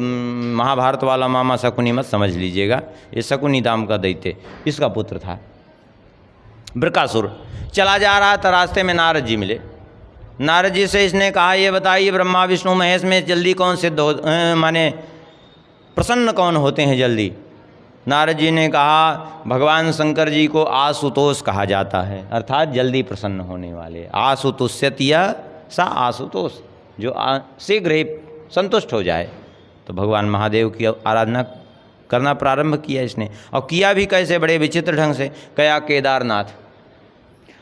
महाभारत वाला मामा शकुनी मत समझ लीजिएगा, ये शकुनी नाम का दैत्य इसका पुत्र था बृकासुर। चला जा रहा था, रास्ते में नारद जी मिले। नारद जी से इसने कहा, ये बताइए ब्रह्मा विष्णु महेश में जल्दी कौन सिद्ध हो, माने प्रसन्न कौन होते हैं जल्दी? नारद जी ने कहा, भगवान शंकर जी को आशुतोष कहा जाता है, अर्थात जल्दी प्रसन्न होने वाले। आशुतोष्यतिया सा आशुतोष, जो शीघ्र ही संतुष्ट हो जाए। तो भगवान महादेव की आराधना करना प्रारंभ किया इसने, और किया भी कैसे, बड़े विचित्र ढंग से। गया केदारनाथ,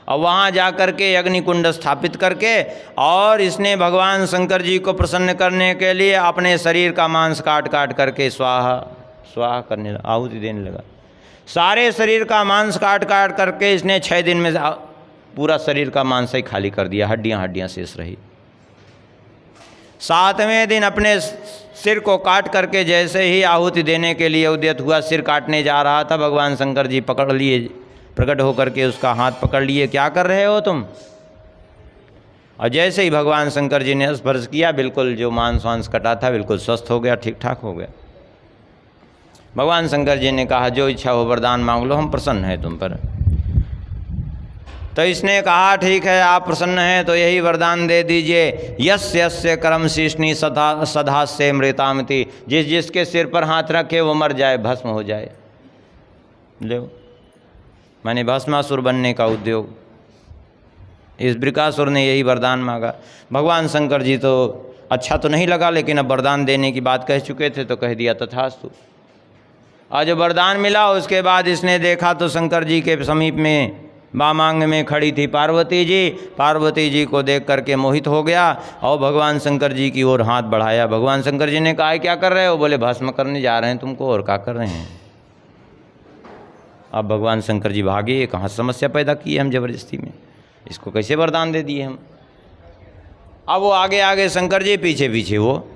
और वहाँ जा कर के अग्निकुंड स्थापित करके, और इसने भगवान शंकर जी को प्रसन्न करने के लिए अपने शरीर का मांस काट काट करके स्वाहा स्वाहा करने लगा, आहुति देने लगा। सारे शरीर का मांस काट काट करके इसने 6 दिन में पूरा शरीर का मांस ही खाली कर दिया, हड्डियाँ हड्डियाँ शेष रही। 7वें दिन अपने सिर को काट करके जैसे ही आहुति देने के लिए उद्यत हुआ, सिर काटने जा रहा था, भगवान शंकर जी पकड़ लिए, प्रकट होकर के उसका हाथ पकड़ लिए। क्या कर रहे हो तुम? और जैसे ही भगवान शंकर जी ने स्पर्श किया, बिल्कुल जो मांस वांस कटा था बिल्कुल स्वस्थ हो गया, ठीक ठाक हो गया। भगवान शंकर जी ने कहा, जो इच्छा हो वरदान मांग लो, हम प्रसन्न हैं तुम पर। तो इसने कहा, ठीक है आप प्रसन्न हैं तो यही वरदान दे दीजिए, यस्य यस्य करम शीष्णी सधास्य मृतामति, जिस जिसके सिर पर हाथ रखे वो मर जाए, भस्म हो जाए। लो, मैंने भस्मासुर बनने का उद्योग। इस बृकासुर ने यही वरदान मांगा। भगवान शंकर जी तो अच्छा तो नहीं लगा, लेकिन अब वरदान देने की बात कह चुके थे तो कह दिया तथास्तु। आज वरदान मिला, उसके बाद इसने देखा तो शंकर जी के समीप में वामांग में खड़ी थी पार्वती जी। पार्वती जी को देख करके मोहित हो गया और भगवान शंकर जी की ओर हाथ बढ़ाया। भगवान शंकर जी ने कहा, क्या कर रहे हो? बोले भस्म करने जा रहे हैं तुमको, और क्या कर रहे हैं? अब भगवान शंकर जी भागे, कहाँ समस्या पैदा की है हम जबरदस्ती में, इसको कैसे वरदान दे दिए हम। अब वो आगे आगे शंकर जी, पीछे पीछे वो,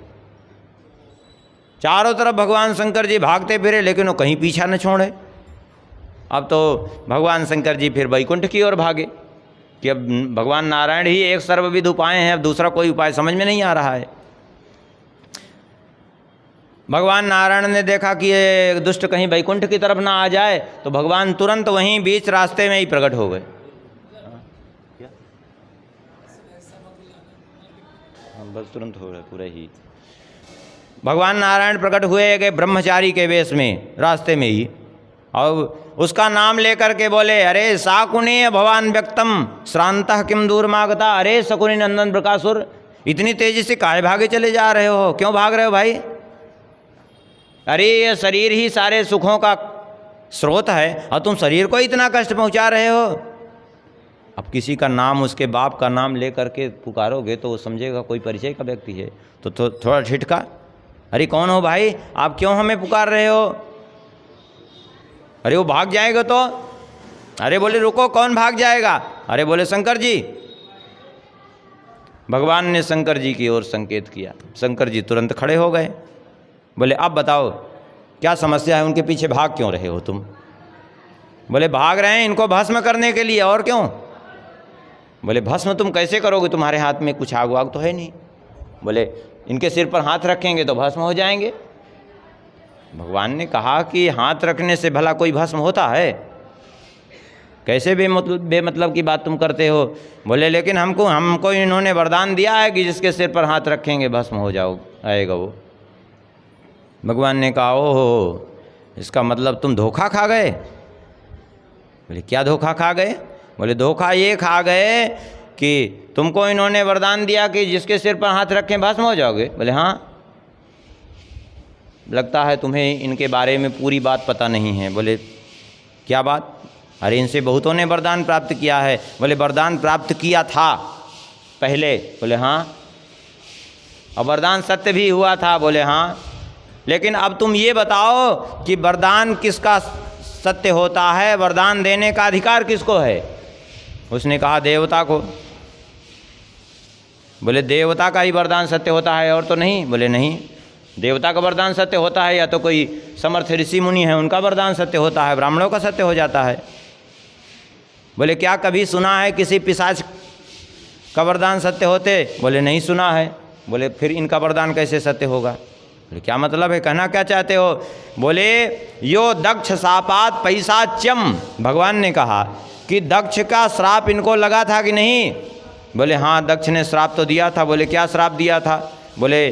चारों तरफ भगवान शंकर जी भागते फिरे, लेकिन वो कहीं पीछा न छोड़े। अब तो भगवान शंकर जी फिर वैकुंठ की ओर भागे कि अब भगवान नारायण ही एक सर्वविध उपाय हैं, अब दूसरा कोई उपाय समझ में नहीं आ रहा है। भगवान नारायण ने देखा कि ये दुष्ट कहीं वैकुंठ की तरफ ना आ जाए, तो भगवान तुरंत वहीं बीच रास्ते में ही प्रकट हो गए। बस तुरंत हो रहा पूरा ही। भगवान नारायण प्रकट हुए गए ब्रह्मचारी के वेश में, रास्ते में ही, और उसका नाम लेकर के बोले, अरे शाकुनी भवान व्यक्तम श्रांतः किम दूरमागता। अरे शकुनी नंदन बृकासुर, इतनी तेजी से काहे भागे चले जा रहे हो? क्यों भाग रहे हो भाई? अरे ये शरीर ही सारे सुखों का स्रोत है और तुम शरीर को इतना कष्ट पहुंचा रहे हो। अब किसी का नाम, उसके बाप का नाम ले करके पुकारोगे तो वो समझेगा कोई परिचय का व्यक्ति है, तो थोड़ा ठिठका, अरे कौन हो भाई, आप क्यों हमें पुकार रहे हो? अरे वो भाग जाएगा तो? अरे बोले रुको, कौन भाग जाएगा? अरे बोले शंकर जी। भगवान ने शंकर जी की ओर संकेत किया। शंकर जी तुरंत खड़े हो गए। बोले अब बताओ क्या समस्या है, उनके पीछे भाग क्यों रहे हो तुम? बोले भाग रहे हैं इनको भस्म करने के लिए, और क्यों? बोले भस्म तुम कैसे करोगे, तुम्हारे हाथ में कुछ आग वाग तो है नहीं। बोले इनके सिर पर हाथ रखेंगे तो भस्म हो जाएंगे। भगवान ने कहा कि हाथ रखने से भला कोई भस्म होता है? कैसे बेमतलब की बात तुम करते हो? बोले लेकिन हमको इन्होंने वरदान दिया है कि जिसके सिर पर हाथ रखेंगे भस्म हो आएगा वो। भगवान ने कहा ओहो, इसका मतलब तुम धोखा खा गए। बोले क्या धोखा खा गए? बोले धोखा ये खा गए कि तुमको इन्होंने वरदान दिया कि जिसके सिर पर हाथ रखें भस्म हो जाओगे। बोले हाँ, लगता है तुम्हें इनके बारे में पूरी बात पता नहीं है। बोले क्या बात? अरे इनसे बहुतों ने वरदान प्राप्त किया है। बोले वरदान प्राप्त किया था पहले? बोले हाँ। और वरदान सत्य भी हुआ था? बोले हाँ। लेकिन अब तुम ये बताओ कि वरदान किसका सत्य होता है, वरदान देने का अधिकार किसको है? उसने कहा देवता को। बोले देवता का ही वरदान सत्य होता है और तो नहीं? बोले नहीं, देवता का वरदान सत्य होता है या तो कोई समर्थ ऋषि मुनि है उनका वरदान सत्य होता है, ब्राह्मणों का सत्य हो जाता है। बोले क्या कभी सुना है किसी पिशाच का वरदान सत्य होते? बोले नहीं सुना है। बोले फिर इनका वरदान कैसे सत्य होगा? बोले क्या मतलब है, कहना क्या चाहते हो? बोले यो दक्ष शापात पैशाच्यम, भगवान ने कहा कि दक्ष का श्राप इनको लगा था कि नहीं? बोले हाँ, दक्ष ने श्राप तो दिया था। बोले क्या श्राप दिया था? बोले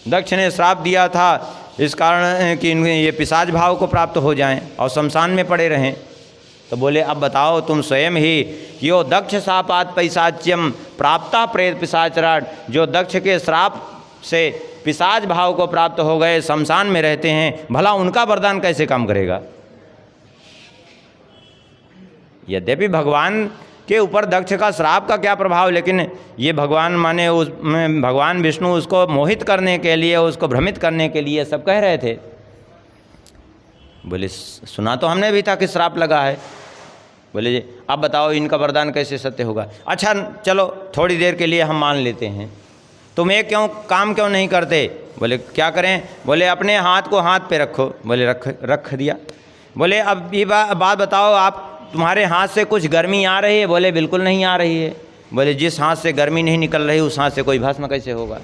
दक्ष ने श्राप दिया था इस कारण कि ये पिशाच भाव को प्राप्त हो जाएं और शमशान में पड़े रहें। तो बोले अब बताओ तुम स्वयं ही, यो दक्ष शापात पैशाच्यम प्राप्ता प्रेत पिशाचराट, जो दक्ष के श्राप से पिशाच भाव को प्राप्त हो गए, शमशान में रहते हैं, भला उनका वरदान कैसे काम करेगा? यद्यपि भगवान के ऊपर दक्ष का श्राप का क्या प्रभाव, लेकिन ये भगवान माने भगवान विष्णु उसको मोहित करने के लिए, उसको भ्रमित करने के लिए सब कह रहे थे। बोले सुना तो हमने भी था कि श्राप लगा है। बोले अब बताओ इनका वरदान कैसे सत्य होगा? अच्छा चलो थोड़ी देर के लिए हम मान लेते हैं, तुम एक काम क्यों नहीं करते? बोले क्या करें? बोले अपने हाथ को हाथ पे रखो। बोले रख दिया। बोले अब ये बात बताओ, आप तुम्हारे हाथ से कुछ गर्मी आ रही है? बोले बिल्कुल नहीं आ रही है। बोले जिस हाथ से गर्मी नहीं निकल रही उस हाथ से कोई भस्म कैसे होगा?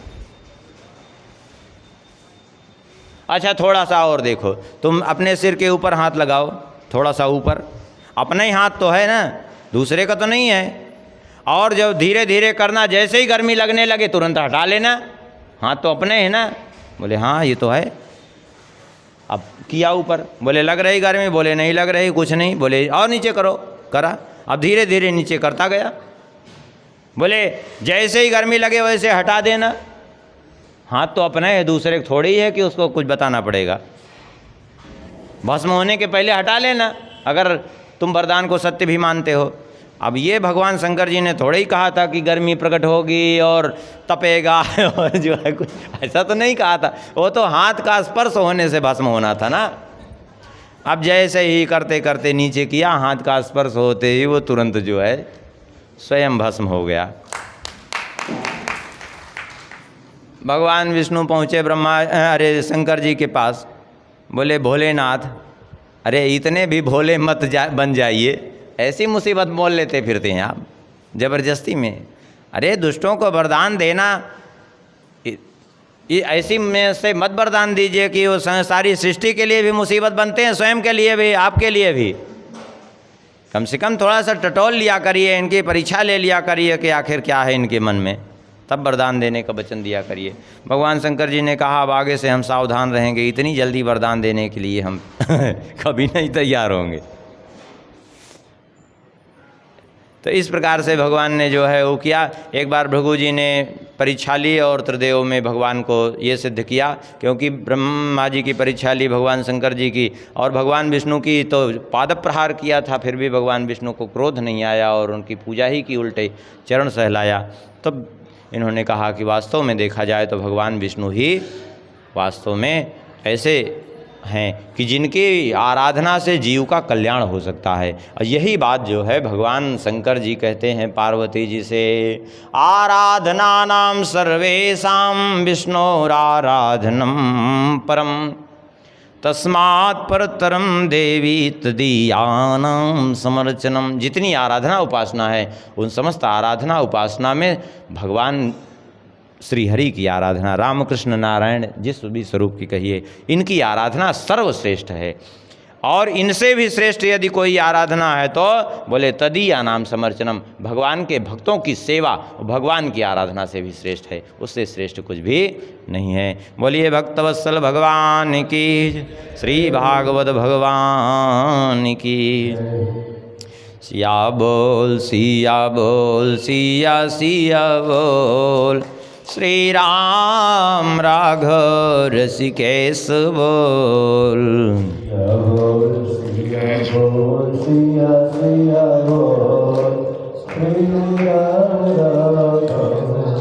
अच्छा थोड़ा सा और देखो, तुम अपने सिर के ऊपर हाथ लगाओ, थोड़ा सा ऊपर, अपना ही हाथ तो है ना, दूसरे का तो नहीं है। और जब धीरे धीरे करना, जैसे ही गर्मी लगने लगे तुरंत हटा लेना, हाथ तो अपने है ना। बोले हाँ ये तो है। अब किया ऊपर, बोले लग रही गर्मी? बोले नहीं लग रही, कुछ नहीं। बोले और नीचे करो, करा, अब धीरे धीरे नीचे करता गया। बोले जैसे ही गर्मी लगे वैसे हटा देना, हाथ तो अपना है, दूसरे को थोड़ी है कि उसको कुछ बताना पड़ेगा। भस्म होने के पहले हटा लेना अगर तुम वरदान को सत्य भी मानते हो। अब ये भगवान शंकर जी ने थोड़े ही कहा था कि गर्मी प्रकट होगी और तपेगा और जो है कुछ ऐसा तो नहीं कहा था, वो तो हाथ का स्पर्श होने से भस्म होना था ना। अब जैसे ही करते करते नीचे किया, हाथ का स्पर्श होते ही वो तुरंत जो है स्वयं भस्म हो गया। भगवान विष्णु पहुँचे शंकर जी के पास। बोले भोलेनाथ, अरे इतने भी भोले मत बन जाइए, ऐसी मुसीबत बोल लेते फिरते हैं आप ज़बरदस्ती में। अरे दुष्टों को वरदान देना, ये ऐसी में से मत वरदान दीजिए कि वो सारी सृष्टि के लिए भी मुसीबत बनते हैं, स्वयं के लिए भी, आपके लिए भी। कम से कम थोड़ा सा टटोल लिया करिए, इनकी परीक्षा ले लिया करिए कि आखिर क्या है इनके मन में, तब वरदान देने का वचन दिया करिए। भगवान शंकर जी ने कहा अब आगे से हम सावधान रहेंगे, इतनी जल्दी वरदान देने के लिए हम कभी नहीं तैयार होंगे। तो इस प्रकार से भगवान ने जो है वो किया। एक बार भृगु जी ने परीक्षा ली और त्रिदेव में भगवान को ये सिद्ध किया, क्योंकि ब्रह्मा जी की परीक्षा ली भगवान शंकर जी की और भगवान विष्णु की तो पाद प्रहार किया था, फिर भी भगवान विष्णु को क्रोध नहीं आया और उनकी पूजा ही की, उल्टे चरण सहलाया। तब इन्होंने कहा कि वास्तव में देखा जाए तो भगवान विष्णु ही वास्तव में ऐसे हैं कि जिनकी आराधना से जीव का कल्याण हो सकता है। और यही बात जो है भगवान शंकर जी कहते हैं पार्वती जी से, आराधना नाम सर्वेषां विष्णोराराधनम परम तस्मात् परतरम देवी तदीयानां समर्चनम। जितनी आराधना उपासना है उन समस्त आराधना उपासना में भगवान श्री हरि की आराधना, रामकृष्ण नारायण जिस भी स्वरूप की कहिए, इनकी आराधना सर्वश्रेष्ठ है। और इनसे भी श्रेष्ठ यदि कोई आराधना है तो बोले तदीया नाम समर्चनम, भगवान के भक्तों की सेवा भगवान की आराधना से भी श्रेष्ठ है, उससे श्रेष्ठ कुछ भी नहीं है। बोलिए भक्तवत्सल भगवान की, श्री भागवत भगवान की। सिया बोल सिया बोल सिया सिया बोल, श्री राम राघव ऋषिकेश बोल। सिया बोल सिया बोल सिया सिया बोल, श्री राम